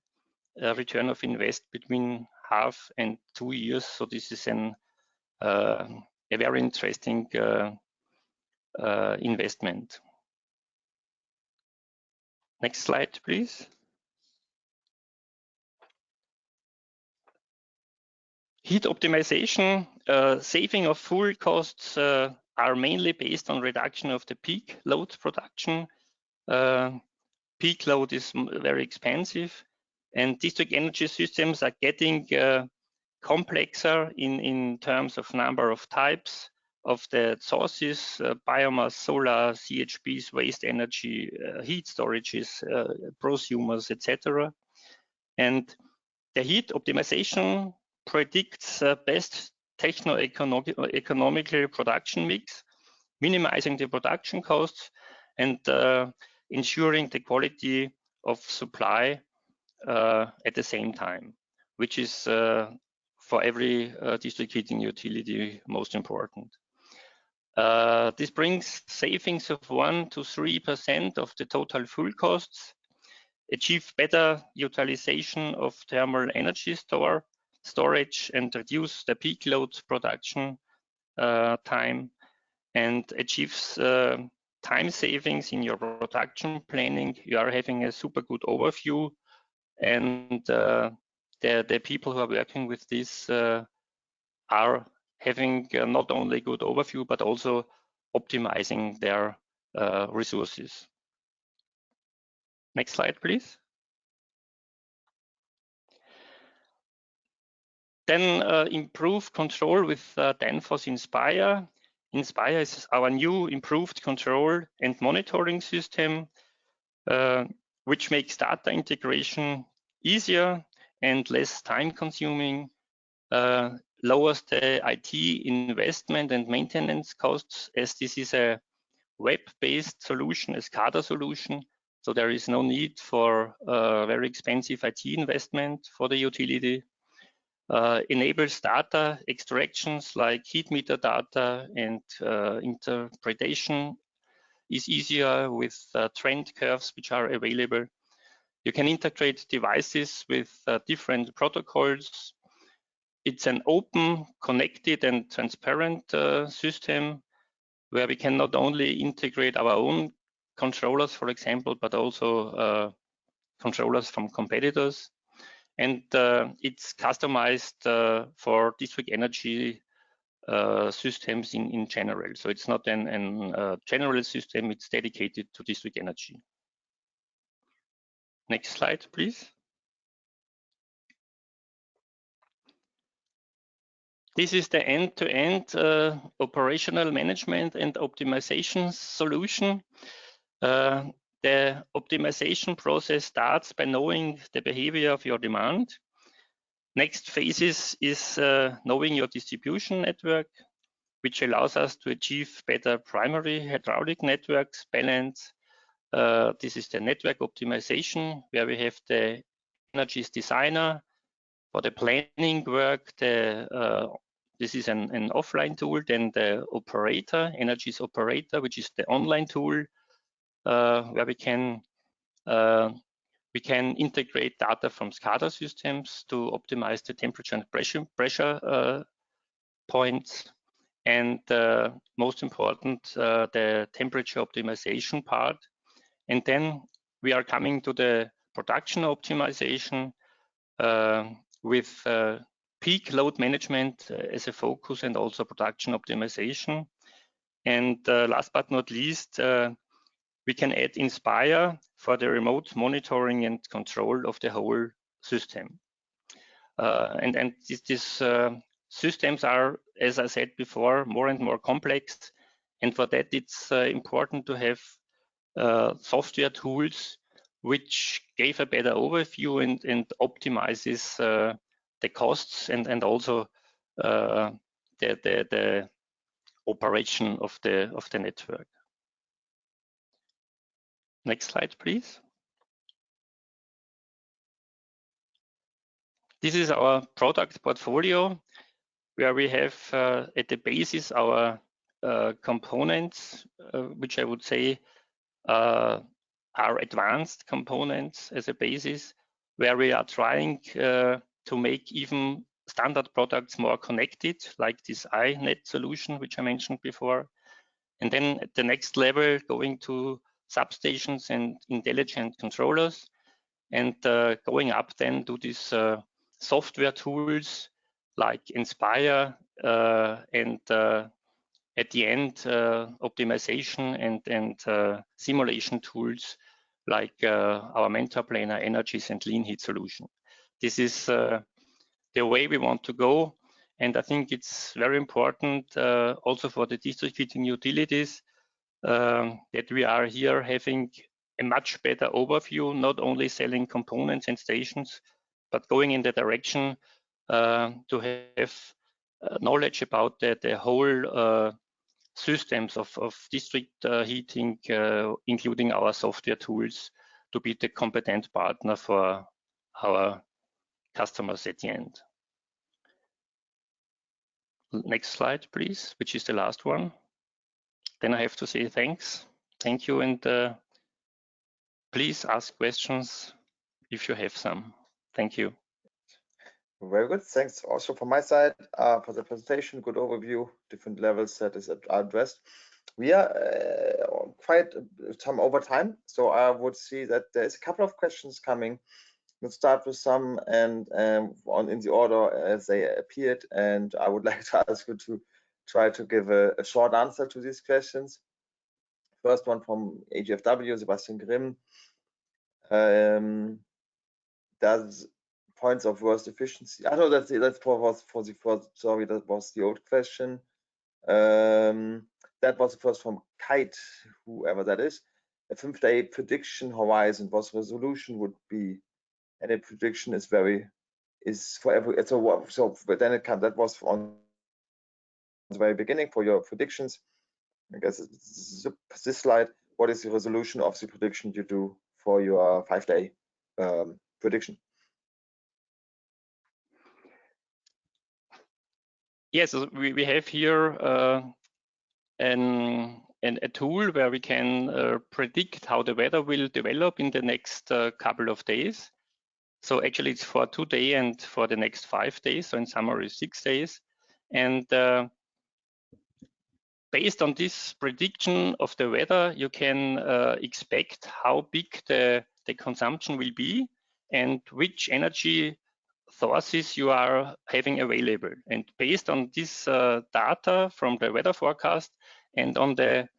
return of invest between 1/2 and 2 years. So this is a very interesting investment. Next slide, please. Heat optimization, saving of fuel costs are mainly based on reduction of the peak load production. Peak load is very expensive, and district energy systems are getting complexer in terms of number of types of the sources, biomass, solar, CHPs, waste energy, heat storages, prosumers, etc. And the heat optimization predicts best techno-economical production mix, minimizing the production costs and ensuring the quality of supply at the same time, which is for every district heating utility most important. This brings savings of 1 to 3% of the total fuel costs, achieve better utilization of thermal energy storage and reduce the peak load production time, and achieves time savings in your production planning. You are having a super good overview, and the people who are working with this are having not only good overview, but also optimizing their resources. Next slide, please. Then improve control with Danfoss Inspire. Inspire is our new improved control and monitoring system, which makes data integration easier and less time consuming, lowers the IT investment and maintenance costs, as this is a web-based solution, a SCADA solution. So there is no need for very expensive IT investment for the utility. Enables data extractions like heat meter data, and interpretation is easier with trend curves which are available. You can integrate devices with different protocols. It's an open, connected, and transparent system where we can not only integrate our own controllers, for example, but also controllers from competitors. And it's customized for district energy systems in general. So it's not a general system, it's dedicated to district energy. Next slide, please. This is the end-to-end operational management and optimization solution. The optimization process starts by knowing the behavior of your demand. Next phases is knowing your distribution network, which allows us to achieve better primary hydraulic networks balance. This is the network optimization, where we have the energies designer. For the planning work, this is an offline tool. Then the operator, energies operator, which is the online tool, where we can integrate data from SCADA systems to optimize the temperature and pressure points. And most important, the temperature optimization part. And then we are coming to the production optimization with peak load management as a focus, and also production optimization. And last but not least, we can add Inspire for the remote monitoring and control of the whole system. And these systems are, as I said before, more and more complex. And for that, it's important to have software tools which gave a better overview and optimizes the costs and also the operation of the network. Next slide, please. This is our product portfolio, where we have at the basis our components, which I would say are advanced components as a basis, where we are trying to make even standard products more connected, like this iNet solution, which I mentioned before. And then at the next level, going to substations and intelligent controllers, and going up then to these software tools like Inspire, and at the end, optimization and simulation tools like our Mentor Planner, Energies, and Lean Heat solution. This is the way we want to go. And I think it's very important also for the district heating utilities that we are here having a much better overview, not only selling components and stations, but going in the direction to have knowledge about the whole systems of district heating, including our software tools, to be the competent partner for our customers at the end. Next slide, please, which is the last one. Then I have to say thank you, and please ask questions if you have some. Thank you. Very good. Thanks also from my side for the presentation. Good overview, different levels that is addressed. We are quite some over time, so I would see that there's a couple of questions coming. We'll start with some and in the order as they appeared, and I would like to ask you to try to give a short answer to these questions. First one from AGFW, Sebastian Grimm. Does points of worst efficiency? I know that sorry, that was the old question. That was the first from Kite, whoever that is. A 5-day prediction horizon, what resolution would be? And a prediction is for every, so but then it can, that was on the very beginning for your predictions. I guess it's this slide. What is the resolution of the prediction you do for your 5-day prediction? Yes, we have here a tool where we can predict how the weather will develop in the next couple of days. So actually it's for 2 days and for the next 5 days, so in summary 6 days. And based on this prediction of the weather, you can expect how big the consumption will be and which energy sources you are having available. And based on this data from the weather forecast and on the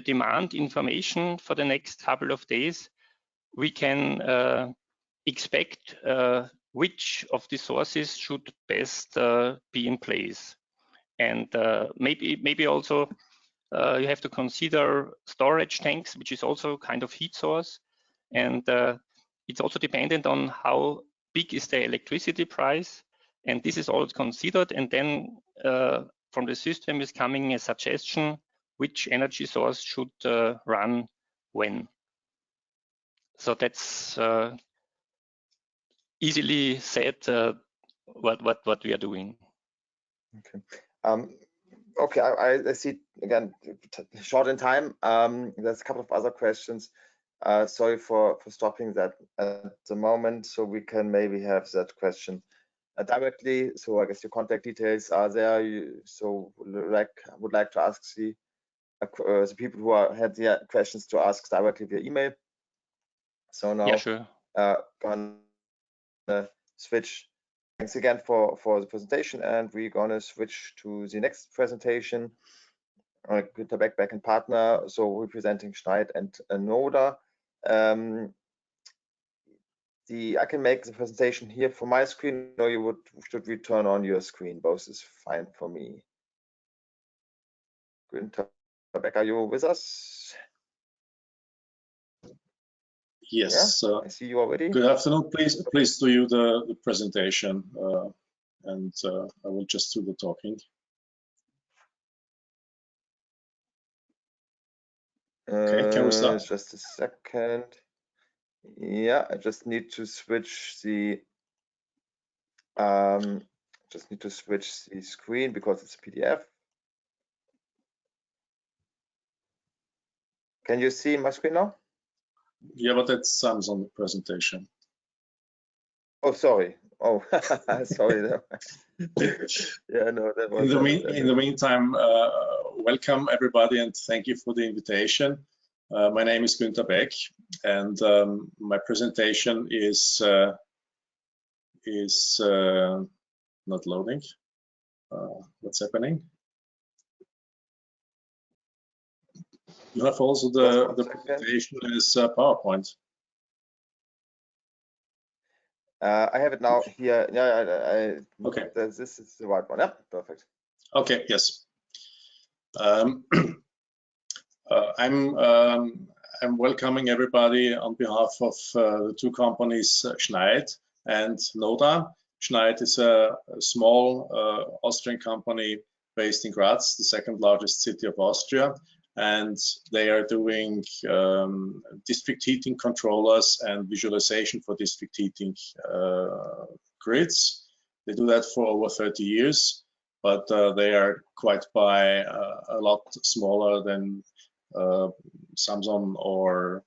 demand information for the next couple of days, we can expect which of the sources should best be in place. And maybe also you have to consider storage tanks, which is also kind of heat source. And it's also dependent on how big is the electricity price. And this is all considered. And then from the system is coming a suggestion which energy source should run when. So that's easily said what we are doing. Okay. Okay, I see again, short in time. There's a couple of other questions. Sorry for stopping that at the moment, so we can maybe have that question directly. So I guess your contact details are there. So would like to ask the people who had the questions to ask directly via email. So now, yeah, sure. Gonna switch. Thanks again for the presentation, and we're gonna switch to the next presentation. Günter Beck, Beck and Partner, so representing Schneid and Noda. I can make the presentation here from my screen, or you should we turn on your screen? Both is fine for me. Günter Beck, are you with us? Yes, yeah, I see you already. Good afternoon. Please do you the presentation, and I will just do the talking. Okay, can we start? Just a second. Yeah, I just need to switch the screen because it's a PDF. Can you see my screen now? Yeah, but that sounds on the presentation. Oh, sorry. Oh, sorry. Yeah, no, that was. In the meantime, welcome everybody, and thank you for the invitation. My name is Günter Beck, and my presentation is not loading. What's happening? You have also the presentation as PowerPoint. I have it now here. Yeah, okay. This is the right one. Yeah, perfect. Okay. Yes. I'm welcoming everybody on behalf of the two companies, Schneid and Noda. Schneid is a small Austrian company based in Graz, the second largest city of Austria, and they are doing district heating controllers and visualization for district heating grids. They do that for over 30 years, but they are quite by a lot smaller than Samsung or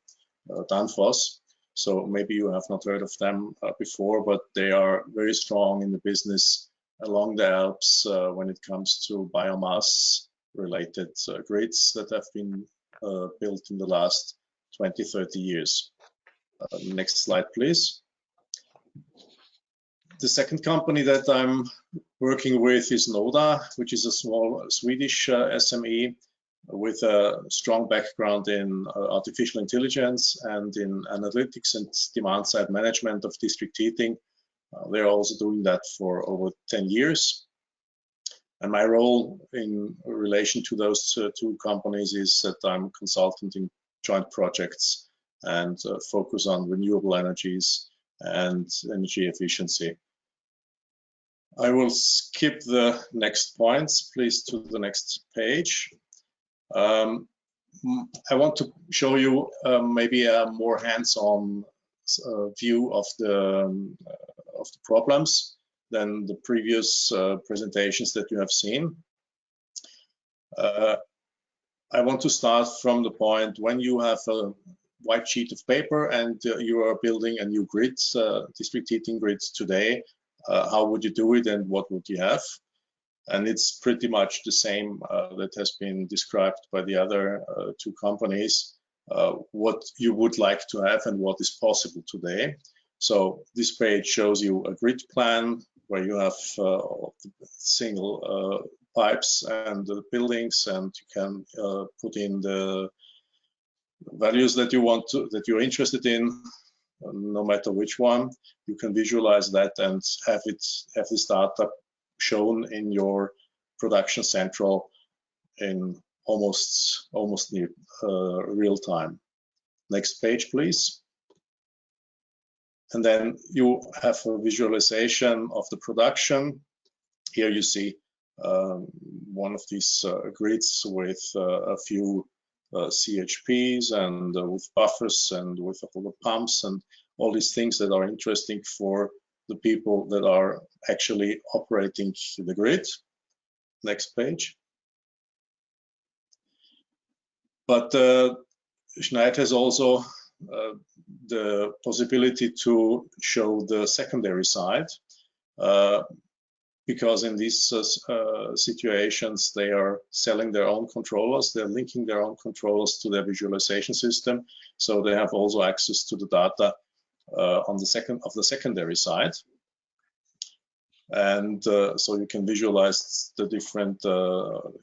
Danfoss. So maybe you have not heard of them before, but they are very strong in the business along the Alps when it comes to biomass related grids that have been built in the last 20-30 years. Next slide, please. The second company that I'm working with is Noda, which is a small Swedish SME with a strong background in artificial intelligence and in analytics and demand-side management of district heating. They're also doing that for over 10 years. And my role in relation to those two companies is that I'm consultant in joint projects and focus on renewable energies and energy efficiency. I will skip the next points, please, to the next page. I want to show you maybe a more hands-on view of the problems than the previous presentations that you have seen. I want to start from the point when you have a white sheet of paper and you are building a new grid, district heating grids today. How would you do it and what would you have? And it's pretty much the same that has been described by the other two companies, what you would like to have and what is possible today. So this page shows you a grid plan where you have single pipes and the buildings, and you can put in the values that you want to, that you're interested in, no matter which one. You can visualize that and have this data shown in your production central in almost near real time. Next page, please. And then you have a visualization of the production. Here you see one of these grids with a few CHPs and with buffers and with all the pumps and all these things that are interesting for the people that are actually operating the grid. Next page. But Schneid has also the possibility to show the secondary side, because in these situations they are selling their own controllers, they're linking their own controllers to their visualization system, so they have also access to the data on the secondary side. And so you can visualize the different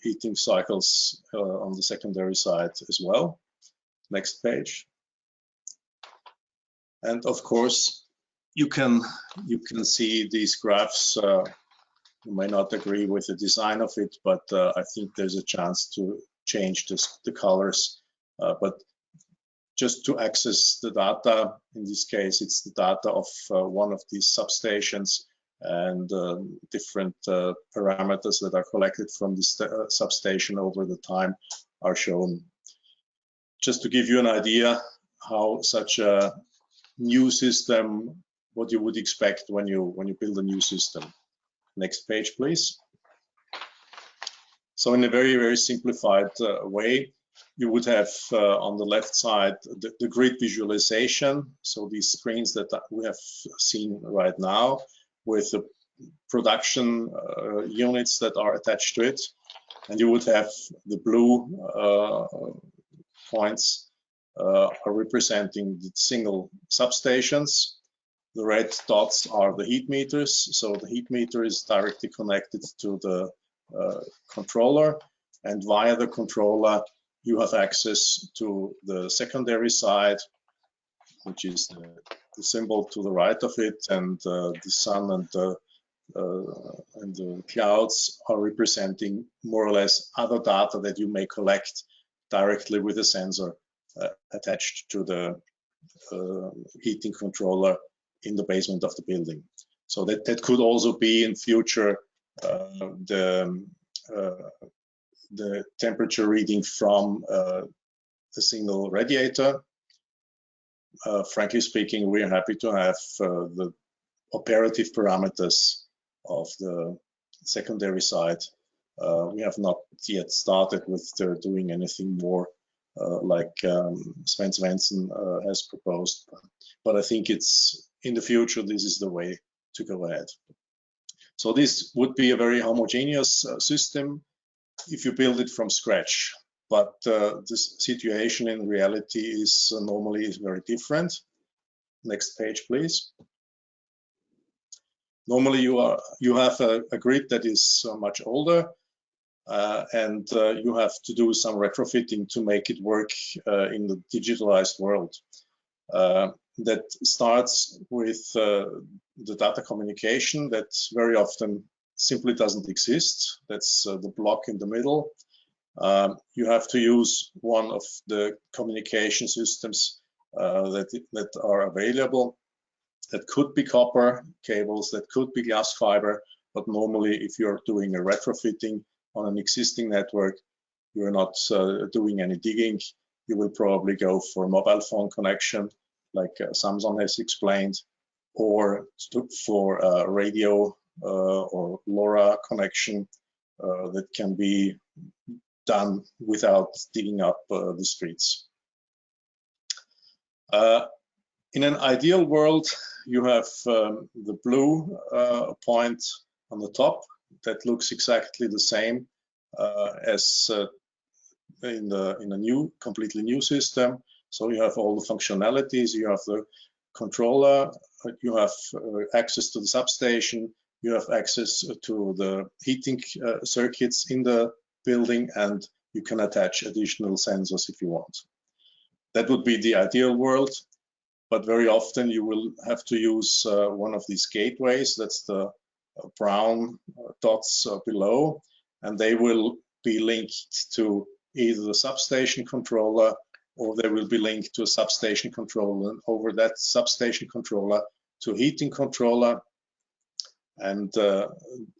heating cycles on the secondary side as well. Next page. And of course, you can see these graphs. You may not agree with the design of it, but I think there's a chance to change the colors. But just to access the data, in this case, it's the data of one of these substations, and different parameters that are collected from this substation over the time are shown. Just to give you an idea how such a new system, what you would expect when you build a new system. Next page, please. So in a very, very simplified way, you would have on the left side the grid visualization. So these screens that we have seen right now, with the production units that are attached to it. And you would have the blue points are representing the single substations. The red dots are the heat meters. So the heat meter is directly connected to the controller, and via the controller you have access to the secondary side, which is the symbol to the right of it, and the sun and the clouds are representing more or less other data that you may collect directly with a sensor attached to the heating controller in the basement of the building. So that could also be in future the temperature reading from a single radiator. Frankly speaking, we're happy to have the operative parameters of the secondary side. We have not yet started with doing anything more like Sven Svensson has proposed. But I think it's in the future, this is the way to go ahead. So this would be a very homogeneous system if you build it from scratch. But this situation in reality is normally very different. Next page, please. Normally you have a grid that is much older, and you have to do some retrofitting to make it work in the digitalized world. That starts with the data communication that very often simply doesn't exist. That's the block in the middle. You have to use one of the communication systems that are available. That could be copper cables, that could be glass fiber, but normally if you're doing a retrofitting on an existing network, you're not doing any digging. You will probably go for a mobile phone connection, like Samson has explained, or for a radio or LoRa connection that can be done without digging up the streets. In an ideal world, you have the blue point on the top that looks exactly the same as in a new, completely new system. So you have all the functionalities, you have the controller, you have access to the substation, you have access to the heating circuits in the building, and you can attach additional sensors if you want. That would be the ideal world, but very often you will have to use one of these gateways. That's the brown dots below, and they will be linked to either the substation controller, or they will be linked to a substation controller, and over that substation controller to a heating controller, and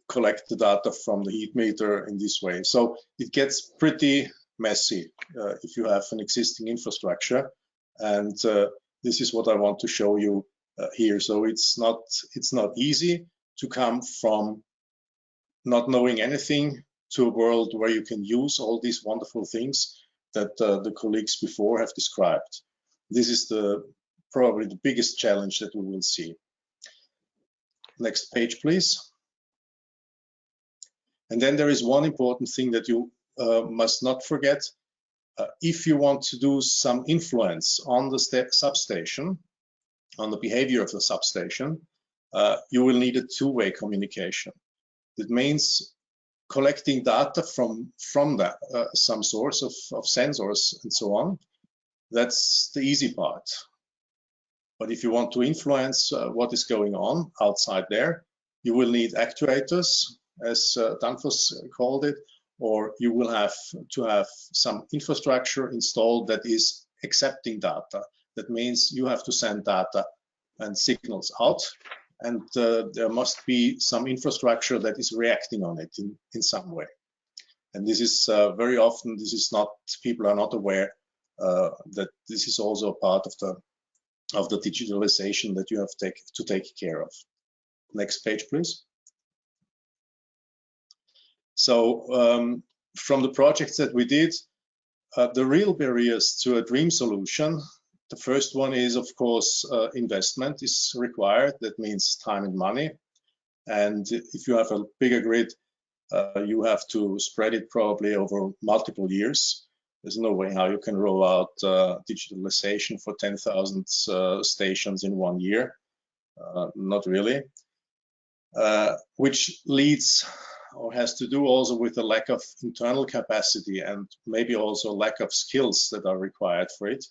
collect the data from the heat meter in this way. So it gets pretty messy if you have an existing infrastructure, and this is what I want to show you here. So it's not easy to come from not knowing anything to a world where you can use all these wonderful things that the colleagues before have described. This is probably the biggest challenge that we will see. Next page, please. And then there is one important thing that you must not forget. If you want to do some influence on the substation, on the behavior of the substation, you will need a two-way communication. That means collecting data from some source of sensors and so on. That's the easy part. But if you want to influence what is going on outside there, you will need actuators, as Danfoss called it, or you will have to have some infrastructure installed that is accepting data. That means you have to send data and signals out, and there must be some infrastructure that is reacting on it in some way. And this is very often, people are not aware that this is also a part of the digitalization that you have to take care of. Next page, please. So from the projects that we did, the real barriers to a dream solution, the first one is, of course, investment is required. That means time and money. And if you have a bigger grid, you have to spread it probably over multiple years. There's no way how you can roll out digitalization for 10,000 stations in 1 year. Not really. Which leads or has to do also with the lack of internal capacity and maybe also lack of skills that are required for it.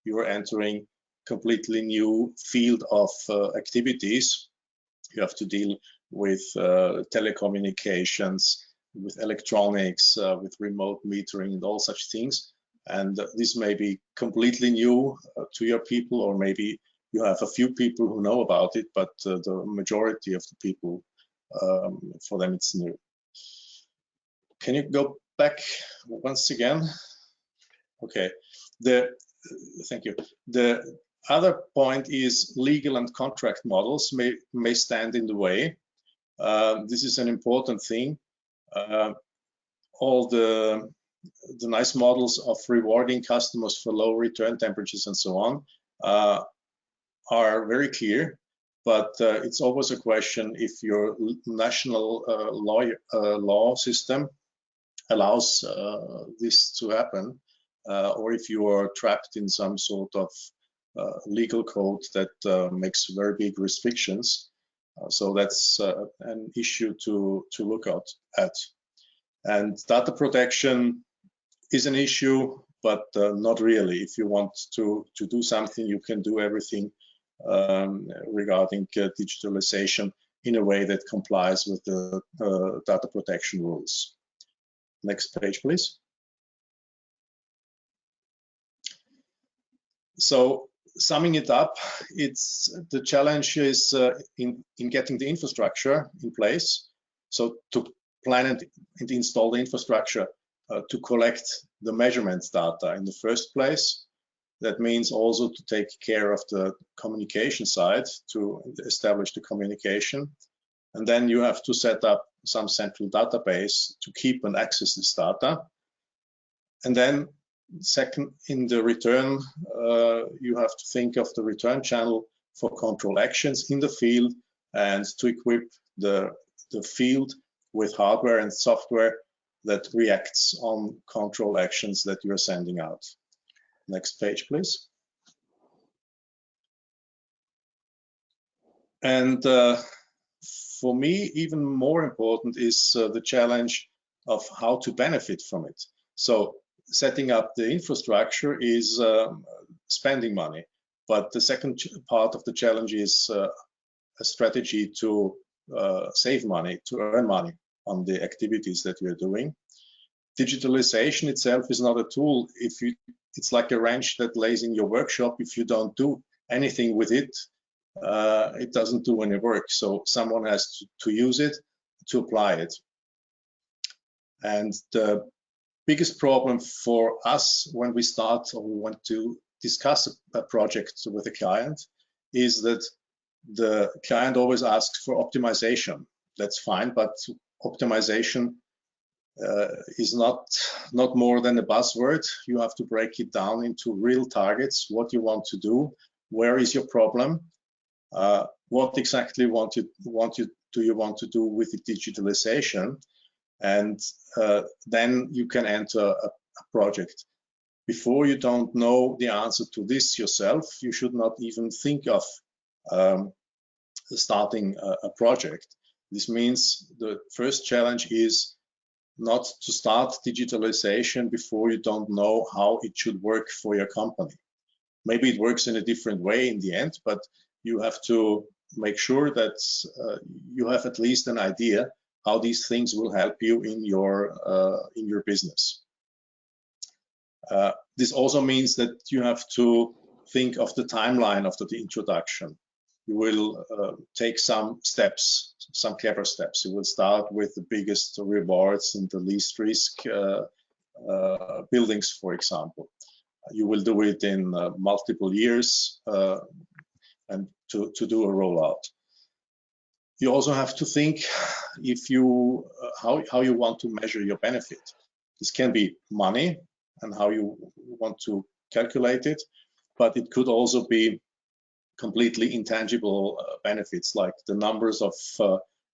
You are entering completely new field of activities. You have to deal with telecommunications, with electronics, with remote metering and all such things. And this may be completely new to your people, or maybe you have a few people who know about it, but the majority of the people, for them it's new. Can you go back once again? Okay, thank you. The other point is legal and contract models may stand in the way. This is an important thing. All the the nice models of rewarding customers for low return temperatures and so on are very clear, but it's always a question if your national law system allows this to happen, or if you are trapped in some sort of legal code that makes very big restrictions. So that's an issue to look at. And data protection is an issue, but not really. If you want to do something, you can do everything regarding digitalization in a way that complies with the data protection rules. Next page, please. So summing it up, the challenge is in getting the infrastructure in place. So to plan and install the infrastructure to collect the measurements data in the first place. That means also to take care of the communication side, to establish the communication. And then you have to set up some central database to keep and access this data. And then second, in the return, you have to think of the return channel for control actions in the field and to equip the field with hardware and software that reacts on control actions that you are sending out. Next page, please. And for me, even more important is the challenge of how to benefit from it. So setting up the infrastructure is spending money, but the second part of the challenge is a strategy to save money, to earn money on the activities that you're doing. Digitalization itself is not a tool. It's like a wrench that lays in your workshop. If you don't do anything with it, it doesn't do any work. So someone has to use it, to apply it. And the biggest problem for us when we start or we want to discuss a project with a client is that the client always asks for optimization. That's fine, but optimization is not more than a buzzword. You have to break it down into real targets, what you want to do, where is your problem, what exactly do you want to do with the digitalization, and then you can enter a project. Before you don't know the answer to this yourself, you should not even think of starting a project. This means the first challenge is not to start digitalization before you don't know how it should work for your company. Maybe it works in a different way in the end, but you have to make sure that you have at least an idea how these things will help you in your business. This also means that you have to think of the timeline of the introduction. You will take some steps, some clever steps. You will start with the biggest rewards and the least risk buildings, for example. You will do it in multiple years and to do a rollout. You also have to think if you how you want to measure your benefit. This can be money and how you want to calculate it, but it could also be completely intangible benefits, like the numbers of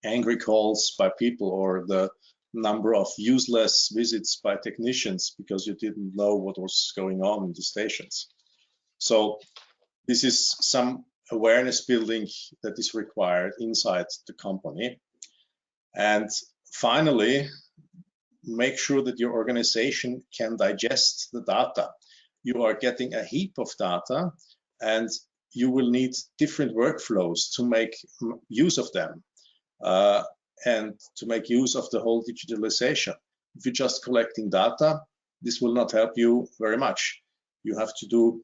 angry calls by people or the number of useless visits by technicians because you didn't know what was going on in the stations. So this is some awareness building that is required inside the company. And finally, make sure that your organization can digest the data. You are getting a heap of data and you will need different workflows to make use of them and to make use of the whole digitalization. If you're just collecting data, this will not help you very much. You have to do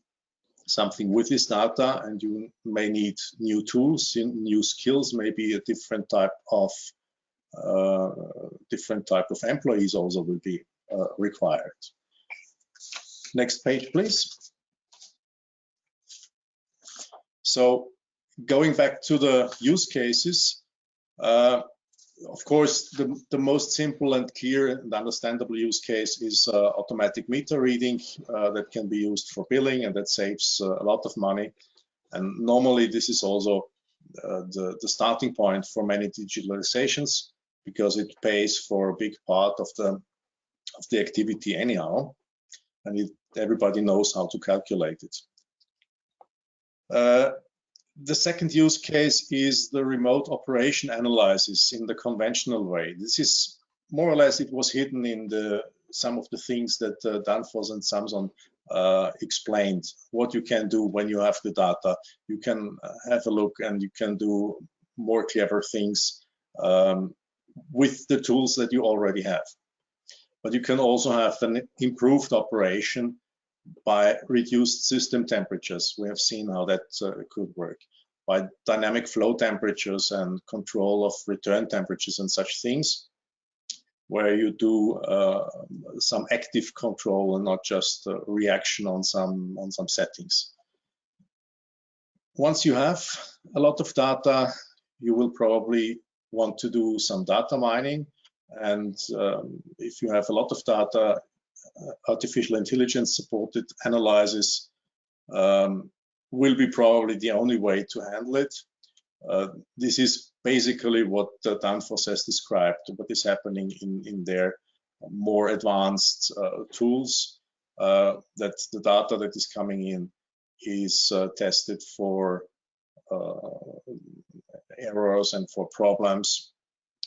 something with this data and you may need new tools, new skills, maybe a different type of employees also will be required. Next page, please. So going back to the use cases, Of course, the most simple and clear and understandable use case is automatic meter reading that can be used for billing, and that saves a lot of money. And normally this is also the starting point for many digitalizations, because it pays for a big part of the activity anyhow, and everybody knows how to calculate it. The second use case is the remote operation analysis in the conventional way. This is more or less, it was hidden in some of the things that Danfoss and Samson explained. What you can do when you have the data, you can have a look and you can do more clever things with the tools that you already have. But you can also have an improved operation by reduced system temperatures. We have seen how that could work, by dynamic flow temperatures and control of return temperatures and such things, where you do some active control and not just reaction on some settings. Once you have a lot of data, you will probably want to do some data mining. And if you have a lot of data, artificial intelligence supported analysis will be probably the only way to handle it. This is basically what Danfoss has described, what is happening in their more advanced tools, that the data that is coming in is tested for errors and for problems,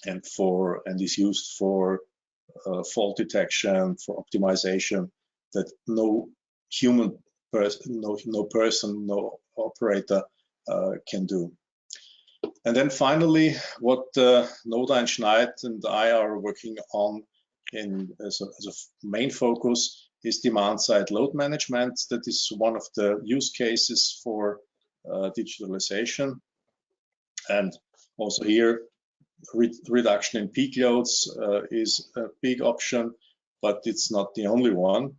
and is used for fault detection, for optimization, that no human person, no operator can do. And then finally, what Noda and Schneid and I are working on as a main focus is demand-side load management. That is one of the use cases for digitalization. And also here, reduction in peak loads is a big option, but it's not the only one.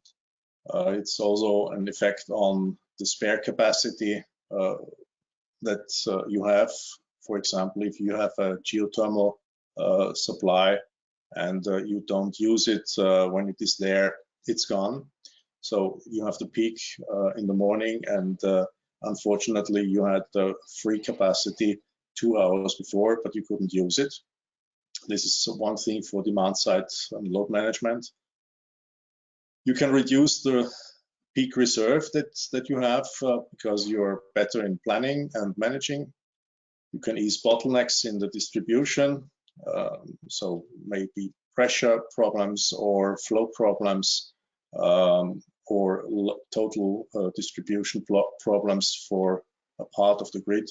It's also an effect on the spare capacity that you have. For example, if you have a geothermal supply and you don't use it when it is there, it's gone. So you have the peak in the morning, and unfortunately you had the free capacity 2 hours before, but you couldn't use it. This is one thing for demand side and load management. You can reduce the peak reserve that you have because you're better in planning and managing. You can ease bottlenecks in the distribution, so maybe pressure problems or flow problems, or total distribution problems for a part of the grid.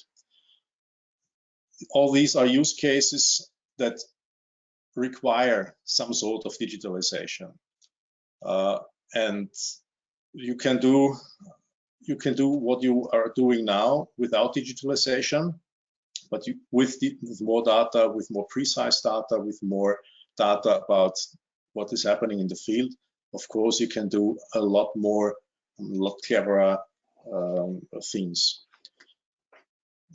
All these are use cases that require some sort of digitalization, and you can do what you are doing now without digitalization, but with more data, with more precise data, with more data about what is happening in the field, of course you can do a lot more, a lot cleverer things.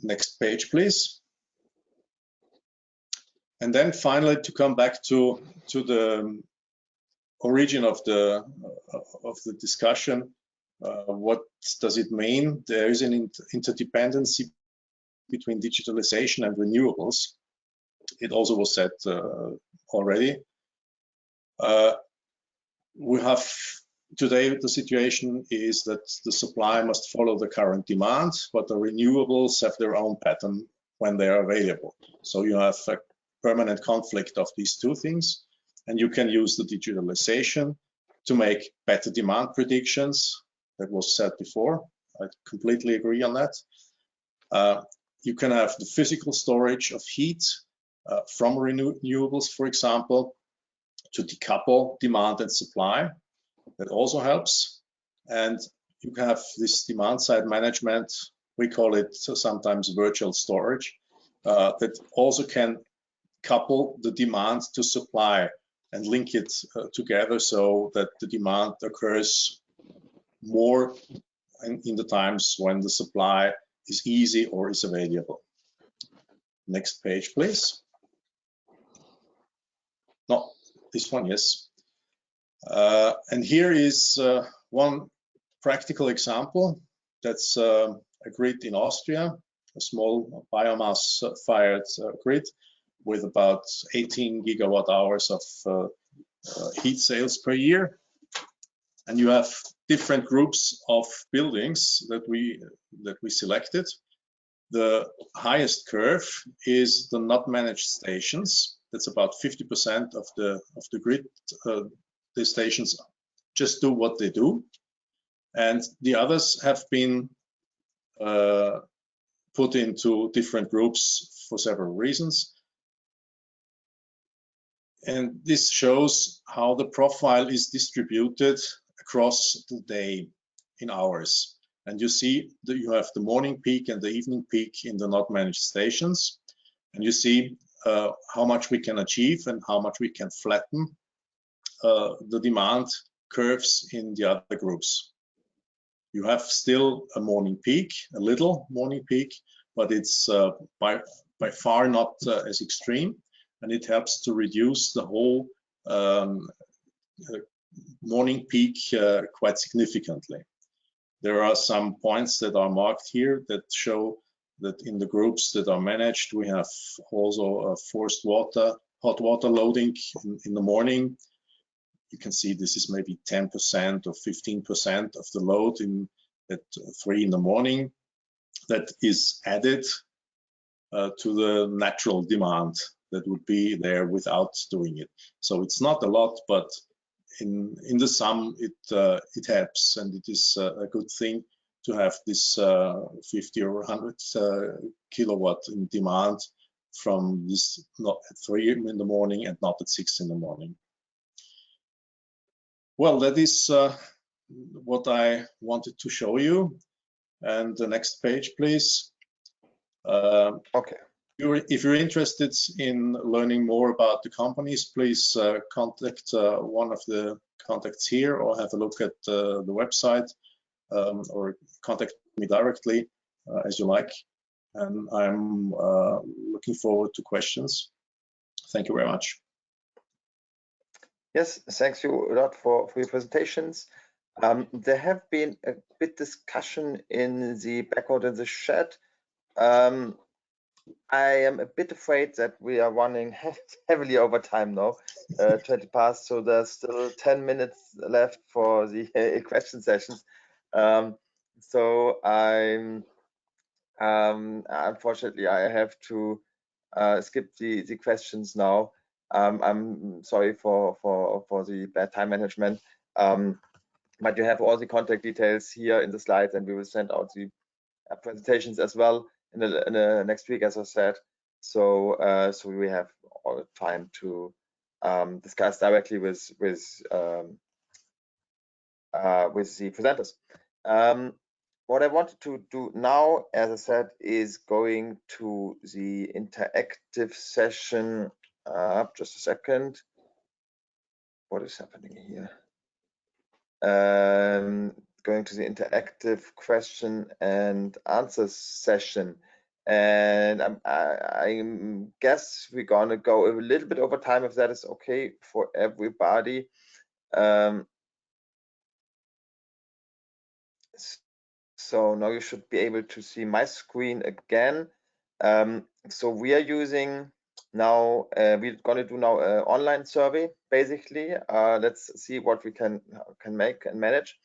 Next page, please. And then finally, to come back to the origin of the discussion, what does it mean? There is an interdependency between digitalization and renewables. It also was said already. We have today, the situation is that the supply must follow the current demand, but the renewables have their own pattern when they are available. So you have a permanent conflict of these two things, and you can use the digitalization to make better demand predictions. That was said before. I completely agree on that. You can have the physical storage of heat from renewables, for example, to decouple demand and supply. That also helps. And you can have this demand side management. We call it sometimes virtual storage, that also can couple the demand to supply and link it together so that the demand occurs more in the times when the supply is easy or is available. Next page, please. not this one, yes. And here is one practical example. That's a grid in Austria, a small biomass-fired grid with about 18 gigawatt hours of heat sales per year. And you have different groups of buildings that we selected. The highest curve is the not managed stations. That's about 50% of the grid. The stations just do what they do, and the others have been put into different groups for several reasons. And this shows how the profile is distributed across the day in hours. And you see that you have the morning peak and the evening peak in the not managed stations. And you see how much we can achieve and how much we can flatten the demand curves in the other groups. You have still a morning peak, a little morning peak, but it's by far not as extreme, and it helps to reduce the whole morning peak quite significantly. There are some points that are marked here that show that in the groups that are managed, we have also forced water, hot water loading in the morning. You can see this is maybe 10% or 15% of the load at 3 in the morning that is added to the natural demand that would be there without doing it. So it's not a lot, but in the sum, it helps, and it is a good thing to have this 50 or 100 kilowatt in demand from this not at 3 in the morning and not at 6 in the morning. Well, that is what I wanted to show you. And the next page, please. Okay. If you're interested in learning more about the companies, please contact one of the contacts here, or have a look at the website, or contact me directly as you like. And I'm looking forward to questions. Thank you very much. Yes, thanks you a lot for your presentations. There have been a bit discussion in the background in the chat. I am a bit afraid that we are running heavily over time now, 20 past, so there's still 10 minutes left for the question sessions. So I'm unfortunately I have to skip the questions now. I'm sorry for the bad time management, but you have all the contact details here in the slides, and we will send out the presentations as well in the next week, as I said. So so we have all the time to discuss directly with the presenters. What I wanted to do now, as I said, is going to the interactive session. Just a second. What is happening here? Going to the interactive question and answer session. And I guess we're going to go a little bit over time, if that is okay for everybody. So now you should be able to see my screen again. So we are using now, we're going to do now an online survey, basically. Let's see what we can make and manage.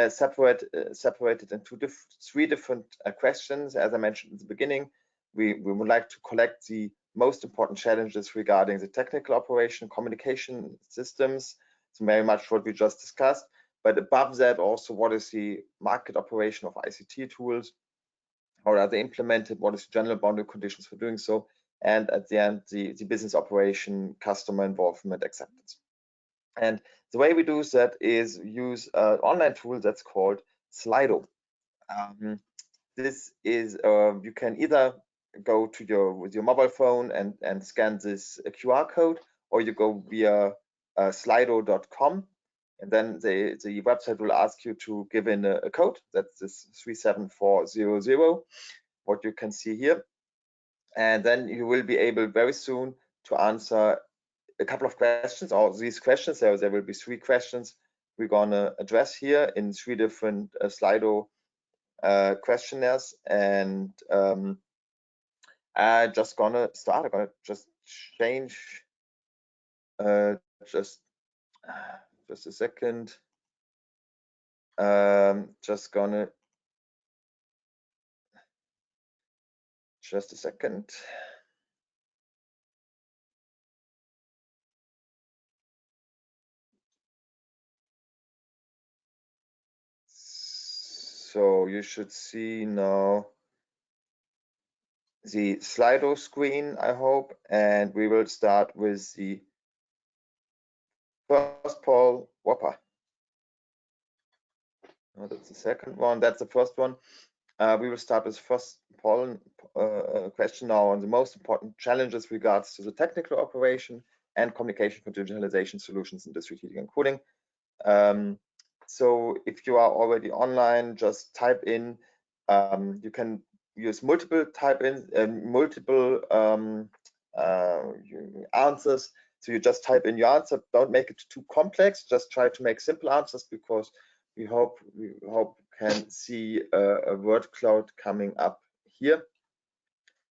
Separated into three different questions. As I mentioned in the beginning, we would like to collect the most important challenges regarding the technical operation, communication systems. So very much what we just discussed. But above that, also, what is the market operation of ICT tools? How are they implemented? What is the general boundary conditions for doing so? And at the end, the business operation, customer involvement, acceptance. And the way we do that is use an online tool that's called Slido. This is you can either go to with your mobile phone and scan this QR code, or you go via slido.com, and then the website will ask you to give in a code. That's this 37400, what you can see here. And then you will be able very soon to answer a couple of questions. All these questions, there will be 3 questions we're gonna address here in 3 different Slido questionnaires, and I'm just gonna start. I'm gonna just change just a second. Just a second. So you should see now the Slido screen, I hope, and we will start with the first poll. Whopper. No, that's the second one. That's the first one. We will start with first poll question now on the most important challenges regards to the technical operation and communication for digitalization solutions in district heating and cooling. So if you are already online, just type in. You can use multiple answers. So you just type in your answer. Don't make it too complex. Just try to make simple answers, because we hope can see a word cloud coming up here.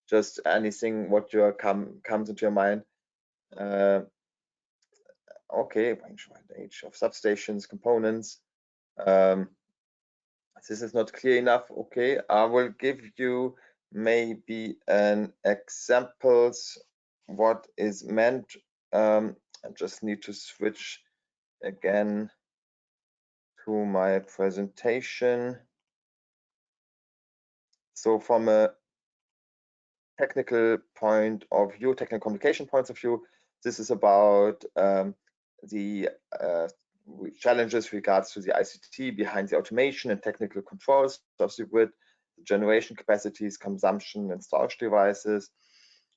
Just anything what comes into your mind. Okay, range age of substations, components. This is not clear enough. Okay, I will give you maybe an examples what is meant. I just need to switch again to my presentation. So from a technical point of view, technical communication points of view, this is about the challenges regards to the ICT behind the automation and technical controls of the grid, the generation capacities, consumption and storage devices,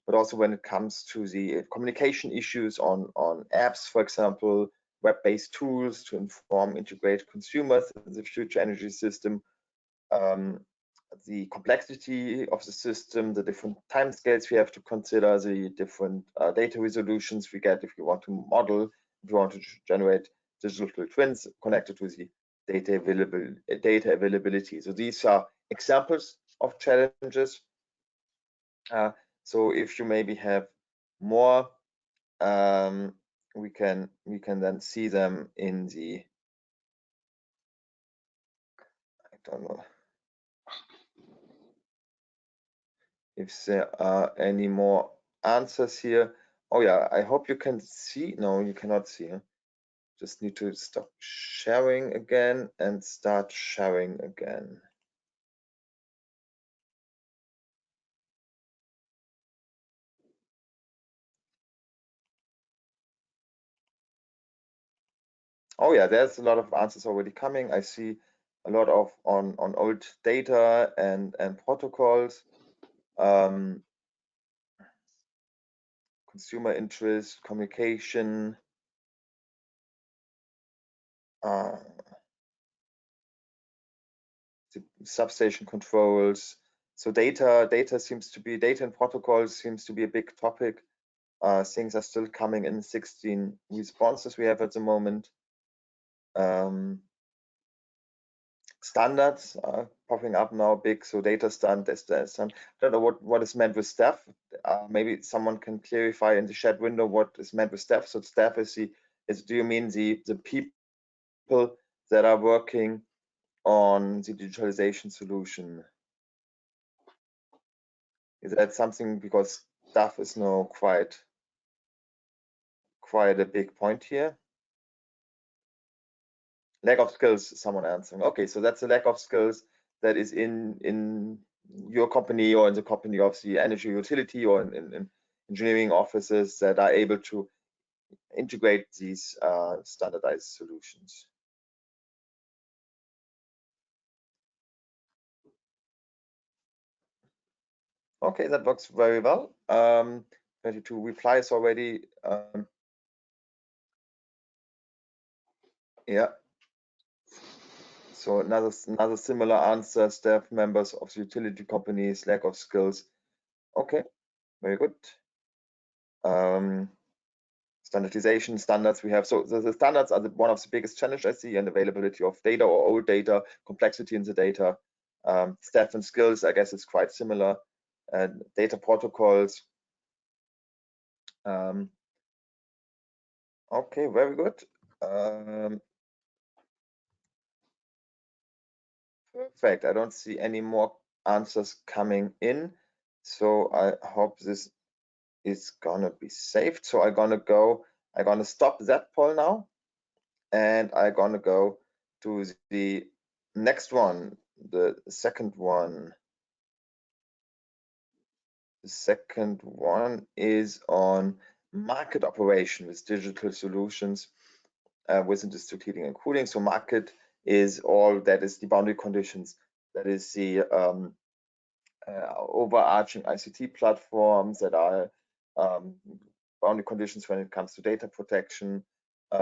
but also when it comes to the communication issues on apps, for example, web-based tools to inform, integrate consumers in the future energy system, the complexity of the system, the different timescales we have to consider, the different data resolutions we get if you want to model, if you want to generate digital twins connected with the data availability. So these are examples of challenges. So if you maybe have more, we can then see them in the, I don't know if there are any more answers here. Oh yeah, I hope you can see. No, you cannot see. Just need to stop sharing again and start sharing again. Oh yeah, there's a lot of answers already coming. I see a lot of on old data and protocols. Consumer interest, communication, substation controls. So data seems to be, data and protocols seems to be a big topic. Things are still coming in 16 responses we have at the moment. Standards are popping up now big, so data standard. I don't know what is meant with staff. Maybe someone can clarify in the chat window what is meant with staff. So staff is do you mean the people that are working on the digitalization solution? Is that something, because staff is now quite a big point here. Lack of skills, someone answering. Okay, so that's a lack of skills that is in your company or in the company of the energy utility or in engineering offices that are able to integrate these standardized solutions. Okay, that works very well. 22 replies already. Yeah. So another similar answer, staff members of the utility companies, lack of skills. Okay, very good. standardization standards we have. So the standards are one of the biggest challenges I see, and availability of data or old data, complexity in the data, staff and skills, I guess it's quite similar, and data protocols. Okay, very good. Perfect. I don't see any more answers coming in, so I hope this is gonna be saved. So I'm gonna stop that poll now, and I'm gonna go to the next one, the second one. The second one is on market operation with digital solutions within district heating and cooling. So market is all that is the boundary conditions, that is the overarching ICT platforms that are boundary conditions when it comes to data protection,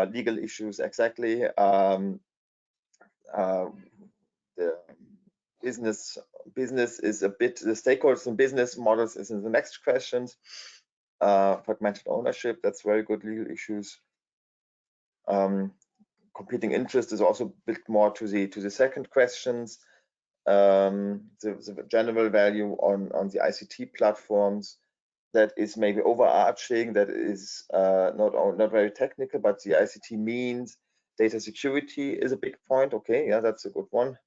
legal issues, exactly. The business is a bit, the stakeholders and business models is in the next questions. Fragmented ownership, that's very good, legal issues. Competing interest is also a bit more to the second questions. The general value on the ICT platforms, that is maybe overarching, that is not very technical, but the ICT means data security is a big point. Okay, yeah, that's a good one.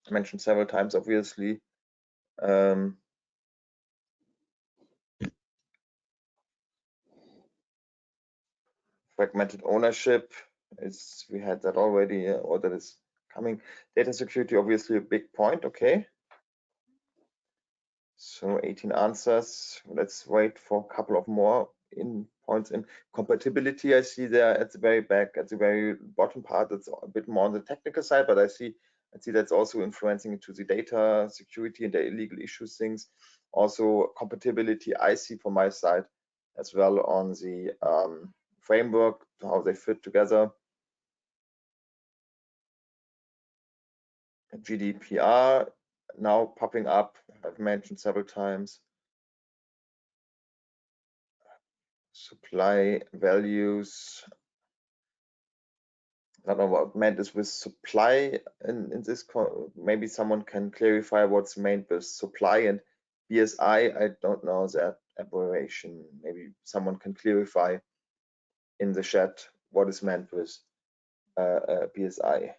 I mentioned several times, obviously. Fragmented ownership is, we had that already, or that is coming. Data security, obviously a big point. Okay. So 18 answers. Let's wait for a couple of more points in compatibility. I see there at the very back, at the very bottom part, it's a bit more on the technical side, but I see that's also influencing into the data security and the illegal issues things. Also compatibility, I see from my side as well on the framework, how they fit together. GDPR now popping up, I've mentioned several times. Supply values. I don't know what meant is with supply in this. Maybe someone can clarify what's meant with supply and BSI. I don't know that aberration. Maybe someone can clarify in the chat what is meant with BSI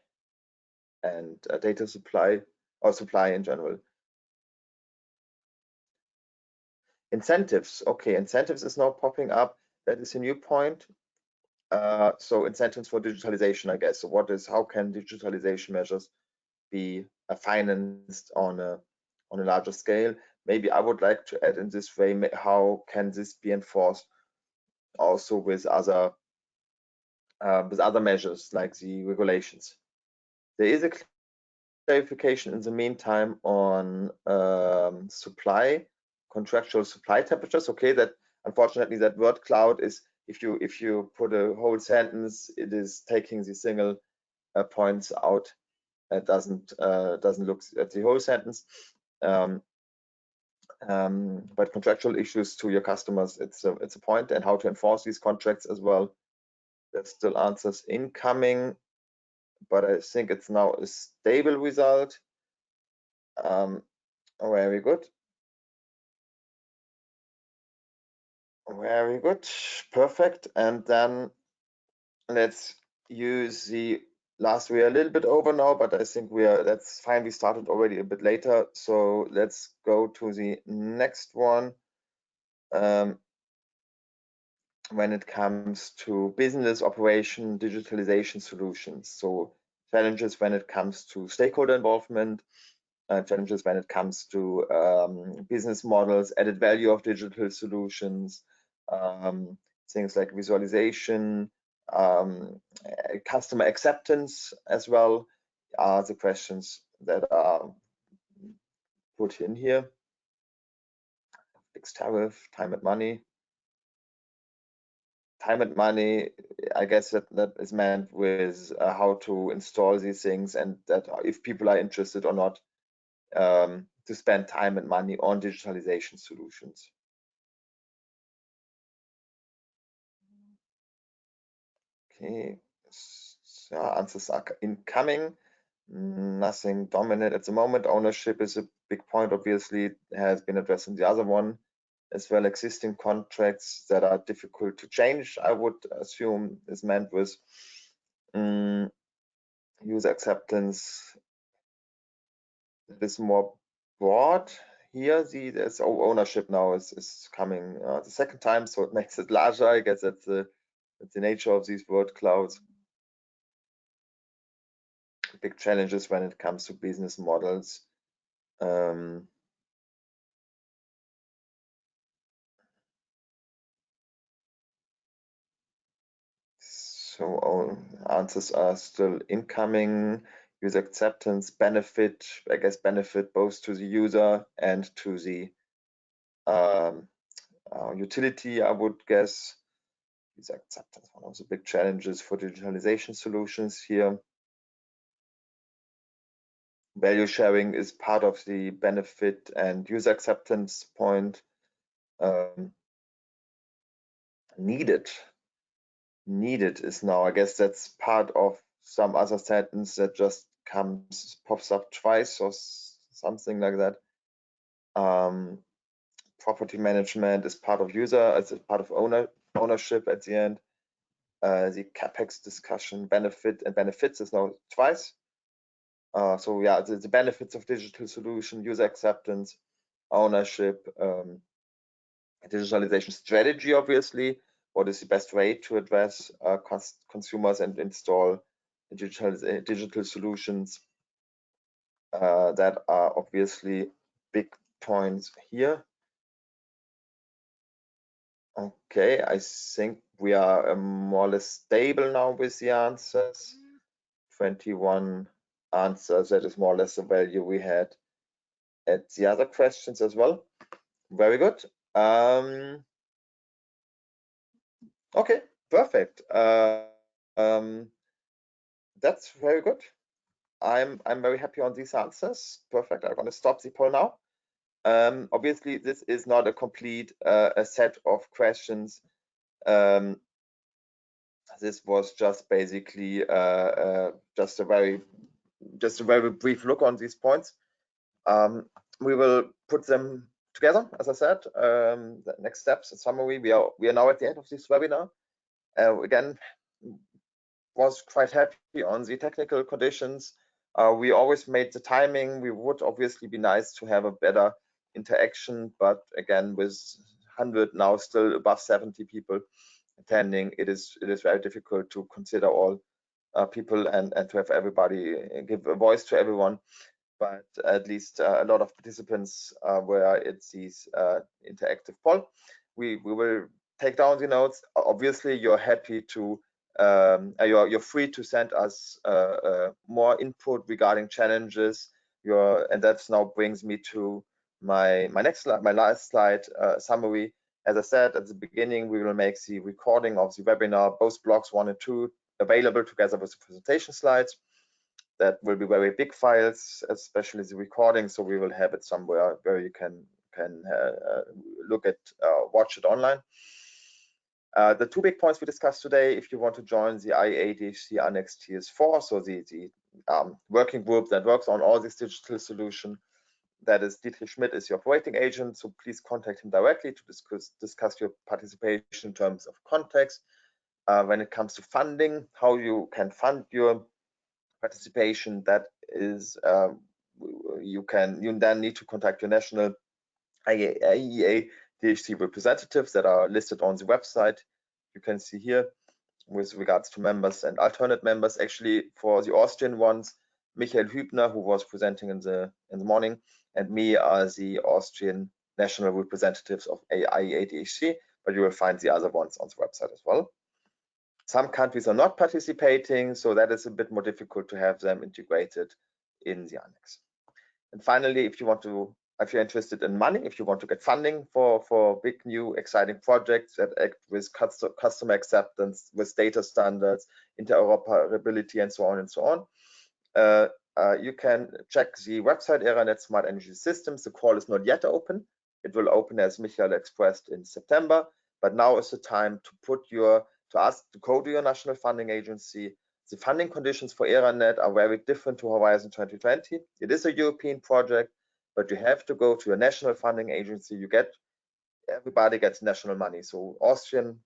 and data supply or supply in general. Incentives. Okay, incentives is now popping up. That is a new point. So incentives for digitalization, I guess. So how can digitalization measures be financed on a larger scale? Maybe I would like to add in this way, how can this be enforced also with other measures like the regulations? There is a clarification in the meantime on contractual supply temperatures. Okay, that unfortunately that word cloud is, if you put a whole sentence, it is taking the single points out. It doesn't look at the whole sentence. But contractual issues to your customers, it's a point, and how to enforce these contracts as well. There's still answers incoming, but I think it's now a stable result. Very good. Very good, perfect. And then let's use the last, we are a little bit over now, but I think that's fine. We started already a bit later, so let's go to the next one. When it comes to business operation digitalization solutions, so challenges when it comes to stakeholder involvement, challenges when it comes to business models, added value of digital solutions, things like visualization, customer acceptance as well, are the questions that are put in here. Fixed tariff, time and money. Time and money, I guess that is meant with how to install these things, and that if people are interested or not to spend time and money on digitalization solutions. Okay, so answers are incoming. Nothing dominant at the moment. Ownership is a big point, obviously, has been addressed in the other one as well. Existing contracts that are difficult to change, I would assume, is meant with user acceptance. It is more broad here. There's ownership now is coming the second time, so it makes it larger. I guess that's the nature of these word clouds. Big challenges when it comes to business models. So answers are still incoming. User acceptance, benefit, I guess benefit both to the user and to the utility, I would guess. User acceptance, one of the big challenges for digitalization solutions here. Value sharing is part of the benefit and user acceptance point. Needed is now, I guess that's part of some other sentence that just pops up twice or something like that. Property management is part of user, as a part of ownership at the end. The capex discussion, benefit and benefits is now twice. So yeah, the benefits of digital solution, user acceptance, ownership, digitalization strategy, obviously. What is the best way to address consumers and install digital solutions? That are obviously big points here. Okay, I think we are more or less stable now with the answers. 21 answers, that is more or less the value we had at the other questions as well. Very good. Okay, perfect. That's very good. I'm very happy on these answers. Perfect. I'm going to stop the poll now. Obviously, this is not a complete a set of questions. This was just basically just a very brief look on these points. We will put them together, as I said. The next steps, in summary, we are now at the end of this webinar. Again, was quite happy on the technical conditions. We always made the timing. We would obviously be nice to have a better interaction, but again, with 100 now still above 70 people attending, it is very difficult to consider all people and to have everybody give a voice to everyone. But at least a lot of participants were at this interactive poll. We will take down the notes. Obviously, you're happy to you're free to send us more input regarding challenges. And that now brings me to my next slide, my last slide summary. As I said at the beginning, we will make the recording of the webinar, both blocks 1 and 2, available together with the presentation slides. That will be very big files, especially the recording. So we will have it somewhere where you can look at, watch it online. The two big points we discussed today, if you want to join the IEA DHC Annex TS4, so the working group that works on all this digital solution, that is Dietrich Schmidt is your operating agent. So please contact him directly to discuss your participation in terms of context. When it comes to funding, how you can fund your participation, that is you then need to contact your national IEA DHC representatives that are listed on the website. You can see here with regards to members and alternate members. Actually, for the Austrian ones, Michael Hübner, who was presenting in the morning, and me are the Austrian national representatives of IEA DHC, but you will find the other ones on the website as well. Some countries are not participating, so that is a bit more difficult to have them integrated in the annex. And finally, if you're interested in money, if you want to get funding for big, new, exciting projects that act with customer acceptance, with data standards, interoperability, and so on, you can check the website ERANET Smart Energy Systems. The call is not yet open. It will open, as Michael expressed, in September. But now is the time to to ask to go to your national funding agency. The funding conditions for ERANET are very different to Horizon 2020. It is a European project, but you have to go to your national funding agency. Everybody gets national money. So Austrian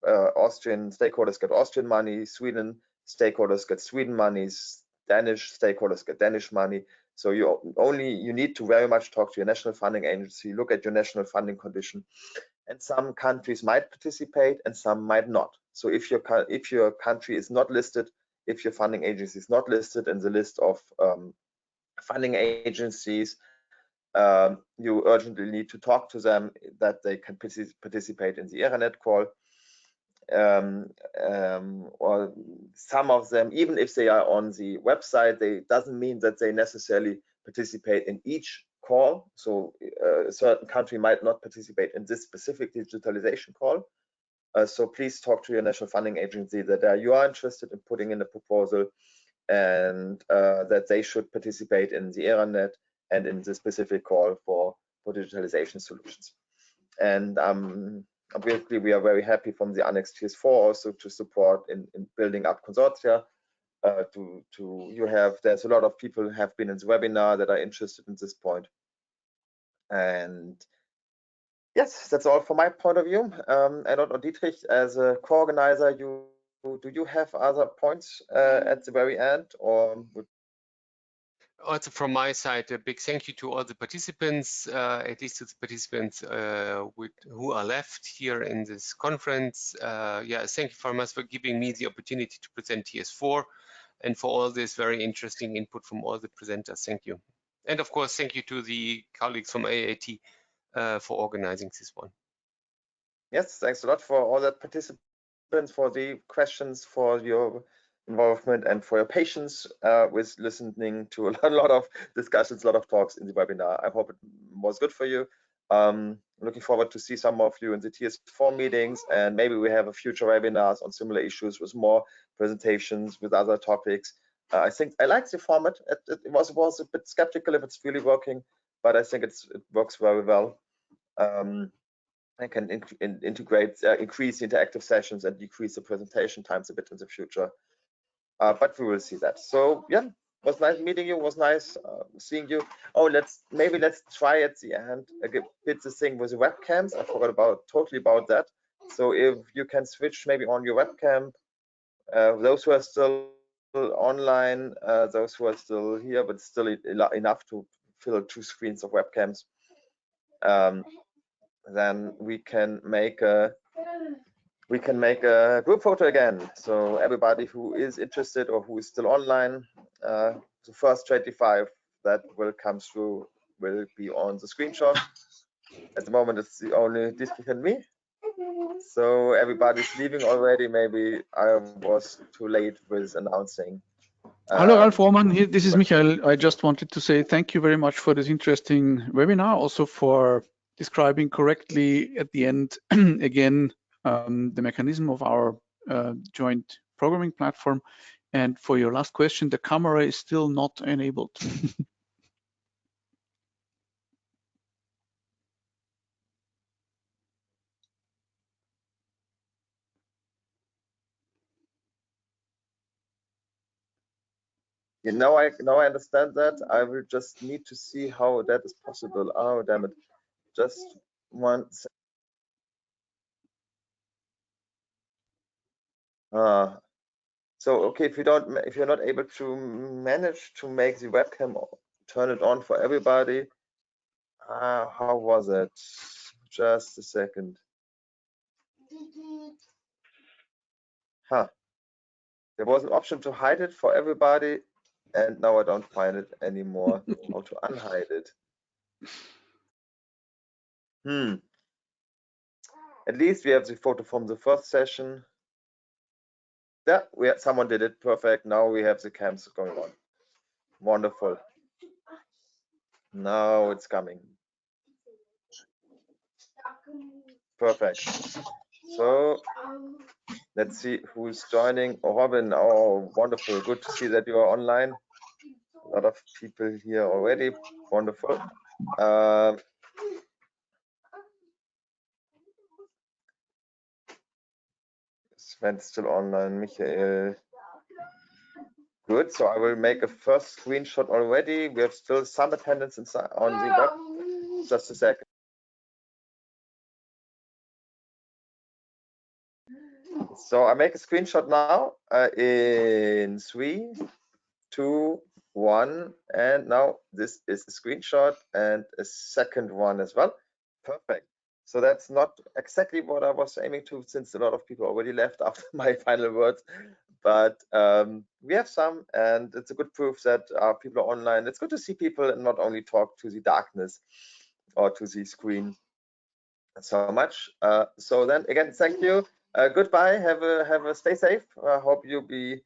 stakeholders get Austrian money, Sweden stakeholders get Sweden monies, Danish stakeholders get Danish money. So you need to very much talk to your national funding agency, look at your national funding condition. And some countries might participate and some might not. So if your country is not listed, if your funding agency is not listed in the list of funding agencies, you urgently need to talk to them that they can participate in the ERANET call. Or some of them, even if they are on the website, they doesn't mean that they necessarily participate in each call. So a certain country might not participate in this specific digitalization call. So please talk to your national funding agency that you are interested in putting in a proposal, and that they should participate in the ERANET and in the specific call for digitalization solutions. And obviously, we are very happy from the Annex TS4 also to support in building up consortia. There's a lot of people who have been in the webinar that are interested in this point. And yes, that's all from my point of view. I don't know, Dietrich, as a co-organizer, do you have other points at the very end, or Also from my side, a big thank you to all the participants, at least to the participants who are left here in this conference. Yeah, thank you very much for giving me the opportunity to present TS4 and for all this very interesting input from all the presenters. Thank you. And of course, thank you to the colleagues from AAT for organizing this one. Yes, thanks a lot for all the participants, for the questions, for your involvement, and for your patience with listening to a lot of discussions, a lot of talks in the webinar. I hope it was good for you. Looking forward to see some of you in the TS4 meetings, and maybe we have a future webinars on similar issues with more presentations with other topics. I think I like the format. It was a bit skeptical if it's really working, but I think it works very well. I can integrate, increase the interactive sessions and decrease the presentation times a bit in the future. But we will see that. So yeah, it was nice meeting you. It was nice seeing you. Oh, let's try at the end a bit the thing with the webcams. I forgot totally about that. So if you can switch maybe on your webcam, those who are still online, those who are still here, but still enough to fill 2 screens of webcams. Then we can make a group photo again. So everybody who is interested or who is still online, the first 25 that will come through will be on the screenshot. At the moment, it's the only Dietrich and me. So everybody's leaving already. Maybe I was too late with announcing. Hello, Ralf Roman here. This is Michael. I just wanted to say thank you very much for this interesting webinar, also for describing correctly at the end again the mechanism of our joint programming platform. And for your last question, the camera is still not enabled. Yeah, now I understand that. I will just need to see how that is possible. Oh, damn it. Just one second. So okay, if you're not able to manage to make the webcam turn it on for everybody, how was it? Just a second. There was an option to hide it for everybody, and now I don't find it anymore. How to unhide it? At least we have the photo from the first session. Yeah, someone did it. Perfect. Now we have the cams going on. Wonderful. Now it's coming. Perfect. So let's see who's joining. Oh, Robin. Oh, wonderful. Good to see that you are online. A lot of people here already. Wonderful. Sven's still online. Michael. Good. So I will make a first screenshot already. We have still some attendance inside on the web. Just a second. So I make a screenshot now in 3, 2, 1, and now this is a screenshot and a second one as well. Perfect. So that's not exactly what I was aiming to, since a lot of people already left after my final words. But we have some, and it's a good proof that people are online. It's good to see people and not only talk to the darkness or to the screen so much. So then again, thank you. Goodbye. Have a stay safe. I hope you be.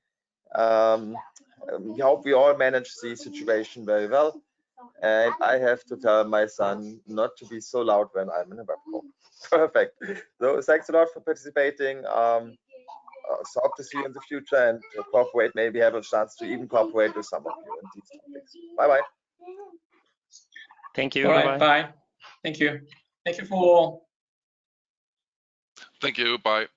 Hope we all manage the situation very well. And I have to tell my son not to be so loud when I'm in a web call. Perfect. So thanks a lot for participating. So hope to see you in the future and cooperate. Maybe have a chance to even cooperate with some of you in these topics. Bye bye. Thank you. All right. Bye. Thank you. Thank you for. Thank you. Bye.